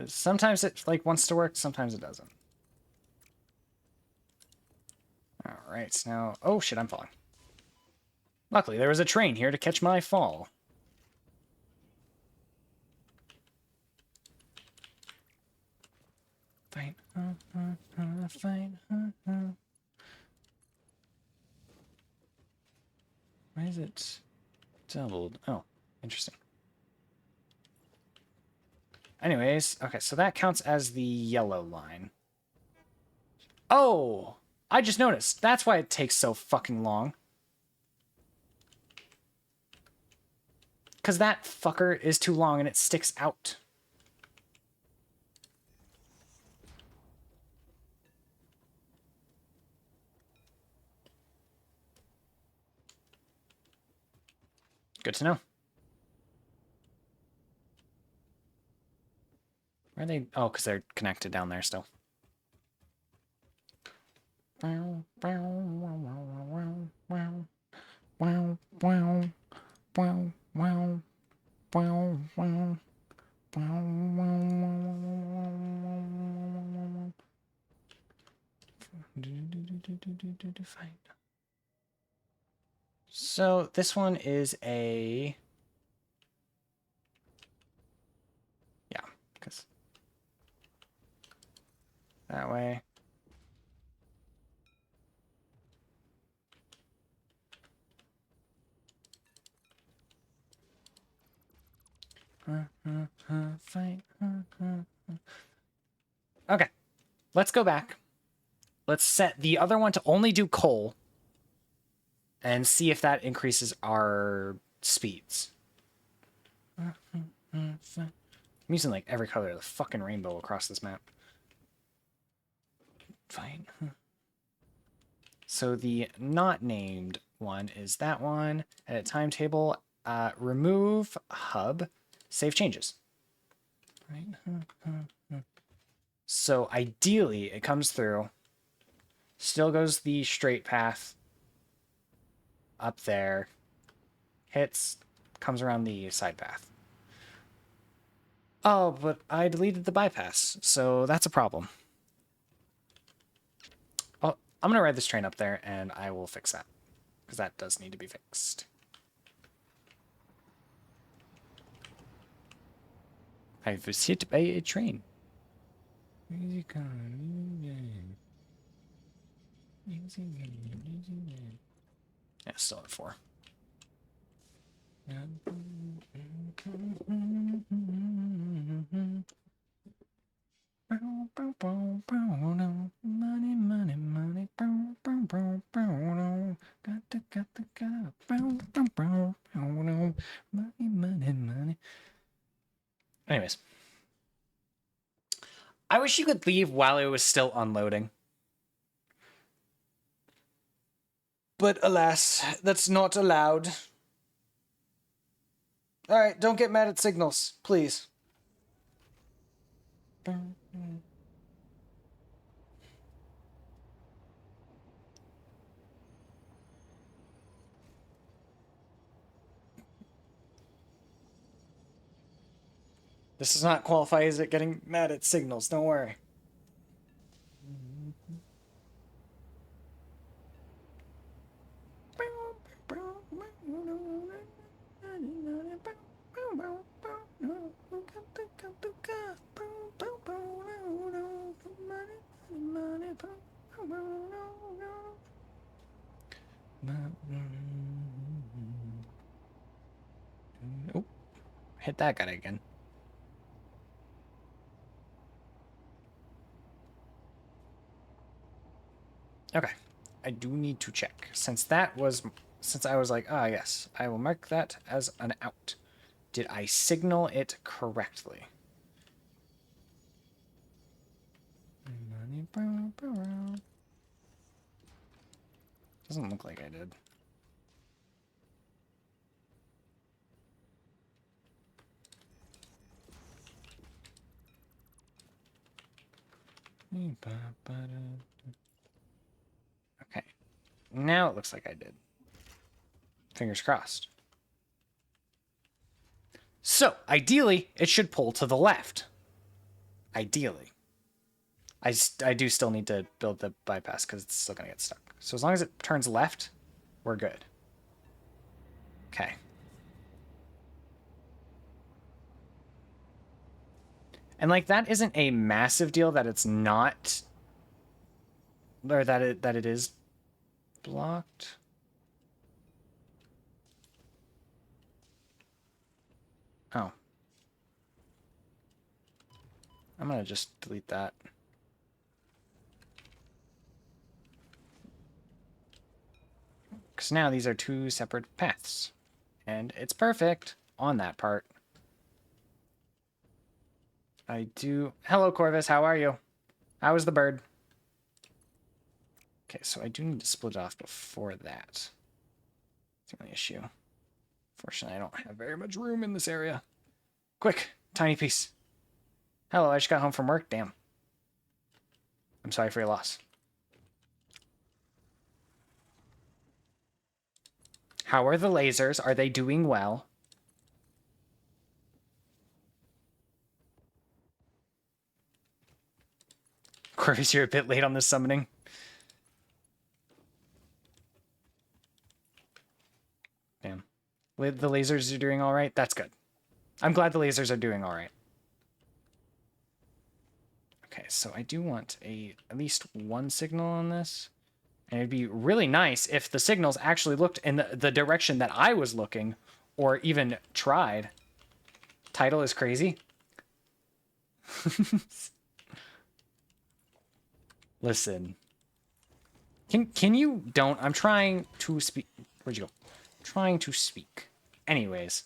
Sometimes it, like, wants to work, sometimes it doesn't. Alright, now... Oh, shit, I'm falling. Luckily, there was a train here to catch my fall. Fight, fight, Why is it doubled? Oh, interesting. Anyways, okay, so that counts as the yellow line. Oh! I just noticed. That's why it takes so fucking long. Because that fucker is too long and it sticks out. Good to know. Where are they? Oh, because they're connected down there still. So this one is a... Yeah, because that way. Fight. Okay, let's go back. Let's set the other one to only do coal and see if that increases our speeds. I'm using like every color of the fucking rainbow across this map. Fine. So the not named one is that one. Edit timetable. Remove hub. Save changes. Right. So ideally, it comes through. Still goes the straight path. Up there. Hits. Comes around the side path. Oh, but I deleted the bypass, so that's a problem. Oh, I'm gonna ride this train up there, and I will fix that. Because that does need to be fixed. I was hit by a train. Yeah, still at 4. Money, money, money. Money, money. Anyways. I wish you could leave while it was still unloading. But alas, that's not allowed. Alright, don't get mad at signals, please. This does not qualify as it getting mad at signals, don't worry. Oh, hit that guy again. Okay, I do need to check. Since I was like, ah, yes, I will mark that as an out. Did I signal it correctly? Doesn't look like I did. Okay. Now it looks like I did. Fingers crossed. So, ideally, it should pull to the left. Ideally. I do still need to build the bypass because it's still going to get stuck. So as long as it turns left, we're good. Okay. And like that isn't a massive deal that it's not, or that it is blocked. Oh. I'm gonna just delete that. Because now these are two separate paths. And it's perfect on that part. I do... Hello, Corvus. How are you? How is the bird? Okay, so I do need to split it off before that. That's the only issue. Fortunately, I don't have very much room in this area. Quick, tiny piece. Hello, I just got home from work. Damn. I'm sorry for your loss. How are the lasers? Are they doing well? Corvus, you're a bit late on this summoning. Damn. The lasers are doing all right? That's good. I'm glad the lasers are doing all right. Okay, so I do want at least one signal on this. And it'd be really nice if the signals actually looked in the direction that I was looking, or even tried. Title is crazy. Listen. Can you don't? I'm trying to speak. Where'd you go? I'm trying to speak. Anyways,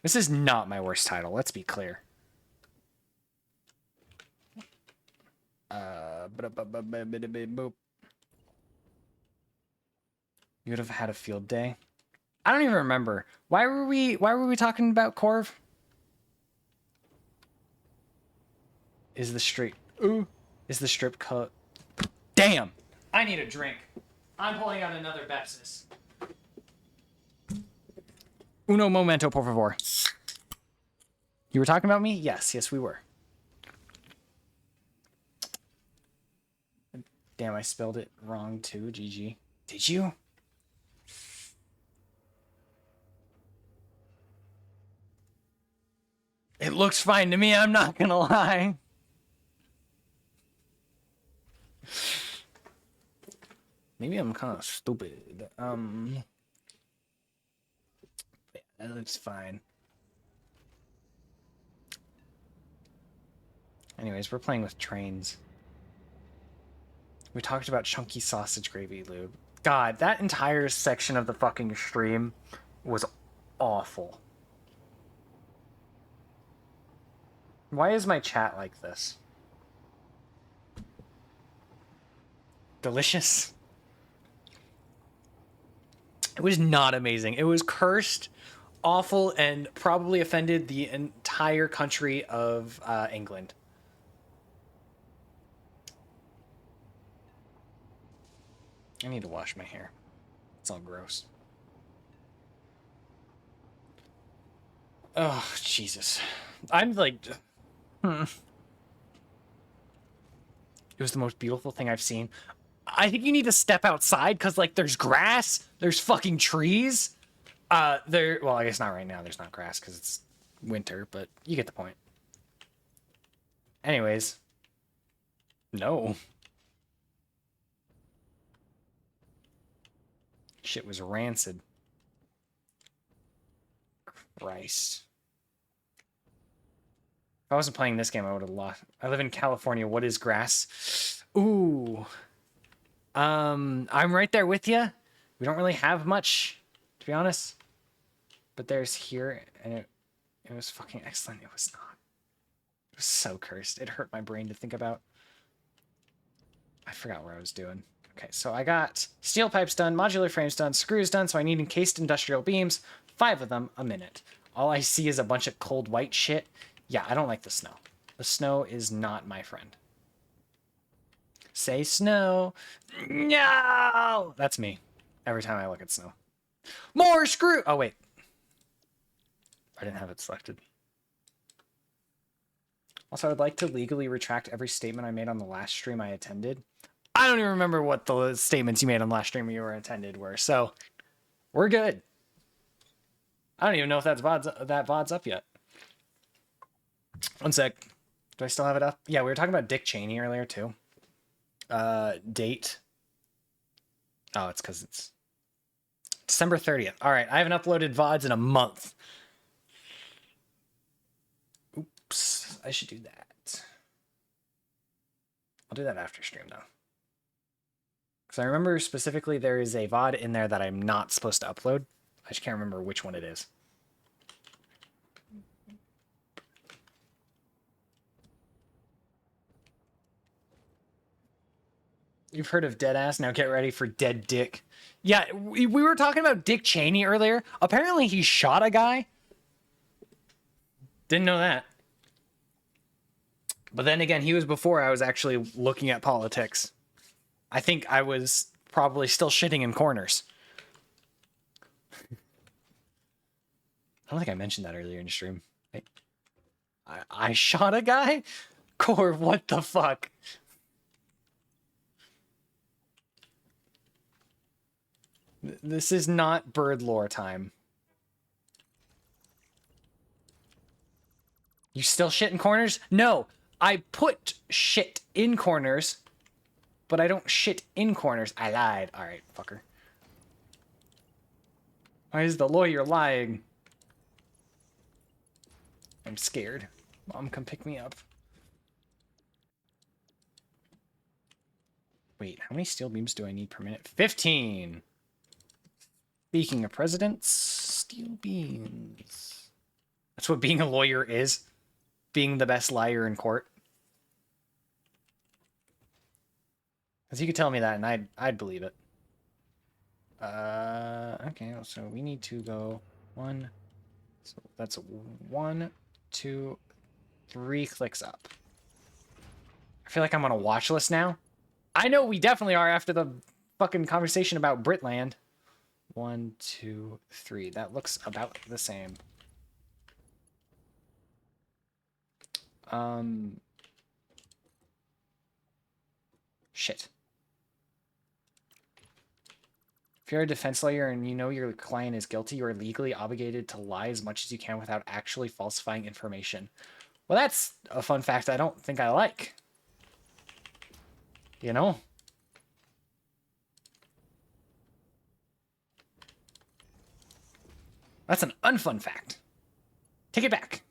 this is not my worst title. Let's be clear. You would have had a field day. I don't even remember. Why were we talking about Corv? Is the strip cut? Damn! I need a drink. I'm pulling out another Bepsis. Uno momento, por favor. You were talking about me? Yes, yes, we were. Damn, I spelled it wrong too. GG. Did you? It looks fine to me, I'm not gonna lie. Maybe I'm kind of stupid. That looks fine. Anyways, we're playing with trains. We talked about chunky sausage gravy lube. God, that entire section of the fucking stream was awful. Why is my chat like this? Delicious. It was not amazing. It was cursed, awful, and probably offended the entire country of England. I need to wash my hair. It's all gross. Oh, Jesus. I'm like... It was the most beautiful thing I've seen. I think you need to step outside because, like, there's grass, there's fucking trees. Well, I guess not right now. There's not grass because it's winter, but you get the point. Anyways. No. Shit was rancid. Christ. If I wasn't playing this game, I would have lost. I live in California. What is grass? Ooh. I'm right there with you. We don't really have much, to be honest. But there's here, and it was fucking excellent. It was not. It was so cursed. It hurt my brain to think about. I forgot what I was doing. Okay, so I got steel pipes done, modular frames done, screws done, so I need encased industrial beams, 5 of them a minute. All I see is a bunch of cold white shit. Yeah, I don't like the snow. The snow is not my friend. Say snow. No! That's me. Every time I look at snow. More screw! Oh, wait. I didn't have it selected. Also, I'd like to legally retract every statement I made on the last stream I attended. I don't even remember what the statements you made on the last stream you were attended were, so we're good. I don't even know if that VOD's up yet. One sec. Do I still have it up? Yeah, we were talking about Dick Cheney earlier, too. Date. Oh, it's because it's December 30th. All right, I haven't uploaded VODs in a month. Oops, I should do that. I'll do that after stream, though. Because I remember specifically there is a VOD in there that I'm not supposed to upload. I just can't remember which one it is. You've heard of Deadass, now get ready for Dead Dick. Yeah, we were talking about Dick Cheney earlier. Apparently he shot a guy. Didn't know that. But then again, he was before I was actually looking at politics. I think I was probably still shitting in corners. I don't think I mentioned that earlier in the stream. I shot a guy? Core, what the fuck? This is not bird lore time. You still shit in corners? No, I put shit in corners, but I don't shit in corners. I lied. All right, fucker. Why is the lawyer lying? I'm scared. Mom, come pick me up. Wait, how many steel beams do I need per minute? 15! Speaking of presidents, steel beams. That's what being a lawyer is. Being the best liar in court. Because you could tell me that and I'd believe it. Okay, so we need to go 1. So that's 1, 2, 3 clicks up. I feel like I'm on a watch list now. I know we definitely are after the fucking conversation about Britland. 1, 2, 3. That looks about the same. Shit. If you're a defense lawyer and you know your client is guilty, you are legally obligated to lie as much as you can without actually falsifying information. Well, that's a fun fact I don't think I like. You know? That's an unfun fact. Take it back.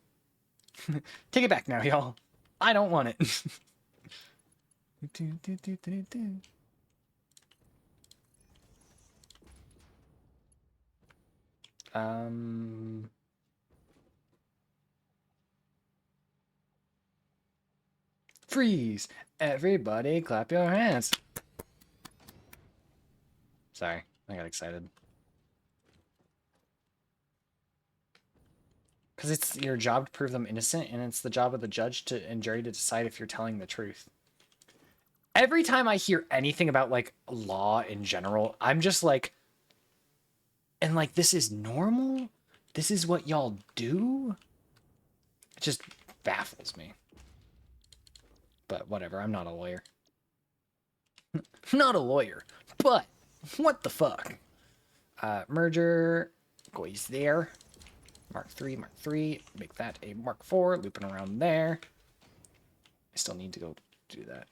Take it back now, y'all. I don't want it. Freeze! Everybody clap your hands. Sorry, I got excited. Because it's your job to prove them innocent, and it's the job of the judge and jury to decide if you're telling the truth. Every time I hear anything about, like, law in general, I'm just like, and, like, this is normal? This is what y'all do? It just baffles me. But whatever, I'm not a lawyer. Not a lawyer, but what the fuck? Merger goes there. Mark 3, make that a Mark 4, looping around there. I still need to go do that.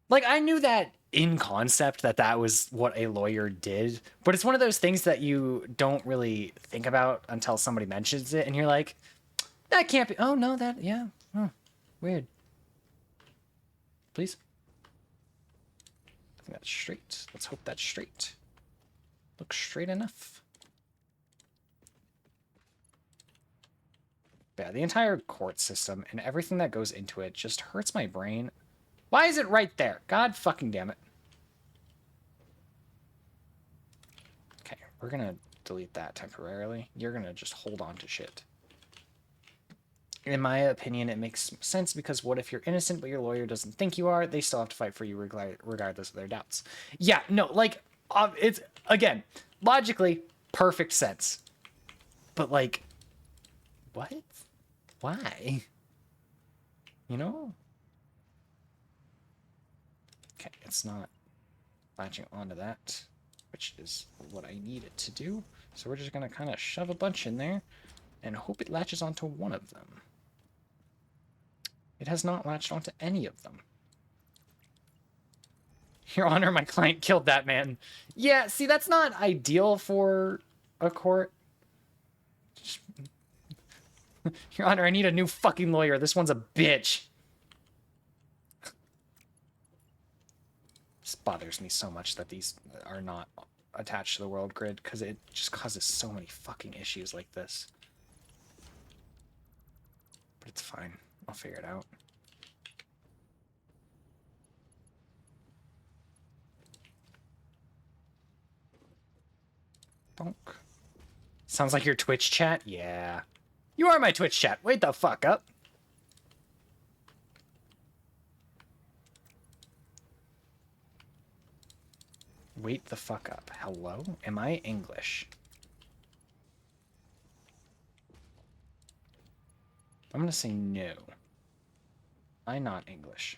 Like, I knew that in concept that was what a lawyer did, but it's one of those things that you don't really think about until somebody mentions it, and you're like, that can't be, oh no, that, yeah, huh, weird. Please? I think that's straight. Let's hope that's straight. Looks straight enough. Yeah, the entire court system and everything that goes into it just hurts my brain. Why is it right there? God fucking damn it. Okay, we're gonna delete that temporarily. You're gonna just hold on to shit. In my opinion, it makes sense because what if you're innocent but your lawyer doesn't think you are? They still have to fight for you regardless of their doubts. Yeah, no, like, it's, again, logically, perfect sense. But, like, what? Why? You know? Okay, it's not latching onto that, which is what I need it to do. So we're just going to kind of shove a bunch in there and hope it latches onto one of them. It has not latched onto any of them. Your Honor, my client killed that man. Yeah, see, that's not ideal for a court. Your Honor, I need a new fucking lawyer. This one's a bitch. This bothers me so much that these are not attached to the world grid, because it just causes so many fucking issues like this. But it's fine. I'll figure it out. Bonk. Sounds like your Twitch chat? Yeah. You are my Twitch chat. Wait the fuck up. Wait the fuck up. Hello? Am I English? I'm gonna say no. I'm not English.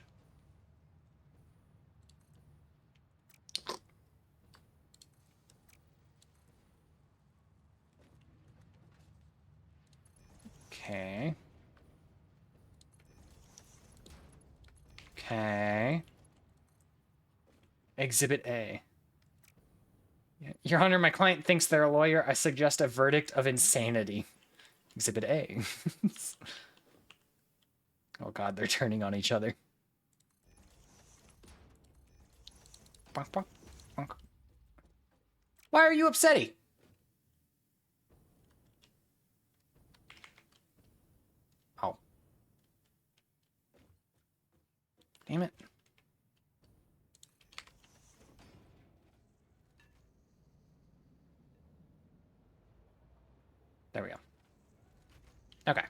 Okay. Okay. Exhibit A. Your Honor, my client thinks they're a lawyer. I suggest a verdict of insanity. Exhibit A. Oh god, they're turning on each other. Bonk, bonk, bonk. Why are you upsetty? Oh. Damn it. There we go. Okay.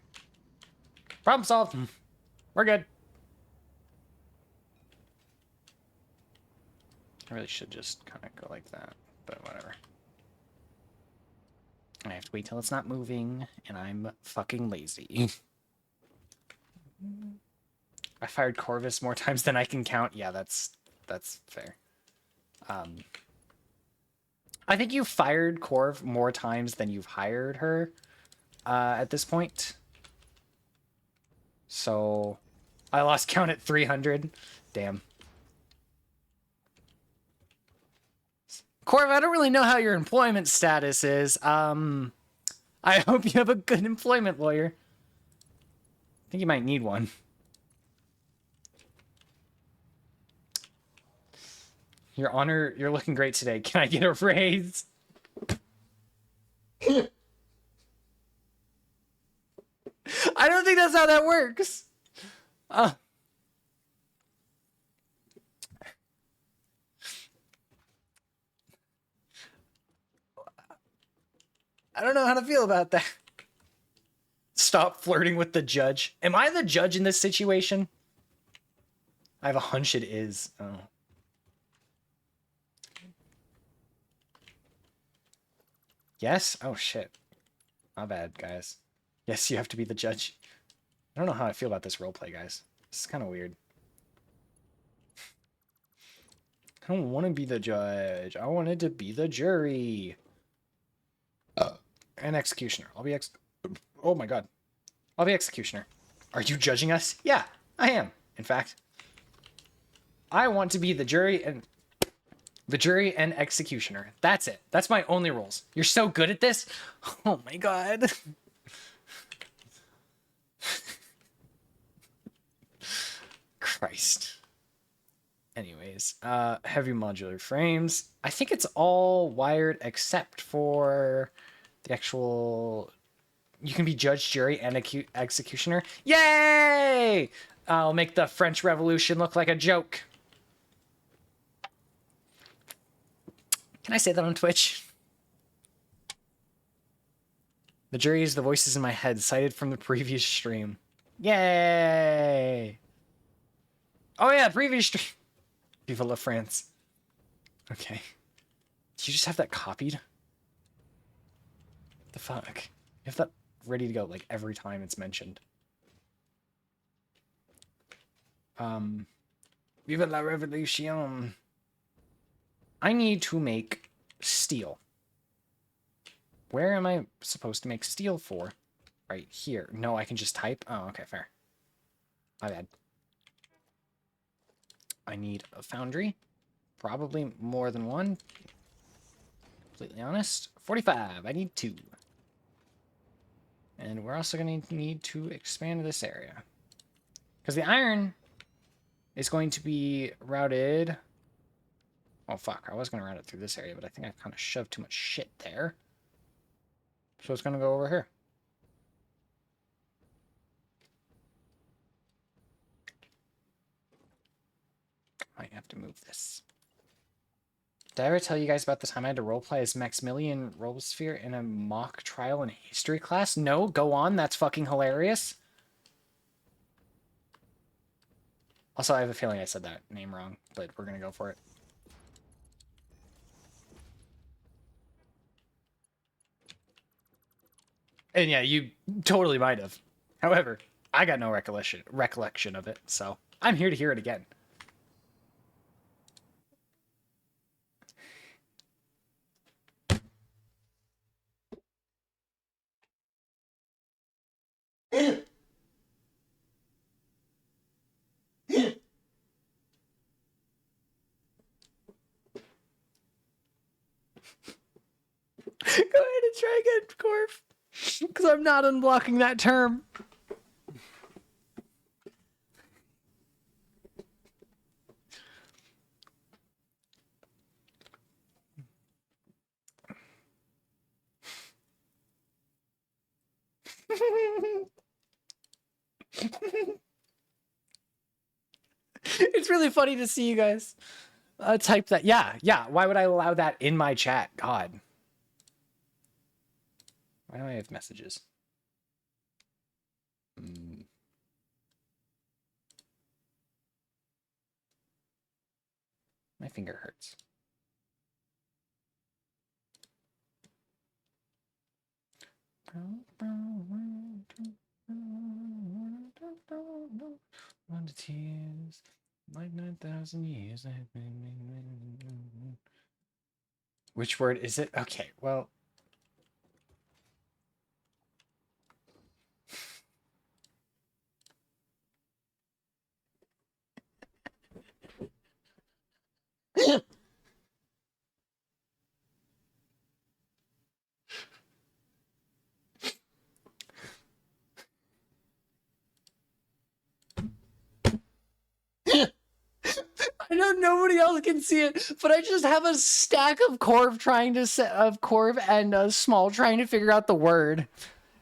Problem solved. We're good. I really should just kind of go like that, but whatever. I have to wait till it's not moving, and I'm fucking lazy. I fired Corvus more times than I can count. Yeah, that's fair. I think you fired Corv more times than you've hired her at this point. So I lost count at 300. Damn. Corv, I don't really know how your employment status is. I hope you have a good employment lawyer. I think you might need one. Your Honor, you're looking great today. Can I get a raise? I don't think that's how that works. I don't know how to feel about that. Stop flirting with the judge. Am I the judge in this situation? I have a hunch it is. Oh. Yes? Oh, shit. My bad, guys. Yes, you have to be the judge. I don't know how I feel about this roleplay, guys. This is kind of weird. I don't want to be the judge. I wanted to be the jury. And executioner. I'll be Oh my god. I'll be executioner. Are you judging us? Yeah, I am. In fact, I want to be the jury and executioner. That's it. That's my only roles. You're so good at this. Oh my god. Christ. Anyways, heavy modular frames. I think it's all wired except for the actual... You can be judge, jury, and executioner. Yay! I'll make the French Revolution look like a joke. Can I say that on Twitch? The jury is the voices in my head, cited from the previous stream. Yay! Oh yeah, previous stream. Viva la France. Okay. Do you just have that copied? The fuck? You have that ready to go like every time it's mentioned. Viva la Revolution. I need to make steel. Where am I supposed to make steel for? Right here. No, I can just type. Oh, okay, fair. My bad. I need a foundry. Probably more than one. Completely honest. 45. I need 2. And we're also going to need to expand this area. Because the iron is going to be routed... Oh, fuck. I was going to route it through this area, but I think I've kind of shoved too much shit there. So it's going to go over here. Might have to move this. Did I ever tell you guys about the time I had to roleplay as Maximilian Robespierre in a mock trial in a history class? No? Go on. That's fucking hilarious. Also, I have a feeling I said that name wrong, but we're going to go for it. And yeah, you totally might have. However, I got no recollection of it, so I'm here to hear it again. Go ahead and try again, Corf. Because I'm not unblocking that term. It's really funny to see you guys type that. Yeah, yeah. Why would I allow that in my chat? God. Why do I have messages? My finger hurts. don't know what it is. Like 9,000 years. Which word is it? Okay, well. I know nobody else can see it, but I just have a stack of Corv and Small trying to figure out the word,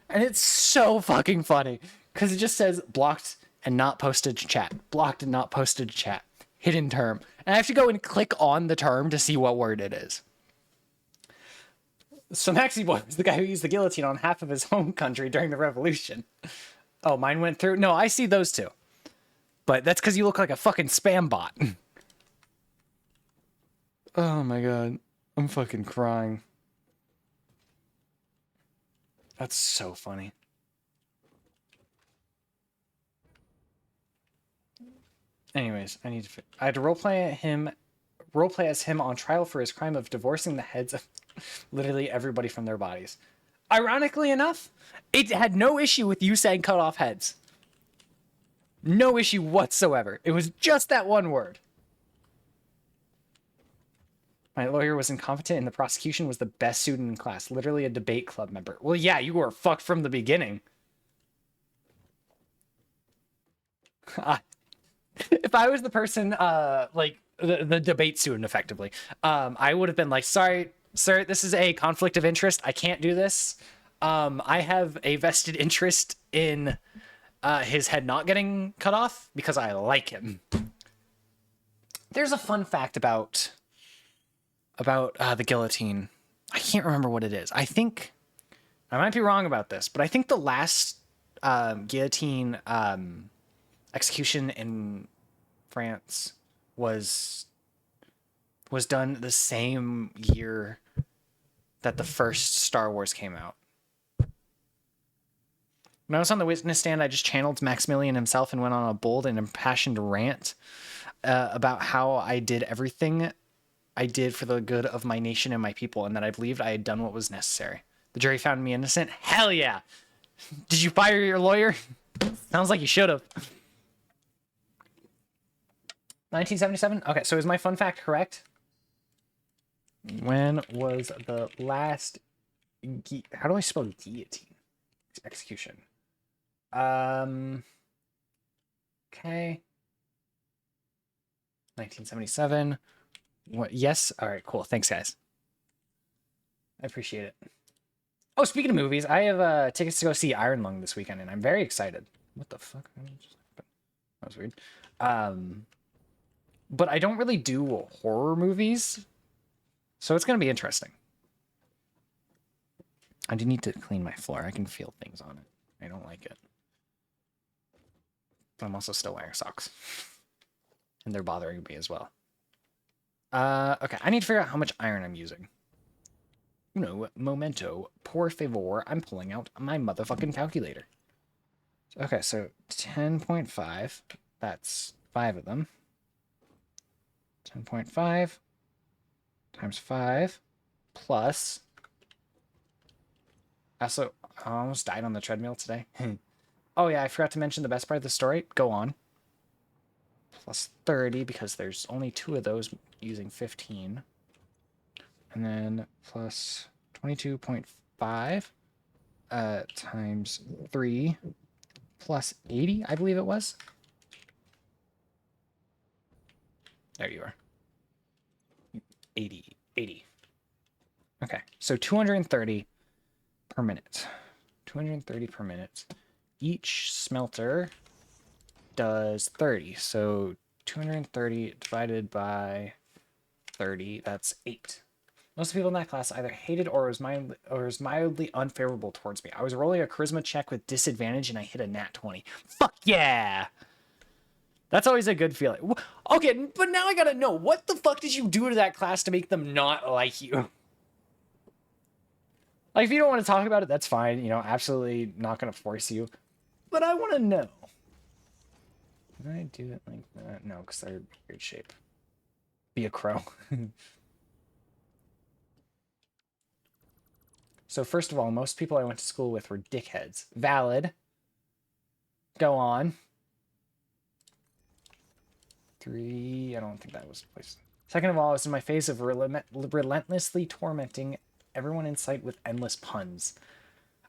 and it's so fucking funny because it just says blocked and not posted to chat, blocked and not posted to chat, hidden term, and I have to go and click on the term to see what word it is. So Maxi Boy was the guy who used the guillotine on half of his home country during the revolution. Oh, mine went through. No, I see those two, but that's because you look like a fucking spam bot. Oh my god. I'm fucking crying. That's so funny. Anyways, I had to roleplay as him on trial for his crime of divorcing the heads of literally everybody from their bodies. Ironically enough, it had no issue with you saying cut off heads. No issue whatsoever. It was just that one word. My lawyer was incompetent and the prosecution was the best student in class. Literally a debate club member. Well, yeah, you were fucked from the beginning. If I was the person, like, the debate student, effectively, I would have been like, sorry, sir, this is a conflict of interest. I can't do this. I have a vested interest in his head not getting cut off because I like him. There's a fun fact about the guillotine. I can't remember what it is. I think I might be wrong about this, but I think the last guillotine execution in France was done the same year that the first Star Wars came out. When I was on the witness stand, I just channeled Maximilian himself and went on a bold and impassioned rant about how I did everything I did for the good of my nation and my people, and that I believed I had done what was necessary. The jury found me innocent. Hell yeah! Did you fire your lawyer? Sounds like you should have. 1977? Okay, so is my fun fact correct? When was the last... How do I spell guillotine? Execution. Okay. 1977. What? Yes? All right, cool. Thanks, guys. I appreciate it. Oh, speaking of movies, I have tickets to go see Iron Lung this weekend, and I'm very excited. What the fuck? That was weird. But I don't really do horror movies, so it's going to be interesting. I do need to clean my floor. I can feel things on it. I don't like it. But I'm also still wearing socks. And they're bothering me as well. Okay, I need to figure out how much iron I'm using. Momento, por favor, I'm pulling out my motherfucking calculator. Okay, so 10.5, that's 5 of them. 10.5 times 5 plus... Also, I almost died on the treadmill today. Oh yeah, I forgot to mention the best part of the story. Go on. Plus 30, because there's only 2 of those using 15. And then plus 22.5 times 3 plus 80, I believe it was. There you are. 80. Okay, so 230 per minute. 230 per minute. Each smelter does 30. So 230 divided by 30, that's 8. Most people in that class either hated or was mildly unfavorable towards me. I was rolling a charisma check with disadvantage and I hit a nat 20. Fuck yeah! That's always a good feeling. Okay, but now I gotta know, what the fuck did you do to that class to make them not like you? Like, if you don't want to talk about it, that's fine. You know, absolutely not gonna force you. But I want to know. Can I do it like that? No, because they're weird shape. Be a crow. So first of all, most people I went to school with were dickheads. Valid. Go on. 3. I don't think that was the place. Second of all, I was in my phase of relentlessly tormenting everyone in sight with endless puns.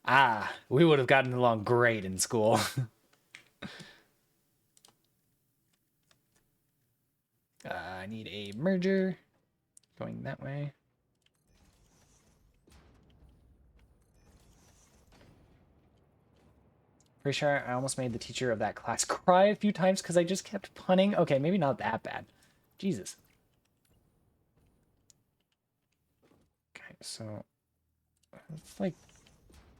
Ah, we would have gotten along great in school. I need a merger. Going that way. Pretty sure I almost made the teacher of that class cry a few times because I just kept punning. Okay, maybe not that bad. Jesus. Okay, so it's like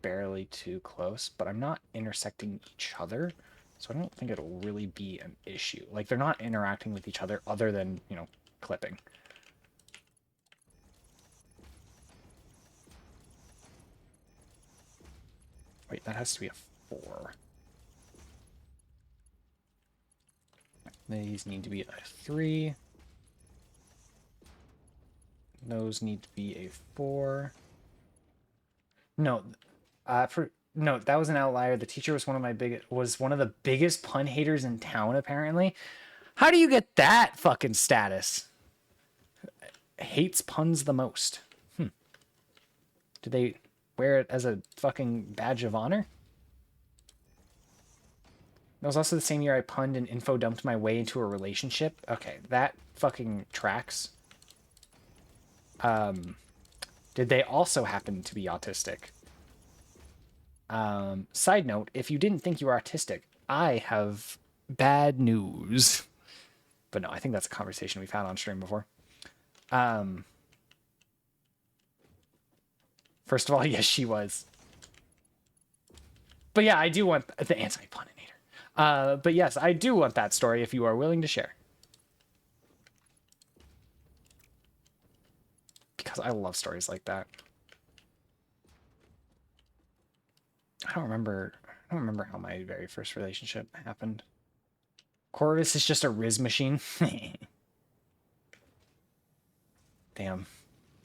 barely too close, but I'm not intersecting each other, so I don't think it'll really be an issue. Like, they're not interacting with each other other than, you know, clipping. Wait, that has to be a 4. These need to be a 3. Those need to be a 4. No, no, that was an outlier. The teacher was one of the biggest pun haters in town, apparently. How do you get that fucking status? Hates puns the most. Did they wear it as a fucking badge of honor? That was also the same year I punned and info dumped my way into a relationship. Okay, that fucking tracks. Did they also happen to be autistic? Side note, if you didn't think you were autistic, I have bad news. But no, I think that's a conversation we've had on stream before. First of all, yes, she was. But yeah, I do want the anti-puninator. But yes, I do want that story if you are willing to share. Because I love stories like that. I don't remember how my very first relationship happened. Corvus is just a Riz machine. Damn.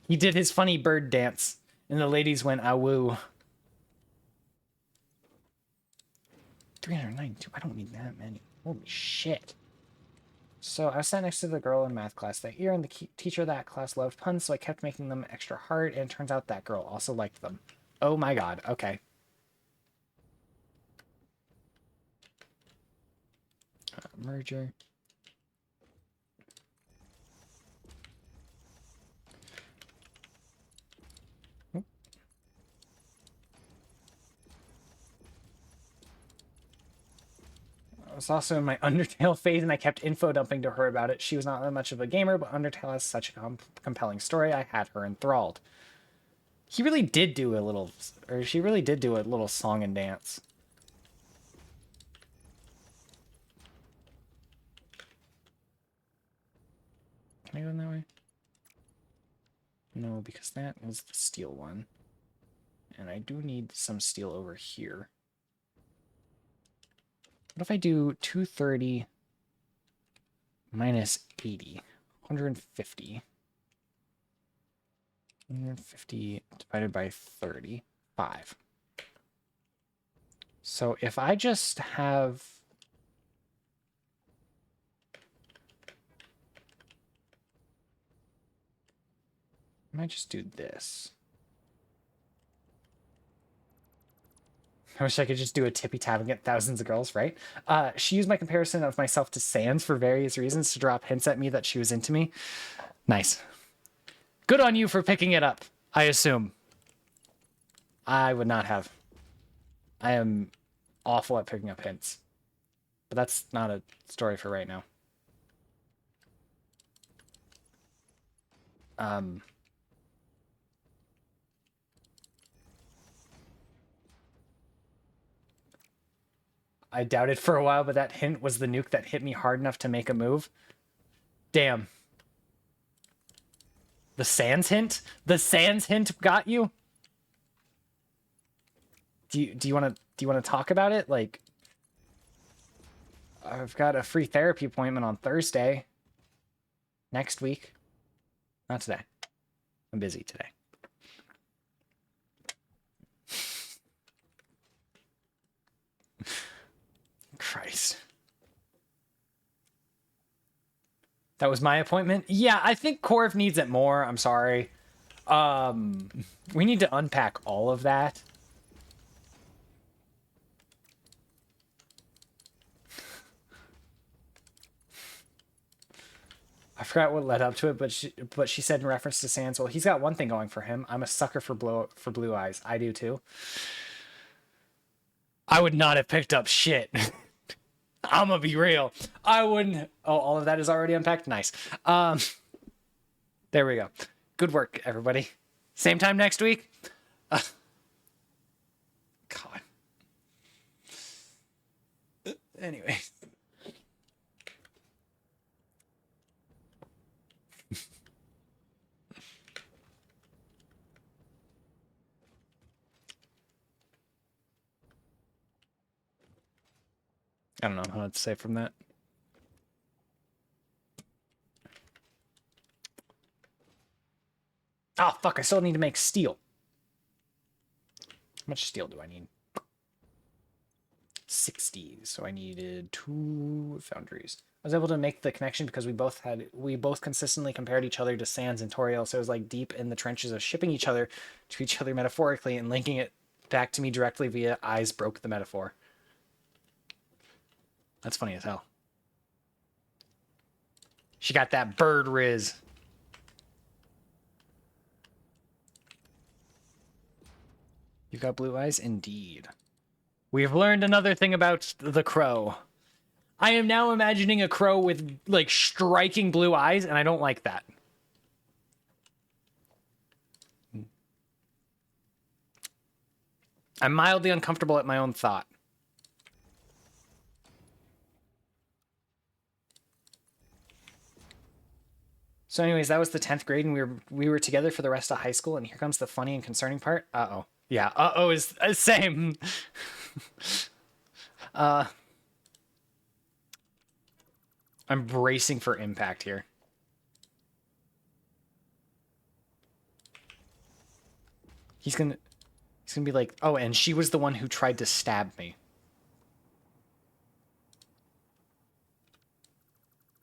He did his funny bird dance, and the ladies went, ah, woo. 392. I don't need that many. Holy shit. So I was sat next to the girl in math class that year, and the teacher of that class loved puns, so I kept making them extra hard, and it turns out that girl also liked them. Oh my god. Okay. Merger. I was also in my Undertale phase, and I kept info dumping to her about it. She was not that much of a gamer, but Undertale has such a compelling story, I had her enthralled. He really did do a little, or she really did do a little song and dance. Can I go in that way? No, because that is the steel one. And I do need some steel over here. What if I do 230 minus 80? 150. 150 divided by 35. So if I just have... I might just do this. I wish I could just do a tippy tap and get thousands of girls, right? She used my comparison of myself to Sans for various reasons to drop hints at me that she was into me. Nice. Good on you for picking it up, I assume. I would not have. I am awful at picking up hints. But that's not a story for right now. I doubted for a while, but that hint was the nuke that hit me hard enough to make a move. Damn. The Sans hint? The Sans hint got you? Do you want to talk about it? Like, I've got a free therapy appointment on Thursday. Next week. Not today. I'm busy today. Christ. That was my appointment? Yeah, I think Corv needs it more. I'm sorry. We need to unpack all of that. I forgot what led up to it, but she said in reference to Sans, well, he's got one thing going for him. I'm a sucker for blue eyes. I do too. I would not have picked up shit. I'm gonna be real. I wouldn't. Oh, all of that is already unpacked. Nice. There we go. Good work, everybody. Same time next week. God. Anyway. I don't know how to say from that. Oh, fuck. I still need to make steel. How much steel do I need? 60. So I needed 2 foundries. I was able to make the connection because we both consistently compared each other to Sans and Toriel. So it was like deep in the trenches of shipping each other to each other metaphorically and linking it back to me directly via eyes broke the metaphor. That's funny as hell. She got that bird riz. You got blue eyes? Indeed. We have learned another thing about the crow. I am now imagining a crow with, like, striking blue eyes, and I don't like that. I'm mildly uncomfortable at my own thought. So anyways, that was the 10th grade, and we were together for the rest of high school, and here comes the funny and concerning part. Uh-oh. Yeah, uh-oh is same. I'm bracing for impact here. He's gonna be like, oh, and she was the one who tried to stab me.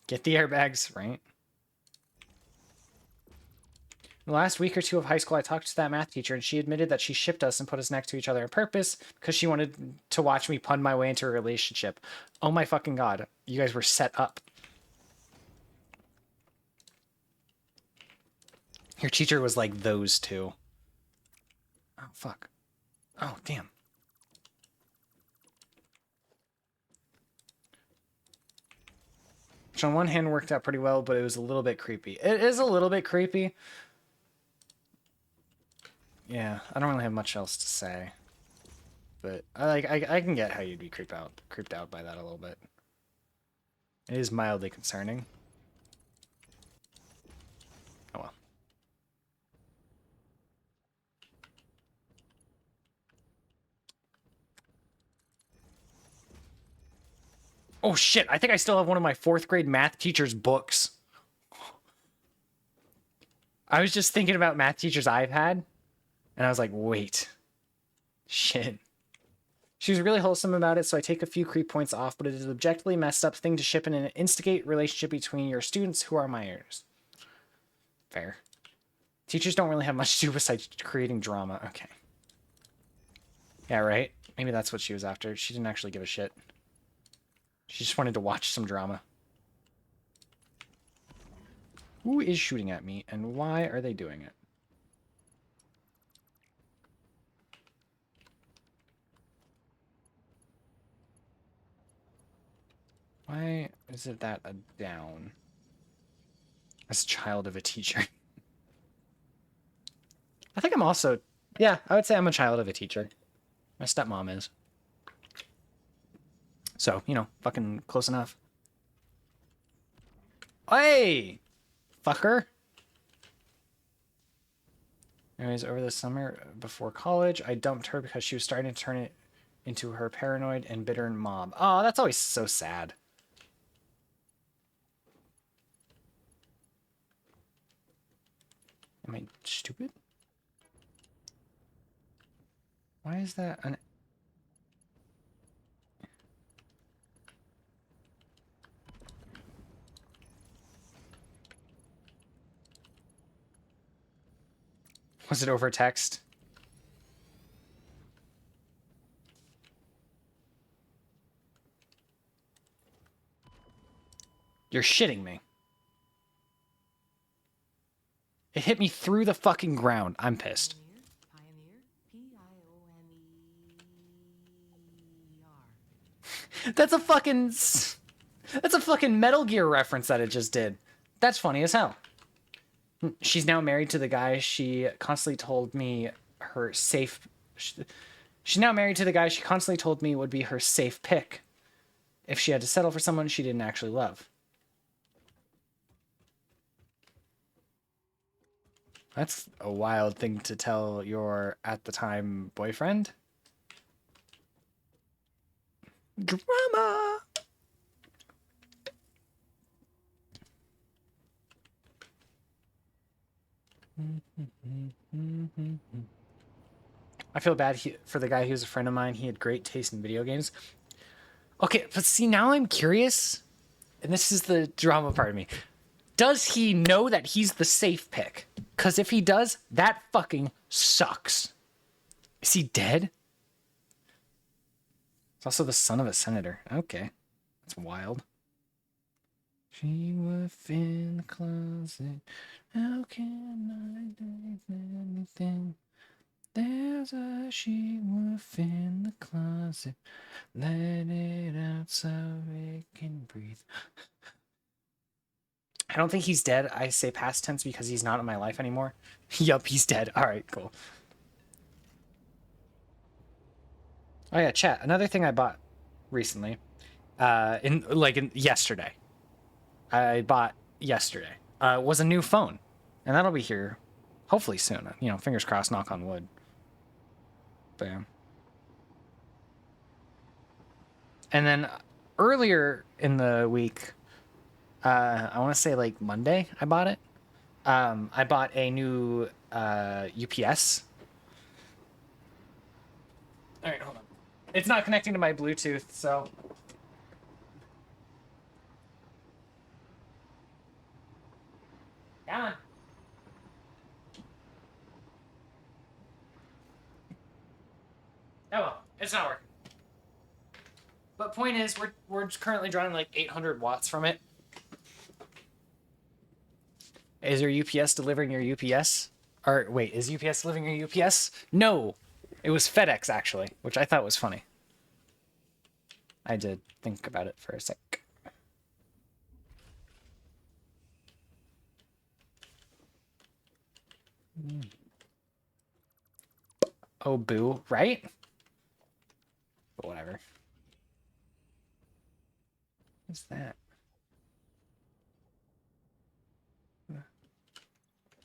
Get the airbags, right? The last week or two of high school, I talked to that math teacher, and she admitted that she shipped us and put us next to each other on purpose because she wanted to watch me pun my way into a relationship. Oh my fucking god. You guys were set up. Your teacher was like those two. Oh, fuck. Oh, damn. Which on one hand worked out pretty well, but it was a little bit creepy. It is a little bit creepy. Yeah, I don't really have much else to say. But I can get how you'd be creeped out by that a little bit. It is mildly concerning. Oh well. Oh shit, I think I still have one of my 4th grade math teacher's books. I was just thinking about math teachers I've had, and I was like, wait. Shit. She was really wholesome about it, so I take a few creep points off, but it is an objectively messed up thing to ship in an instigate relationship between your students who are minors. Fair. Teachers don't really have much to do besides creating drama. Okay. Yeah, right? Maybe that's what she was after. She didn't actually give a shit. She just wanted to watch some drama. Who is shooting at me, and why are they doing it? Why is it that a down? As a child of a teacher. I think I'm also... Yeah, I would say I'm a child of a teacher. My stepmom is. So, you know, fucking close enough. Hey! Fucker. Anyways, over the summer before college, I dumped her because she was starting to turn it into her paranoid and bitter mob. Oh, that's always so sad. Am I stupid? Why is that an... Was it over text? You're shitting me. It hit me through the fucking ground. I'm pissed. Pioneer, Pioneer. That's a fucking Metal Gear reference that it just did. That's funny as hell. She's now married to the guy she constantly told me her safe... She's now married to the guy she constantly told me would be her safe pick if she had to settle for someone she didn't actually love. That's a wild thing to tell your, at the time, boyfriend. Drama! I feel bad for the guy who was a friend of mine. He had great taste in video games. Okay, but see, now I'm curious, and this is the drama part of me. Does he know that he's the safe pick? Because if he does, that fucking sucks. Is he dead? He's also the son of a senator. Okay. That's wild. She was in the closet. How can I do anything? There's a she wolf in the closet. Let it out so it can breathe. I don't think he's dead. I say past tense because he's not in my life anymore. Yup, he's dead. All right, cool. Oh yeah, chat. Another thing I bought recently, yesterday. I bought yesterday. Was a new phone, and that'll be here, hopefully soon. You know, fingers crossed. Knock on wood. Bam. And then earlier in the week, I want to say like Monday, I bought it. I bought a new UPS. All right, hold on. It's not connecting to my Bluetooth, so. Come on. Oh well, it's not working. But point is, we're currently drawing like 800 watts from it. Is your UPS delivering your UPS? Or wait, is UPS delivering your UPS? No, it was FedEx actually, which I thought was funny. I did think about it for a sec. Oh boo, right? But whatever. What's that?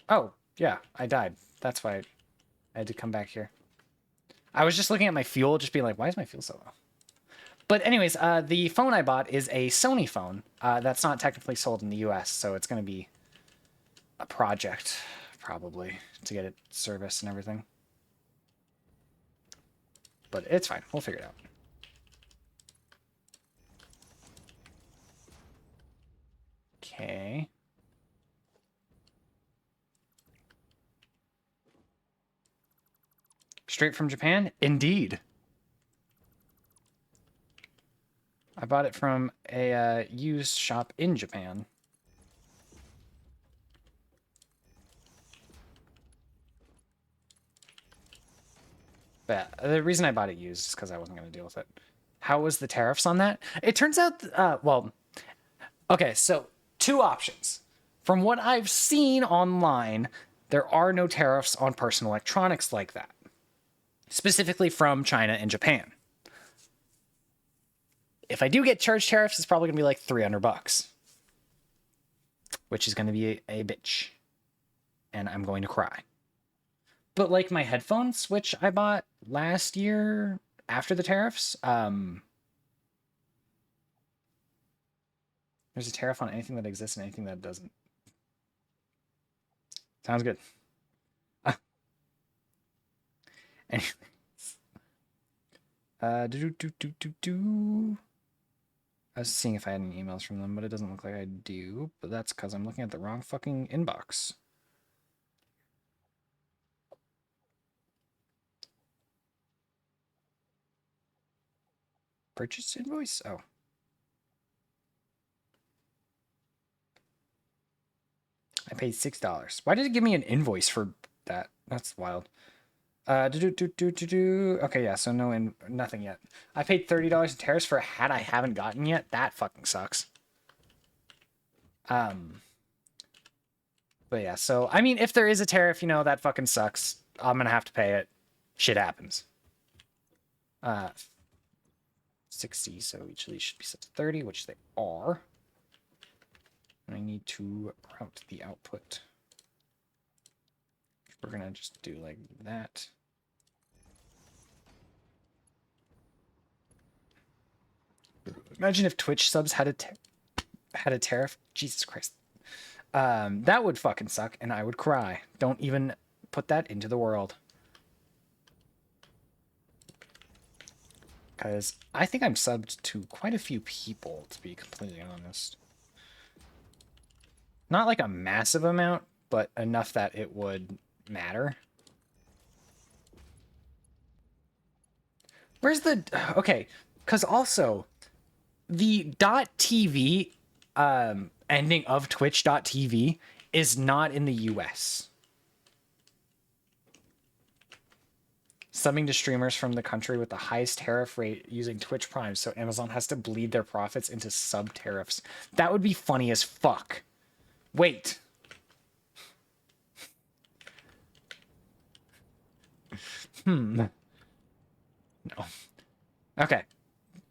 Oh, yeah, I died. That's why I had to come back here. I was just looking at my fuel, just being like, why is my fuel so low? But anyways, the phone I bought is a Sony phone. That's not technically sold in the US, so it's going to be a project, probably, to get it serviced and everything. But it's fine. We'll figure it out. Okay. Straight from Japan? Indeed. I bought it from a used shop in Japan. But the reason I bought it used is because I wasn't going to deal with it. How was the tariffs on that? It turns out, well, okay, so 2 options. From what I've seen online, there are no tariffs on personal electronics like that. Specifically from China and Japan. If I do get charged tariffs, it's probably going to be like $300. Which is going to be a bitch. And I'm going to cry. But like my headphones, which I bought last year after the tariffs, there's a tariff on anything that exists and anything that doesn't. Sounds good. Anyways. Do. I was seeing if I had any emails from them, but it doesn't look like I do. But that's because I'm looking at the wrong fucking inbox. Purchase invoice? Oh. I paid $6. Why did it give me an invoice for that? That's wild. Okay, yeah, so nothing yet. I paid $30 in tariffs for a hat I haven't gotten yet. That fucking sucks. But yeah, so I mean, if there is a tariff, you know, that fucking sucks. I'm gonna have to pay it. Shit happens. 60, so each of these should be set to 30, which they are. I need to route the output. We're gonna just do like that. Imagine if Twitch subs had a tariff. Jesus Christ. That would fucking suck, and I would cry. Don't even put that into the world. Because I think I'm subbed to quite a few people, to be completely honest. Not like a massive amount, but enough that it would matter. Where's the... Okay, because also, the .tv ending of twitch.tv is not in the US. Subbing to streamers from the country with the highest tariff rate using Twitch Prime, so Amazon has to bleed their profits into sub tariffs. That would be funny as fuck. Wait. No. Okay.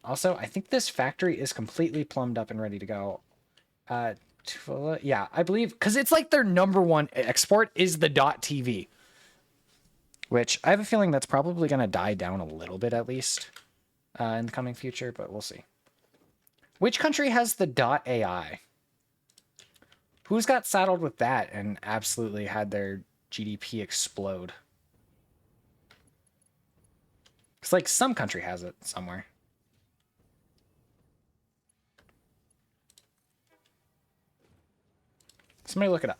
Also, I think this factory is completely plumbed up and ready to go. Yeah, I believe, because it's like their #1 export is the .tv. Which I have a feeling that's probably going to die down a little bit at least in the coming future, but we'll see. Which country has the .ai? Who's got saddled with that and absolutely had their GDP explode? It's like some country has it somewhere. Somebody look it up.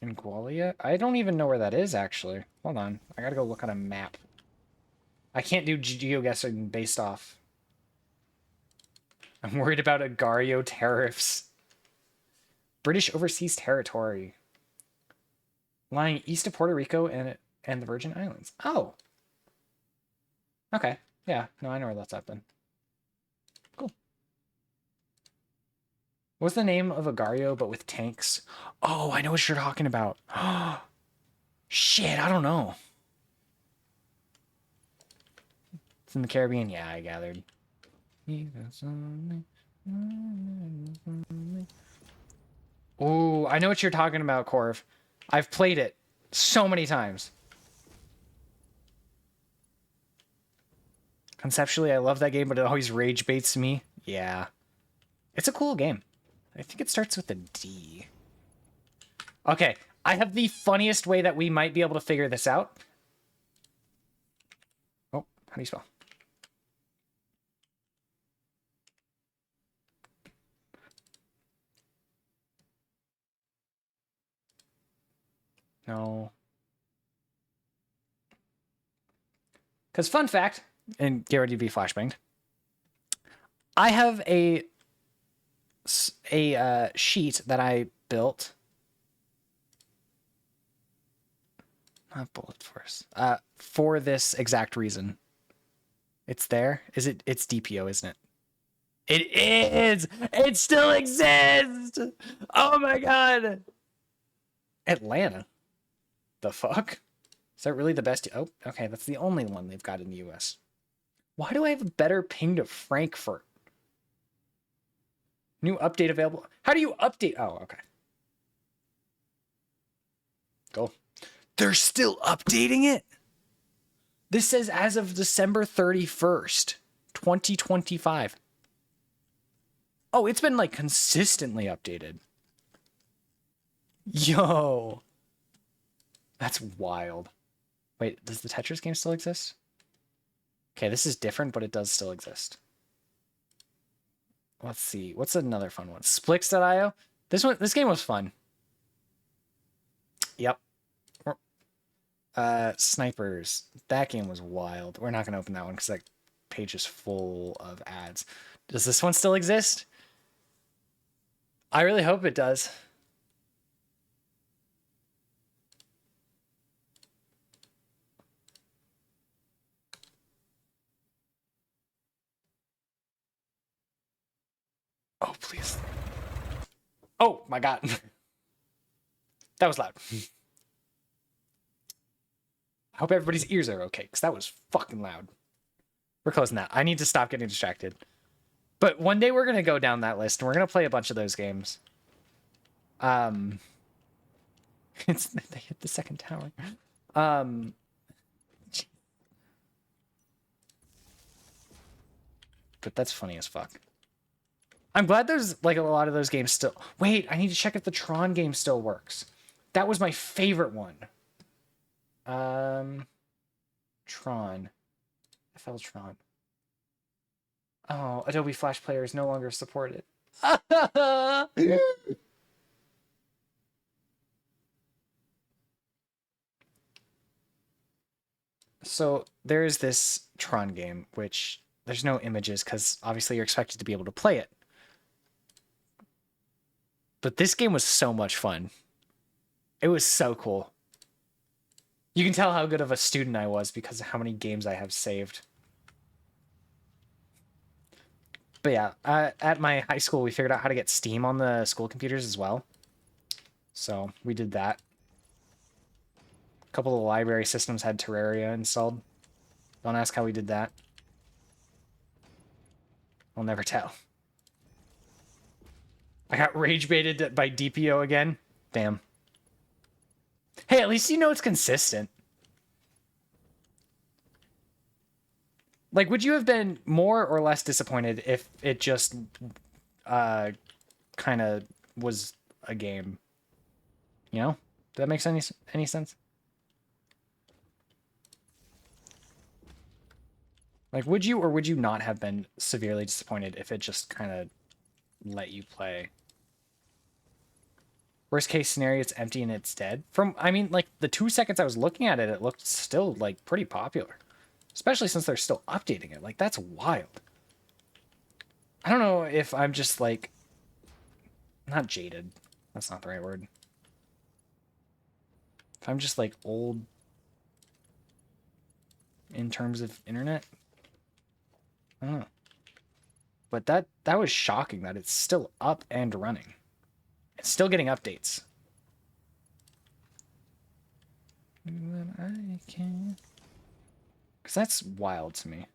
In Gualia? I don't even know where that is, actually. Hold on. I gotta go look on a map. I can't do geoguessing based off. I'm worried about Agario tariffs. British overseas territory. Lying east of Puerto Rico and the Virgin Islands. Oh. Okay. Yeah. No, I know where that's at then. Cool. What's the name of Agario, but with tanks? Oh, I know what you're talking about. Shit, I don't know. It's in the Caribbean. Yeah, I gathered. Oh, I know what you're talking about, Corv. I've played it so many times. Conceptually, I love that game, but it always rage baits me. Yeah. It's a cool game. I think it starts with a D. Okay, I have the funniest way that we might be able to figure this out. Oh, how do you spell? No. Because fun fact, and get ready to be flashbanged, I have a sheet that I built. Not bullet force. For this exact reason. It's there. It's DPO, isn't it? It is! It still exists! Oh my god! Atlanta. The fuck? Is that really the best? Oh, okay, that's the only one they've got in the US. Why do I have a better ping to Frankfurt? New update available. How do you update? Oh, okay. Go. They're still updating it? This says as of December 31st, 2025. Oh, it's been like consistently updated. Yo. That's wild. Wait, does the Tetris game still exist? Okay, this is different, but it does still exist. Let's see. What's another fun one? Splix.io. This game was fun. Yep. Snipers. That game was wild. We're not gonna open that one because that page is full of ads. Does this one still exist? I really hope it does. Oh, please. Oh, my God. That was loud. I hope everybody's ears are okay, because that was fucking loud. We're closing that. I need to stop getting distracted. But one day we're going to go down that list, and we're going to play a bunch of those games. They hit the second tower. But that's funny as fuck. I'm glad there's like a lot of those games still. Wait, I need to check if the Tron game still works. That was my favorite one. Tron. FL Tron. Oh, Adobe Flash Player is no longer supported. So there is this Tron game, which there's no images because obviously you're expected to be able to play it. But this game was so much fun. It was so cool. You can tell how good of a student I was because of how many games I have saved. But yeah, at my high school, we figured out how to get Steam on the school computers as well. So we did that. A couple of the library systems had Terraria installed. Don't ask how we did that. I'll never tell. I got rage baited by DPO again. Damn. Hey, at least you know it's consistent. Like, would you have been more or less disappointed if it just kind of was a game? You know? Does that make any sense? Like, would you or would you not have been severely disappointed if it just kind of let you play? Worst case scenario, it's empty and it's dead. I mean, like, the 2 seconds I was looking at it, it looked still, like, pretty popular. Especially since they're still updating it. Like, that's wild. I don't know if I'm just, like... Not jaded. That's not the right word. If I'm just, like, old... in terms of internet. I don't know. But that was shocking that it's still up and running. It's still getting updates. I can... Because that's wild to me.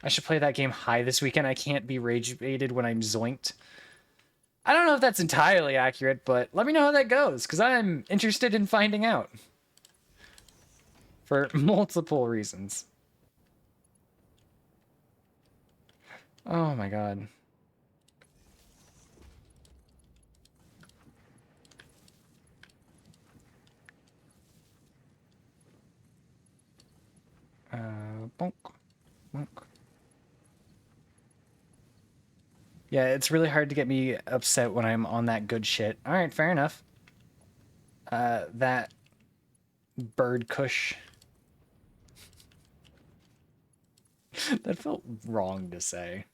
I should play that game high this weekend. I can't be rage baited when I'm zoinked. I don't know if that's entirely accurate, but let me know how that goes, because I'm interested in finding out. For multiple reasons. Oh my god. Bonk. Bonk. Yeah, it's really hard to get me upset when I'm on that good shit. Alright, fair enough. That bird kush. That felt wrong to say.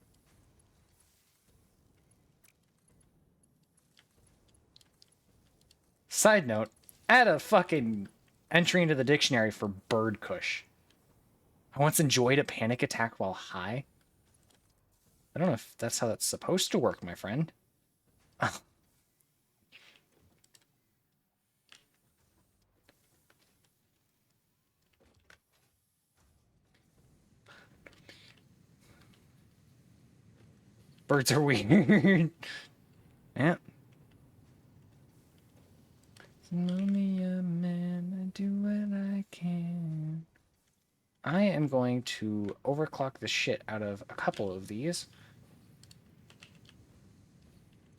Side note, add a fucking entry into the dictionary for bird kush. I once enjoyed a panic attack while high. I don't know if that's how that's supposed to work, my friend. Birds are weird. Yeah. Mommy, a man, I do what I can. I am going to overclock the shit out of a couple of these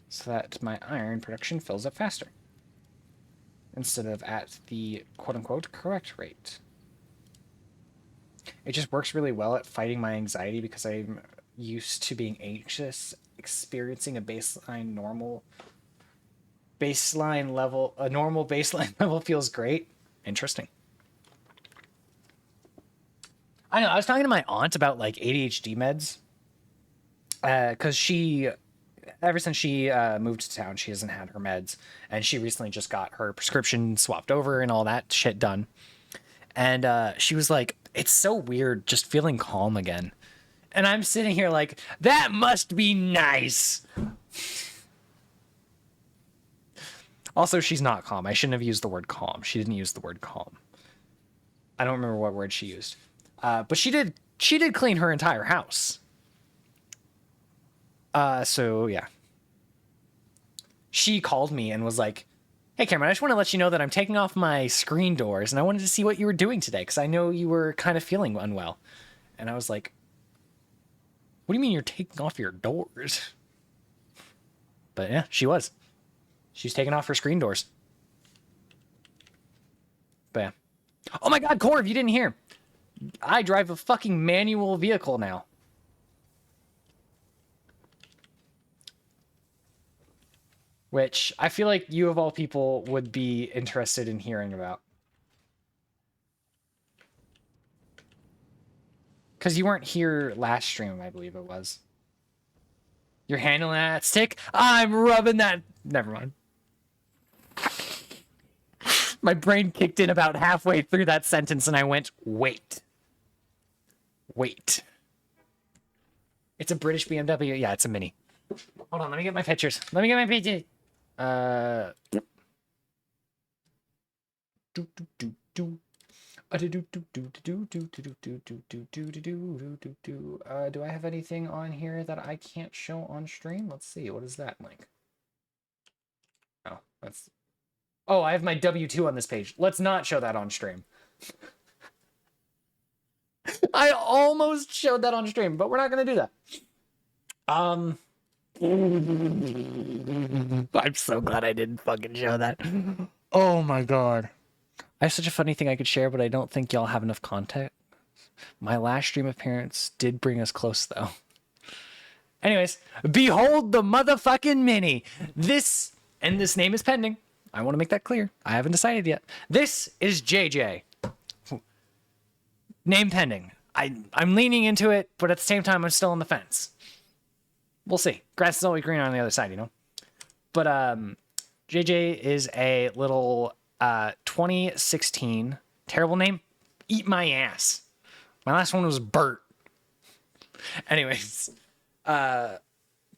so that my iron production fills up faster. instead of at the quote-unquote correct rate. It just works really well at fighting my anxiety because I'm used to being anxious. Experiencing a normal baseline level feels great. Interesting. I know, I was talking to my aunt about like ADHD meds. Because ever since she moved to town, she hasn't had her meds. And she recently just got her prescription swapped over and all that shit done. And she was like, it's so weird just feeling calm again. And I'm sitting here like, that must be nice. Also, she's not calm. I shouldn't have used the word calm. She didn't use the word calm. I don't remember what word she used. But she did clean her entire house. So yeah. She called me and was like, hey Cameron, I just want to let you know that I'm taking off my screen doors and I wanted to see what you were doing today because I know you were kind of feeling unwell. And I was like, what do you mean you're taking off your doors? But yeah, she was. She's taking off her screen doors. But yeah. Oh my god, Corv, you didn't hear. I drive a fucking manual vehicle now. Which I feel like you of all people would be interested in hearing about. Because you weren't here last stream, I believe it was. You're handling that stick? I'm rubbing that... Never mind. My brain kicked in about halfway through that sentence and I went, wait. Wait. It's a British BMW. Yeah, it's a Mini. Hold on, let me get my pictures. Let me get my pictures. Do I have anything on here that I can't show on stream? Let's see. What is that link? Oh, that's... Oh, I have my W2 on this page. Let's not show that on stream. I almost showed that on stream, but we're not going to do that. I'm so glad I didn't fucking show that. Oh my god. I have such a funny thing I could share, but I don't think y'all have enough context. My last stream appearance did bring us close, though. Anyways, behold the motherfucking Mini. This name is pending. I want to make that clear. I haven't decided yet. This is JJ. Name pending. I'm leaning into it, but at the same time, I'm still on the fence. We'll see. Grass is always green on the other side, you know? But JJ is a little 2016. Terrible name. Eat my ass. My last one was Bert. Anyways.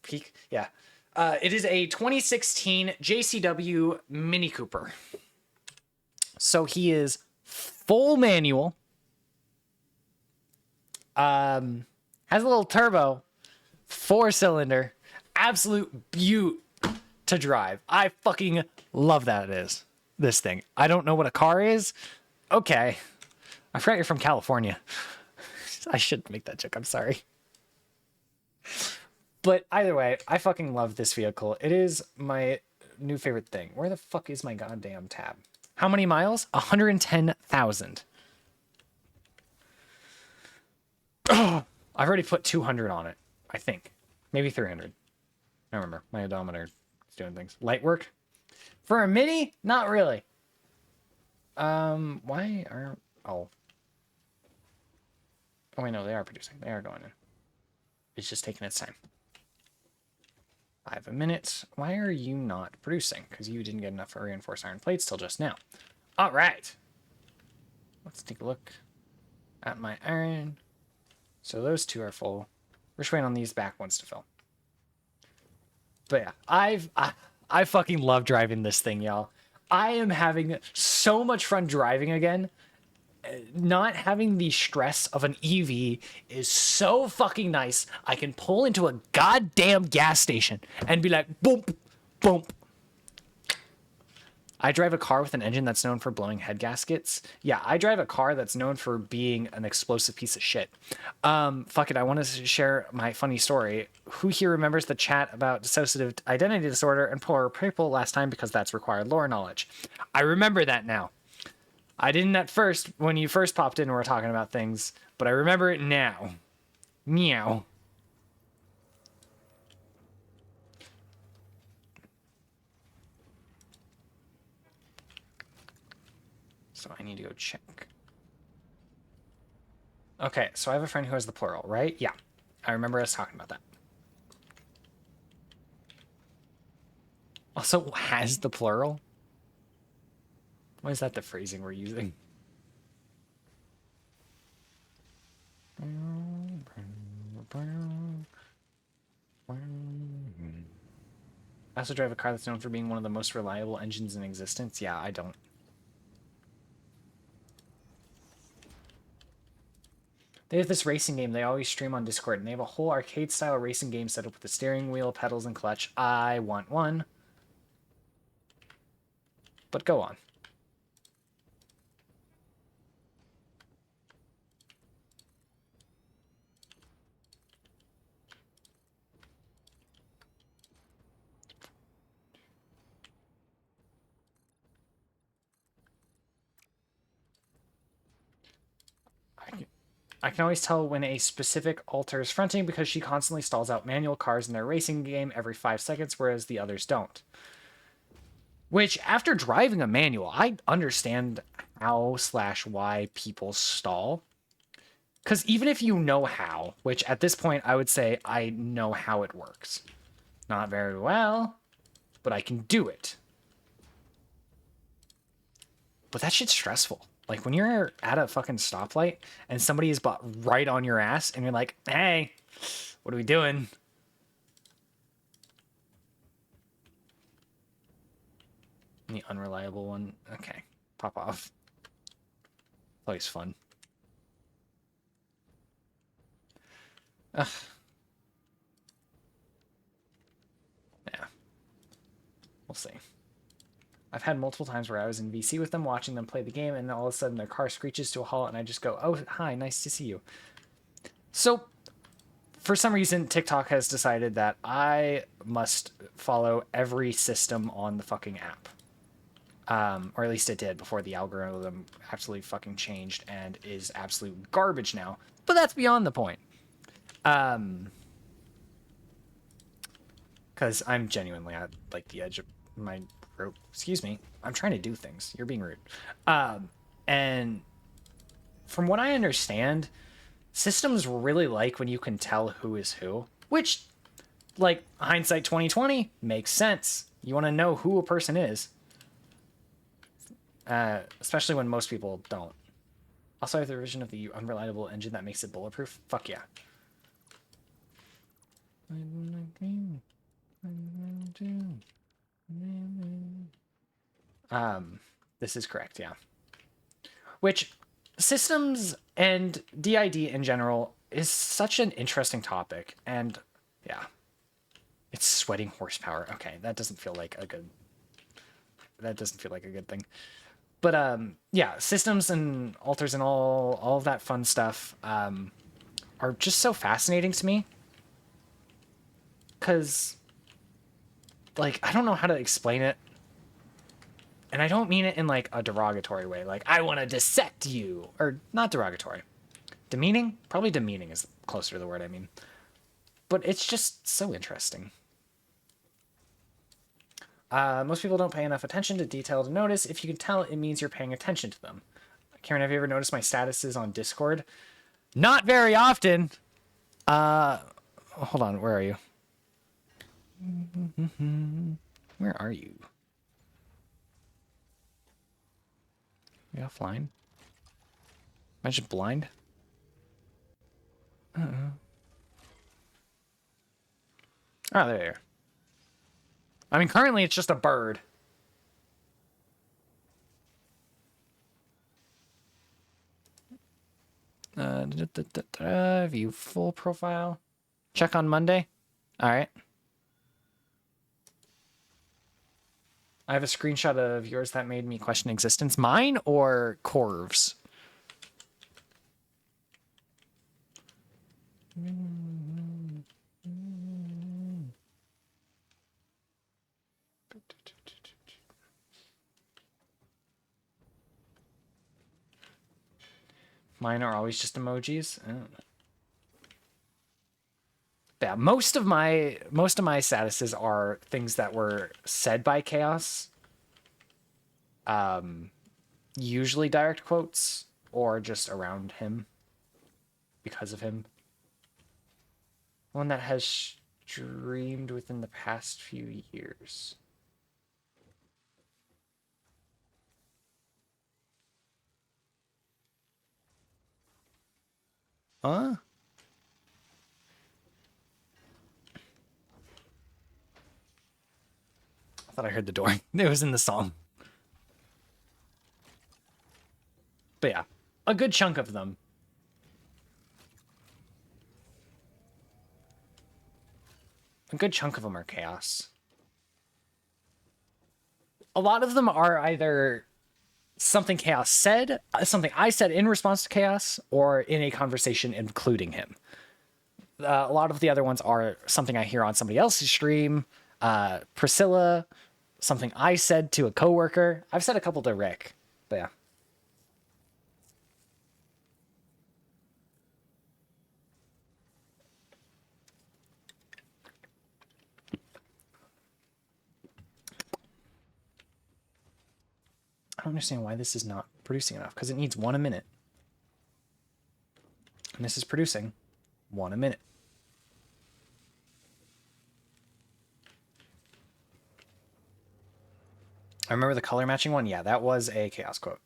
Peak. Yeah. It is a 2016 JCW Mini Cooper. So he is full manual. Has a little turbo. 4-cylinder. Absolute beaut to drive. I fucking love that it is. This thing. I don't know what a car is. Okay. I forgot you're from California. I shouldn't make that joke. I'm sorry. But either way, I fucking love this vehicle. It is my new favorite thing. Where the fuck is my goddamn tab? How many miles? 110,000. I've already put 200 on it, I think. Maybe 300. I don't remember. My odometer is doing things. Light work? For a Mini? Not really. Why aren't... Oh. Oh, wait, no, they are producing. They are going in. It's just taking its time. 5 minutes. Why are you not producing? Because you didn't get enough reinforced iron plates till just now. All right. Let's take a look at my iron. So those two are full. We're just waiting on these back ones to fill. But yeah, I fucking love driving this thing, y'all. I am having so much fun driving again. Not having the stress of an EV is so fucking nice. I can pull into a goddamn gas station and be like, boom, boom. I drive a car with an engine that's known for blowing head gaskets. Yeah, I drive a car that's known for being an explosive piece of shit. Fuck it, I want to share my funny story. Who here remembers the chat about dissociative identity disorder and poor people last time because that's required lore knowledge? I remember that now. I didn't at first when you first popped in and we were talking about things, but I remember it now. Meow. So I need to go check. Okay, so I have a friend who has the plural, right? Yeah. I remember us talking about that. Also, has the plural? Why is that the phrasing we're using? I also drive a car that's known for being one of the most reliable engines in existence. Yeah, I don't. They have this racing game they always stream on Discord, and they have a whole arcade-style racing game set up with the steering wheel, pedals, and clutch. I want one. But go on. I can always tell when a specific alter is fronting because she constantly stalls out manual cars in their racing game every 5 seconds, whereas the others don't. Which, after driving a manual, I understand how/why people stall. Because even if you know how, which at this point I would say I know how it works. Not very well, but I can do it. But that shit's stressful. Like, when you're at a fucking stoplight and somebody is right on your ass and you're like, hey, what are we doing? The unreliable one. Okay, pop off. Always fun. Ugh. Yeah. We'll see. I've had multiple times where I was in VC with them, watching them play the game, and all of a sudden their car screeches to a halt, and I just go, oh, hi, nice to see you. So, for some reason, TikTok has decided that I must follow every system on the fucking app. Or at least it did before the algorithm absolutely fucking changed and is absolute garbage now. But that's beyond the point. Because I'm genuinely at, like, the edge of my rope. Excuse me. I'm trying to do things. You're being rude. And from what I understand, systems really like when you can tell who is who. Which, like, hindsight 2020 makes sense. You want to know who a person is. Especially when most people don't. Also, I have the version of the unreliable engine that makes it bulletproof. Fuck yeah. This is correct, yeah. Which, systems and DID in general is such an interesting topic, and yeah. It's sweating horsepower. Okay, that doesn't feel like a good thing. But yeah, systems and alters and all of that fun stuff are just so fascinating to me. Cause like I don't know how to explain it. And I don't mean it in like a derogatory way, like I want to dissect you, or not derogatory. Demeaning? Probably demeaning is closer to the word I mean. But it's just so interesting. Most people don't pay enough attention to detail to notice. If you can tell, it means you're paying attention to them. Karen, have you ever noticed my statuses on Discord? Not very often. Hold on, where are you? Where are you? You offline? Am I just blind? Oh, there you are. I mean, currently it's just a bird. View full profile. Check on Monday. All right. I have a screenshot of yours that made me question existence. Mine or Corv's? Mine are always just emojis. Oh. Yeah, most of my statuses are things that were said by Chaos. Usually direct quotes or just around him because of him. One that has streamed within the past few years. Huh? I thought I heard the door. It was in the song. But yeah, a good chunk of them. A good chunk of them are Chaos. A lot of them are either something Chaos said, something I said in response to Chaos, or in a conversation including him. A lot of the other ones are something I hear on somebody else's stream. Priscilla, something I said to a coworker. I've said a couple to Rick, but yeah. I don't understand why this is not producing enough, because it needs 1 a minute. And this is producing 1 a minute. I remember the color matching one. Yeah, that was a Chaos quote.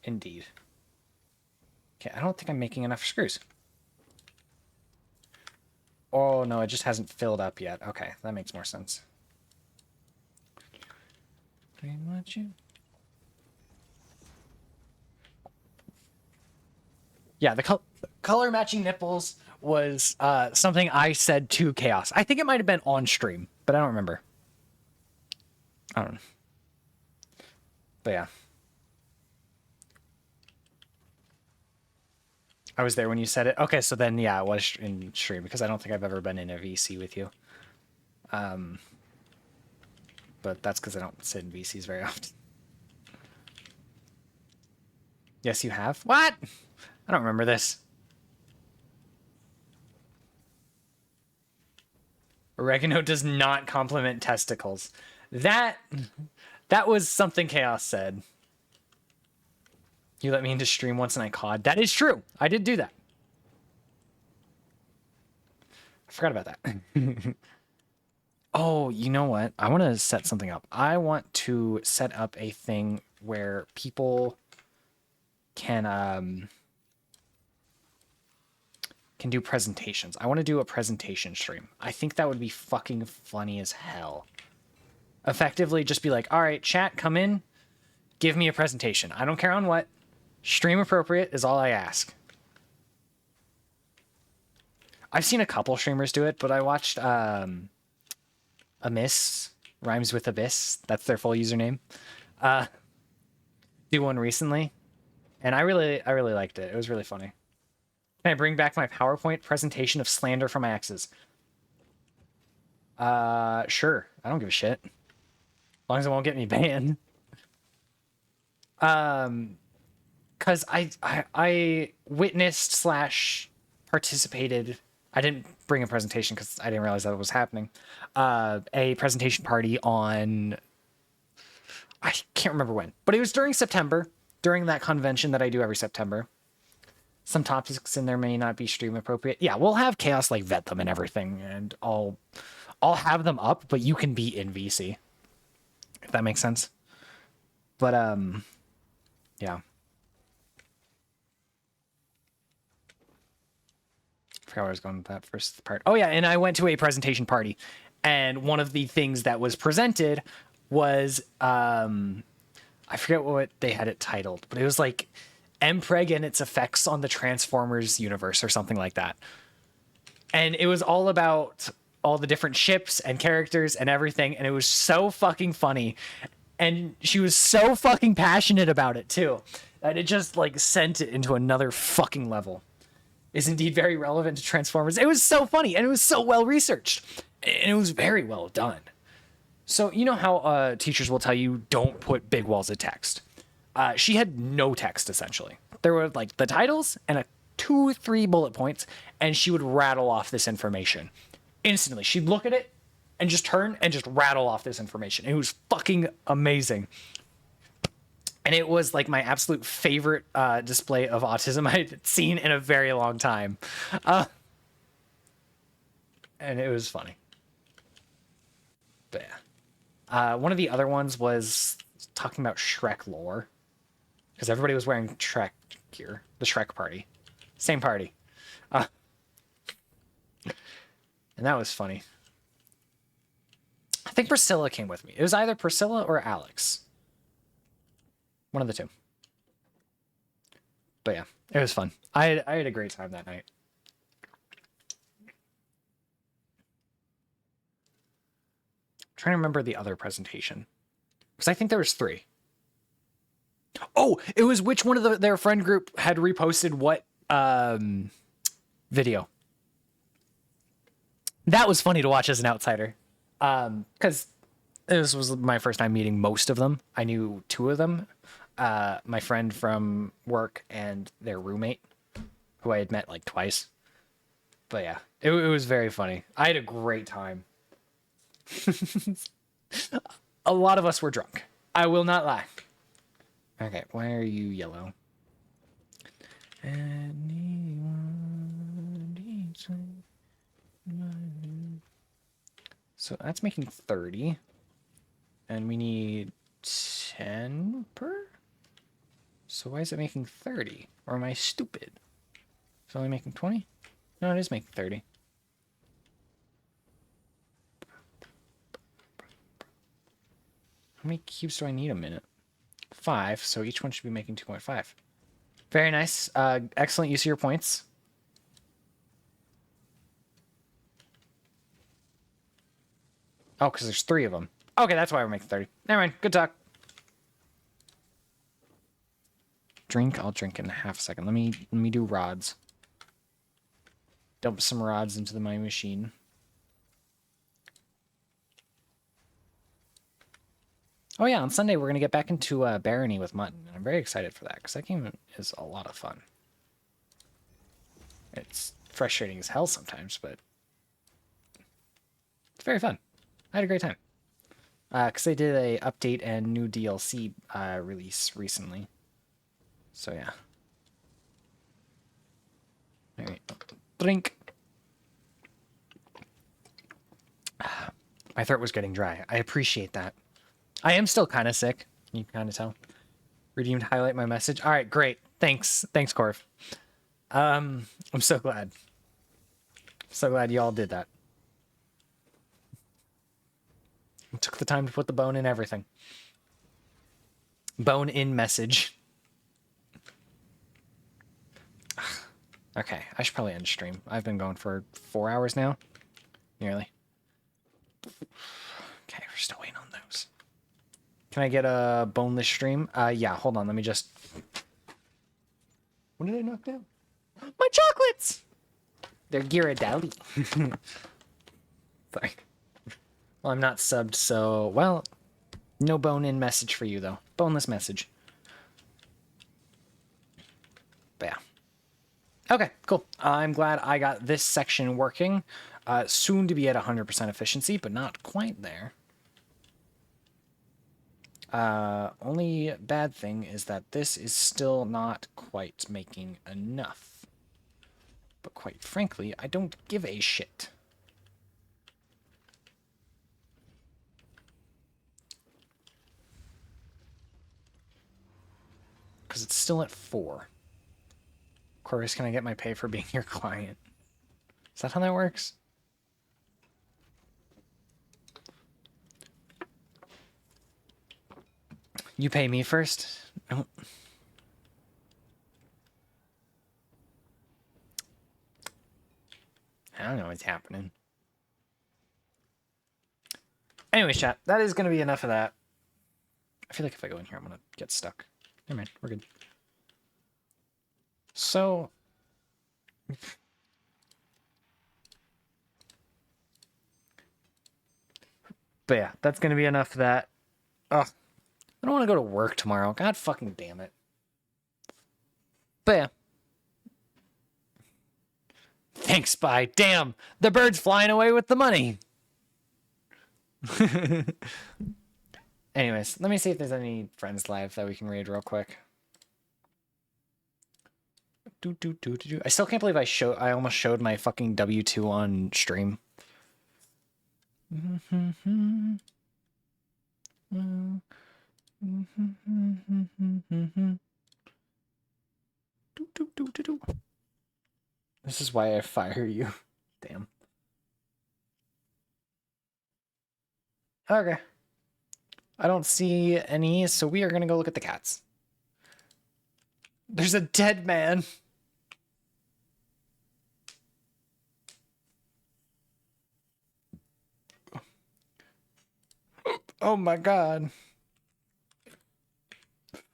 Indeed. Okay, I don't think I'm making enough screws. Oh, no, it just hasn't filled up yet. Okay, that makes more sense. Pretty much you. Yeah, the color matching nipples was something I said to Chaos. I think it might have been on stream, but I don't remember. I don't know. But yeah. I was there when you said it. Okay, so then, yeah, it was in stream, because I don't think I've ever been in a VC with you. But that's because I don't sit in VCs very often. Yes, you have? What? I don't remember this. Oregano does not complement testicles. That was something Chaos said. You let me into stream once and I cawed. That is true. I did do that. I forgot about that. Oh, you know what? I want to set something up. I want to set up a thing where people can do presentations. I want to do a presentation stream. I think that would be fucking funny as hell. Effectively just be like, all right, chat, come in, give me a presentation. I don't care on what. Stream appropriate is all I ask. I've seen a couple streamers do it, but I watched Amiss, rhymes with Abyss, that's their full username, do one recently, and I really liked it. It was really funny. Can I bring back my PowerPoint presentation of slander from my exes? Sure. I don't give a shit. As long as it won't get me banned. Because I witnessed / participated. I didn't bring a presentation because I didn't realize that it was happening. A presentation party on, I can't remember when, but it was during September, during that convention that I do every September. Some topics in there may not be stream appropriate. Yeah, we'll have Chaos like vet them and everything, and I'll have them up, but you can be in VC, if that makes sense. But yeah. I forgot where I was going with that first part. Oh yeah, and I went to a presentation party, and one of the things that was presented was I forget what they had it titled, but it was like Mpreg and its effects on the Transformers universe or something like that. And it was all about all the different ships and characters and everything, and it was so fucking funny. And she was so fucking passionate about it too, that it just like sent it into another fucking level. Is indeed very relevant to Transformers. It was so funny, and it was so well researched, and it was very well done. So you know how teachers will tell you don't put big walls of text. She had no text essentially. There were like the titles and 2-3 bullet points, and she would rattle off this information instantly. She'd look at it and just turn and just rattle off this information. It was fucking amazing. And it was like my absolute favorite display of autism I'd seen in a very long time. And it was funny. But yeah. One of the other ones was talking about Shrek lore. Because everybody was wearing Shrek gear. The Shrek party. Same party. And that was funny. I think Priscilla came with me. It was either Priscilla or Alex. One of the two. But yeah, it was fun. I had a great time that night. I'm trying to remember the other presentation. Because I think there was 3. Oh, it was which one of their friend group had reposted what video. That was funny to watch as an outsider. Because this was my first time meeting most of them. I knew 2 of them. My friend from work and their roommate, who I had met like twice. But yeah, it was very funny. I had a great time. A lot of us were drunk. I will not lie. Okay, why are you yellow? So that's making 30. And we need 10 per? So why is it making 30? Or am I stupid? It's only making 20? No, it is making 30. How many cubes do I need a minute? 5, so each one should be making 2.5. Very nice. Excellent use of your points. Oh, because there's 3 of them. Okay, that's why we're making 30. Never mind. Good talk. Drink. I'll drink in half a second. Let me do rods. Dump some rods into my machine. Oh yeah, on Sunday we're gonna get back into Barony with mutton, and I'm very excited for that because that game is a lot of fun. It's frustrating as hell sometimes, but it's very fun. I had a great time. Because they did a update and new DLC release recently. So yeah. Alright. Drink. My throat was getting dry. I appreciate that. I am still kind of sick. You can kind of tell. Redeemed highlight my message. All right, great. Thanks. Thanks, Corv. I'm so glad. So glad you all did that. Took the time to put the bone in everything. Bone in message. Okay, I should probably end stream. I've been going for 4 hours now. Nearly. Okay, we're still waiting on those. Can I get a boneless stream? Yeah, hold on. Let me just... What did I knock down? My chocolates! They're Ghirardelli. Sorry. Well, I'm not subbed, so... Well, no bone-in message for you, though. Boneless message. But yeah. Okay, cool. I'm glad I got this section working. Soon to be at 100% efficiency, but not quite there. Only bad thing is that this is still not quite making enough. But quite frankly, I don't give a shit. Because it's still at 4. Corvus, can I get my pay for being your client? Is that how that works? You pay me first? No. I don't know what's happening. Anyways, chat, that is going to be enough of that. I feel like if I go in here, I'm going to get stuck. Never mind, we're good. So... But yeah, that's going to be enough of that. Ugh. I don't want to go to work tomorrow. God fucking damn it. But yeah. Thanks, bye. Damn, the bird's flying away with the money. Anyways, let me see if there's any friends live that we can read real quick. I still can't believe I almost showed my fucking W2 on stream. This is why I fire you. Damn. Okay. I don't see any, so we are gonna go look at the cats. There's a dead man. Oh my god.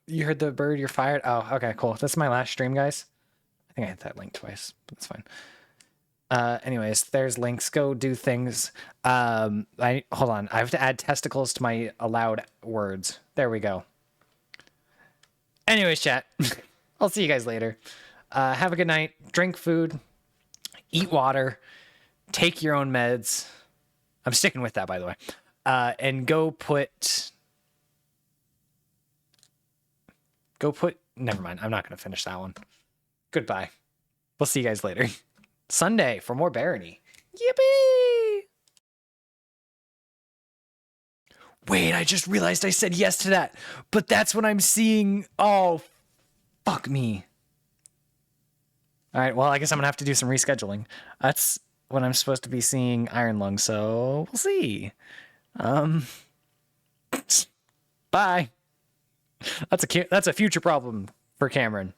You heard the bird, you're fired? Oh, okay, cool. That's my last stream, guys. I think I hit that link twice, but that's fine. Anyways, there's links. Go do things. Hold on. I have to add testicles to my allowed words. There we go. Anyways, chat. I'll see you guys later. Have a good night. Drink food. Eat water. Take your own meds. I'm sticking with that, by the way. And go put... Never mind. I'm not going to finish that one. Goodbye. We'll see you guys later. Sunday for more Barony. Yippee! Wait, I just realized I said yes to that. But that's what I'm seeing. Oh, fuck me. All right, well, I guess I'm going to have to do some rescheduling. That's when I'm supposed to be seeing Iron Lung, so we'll see. Bye. That's a future problem for Cameron.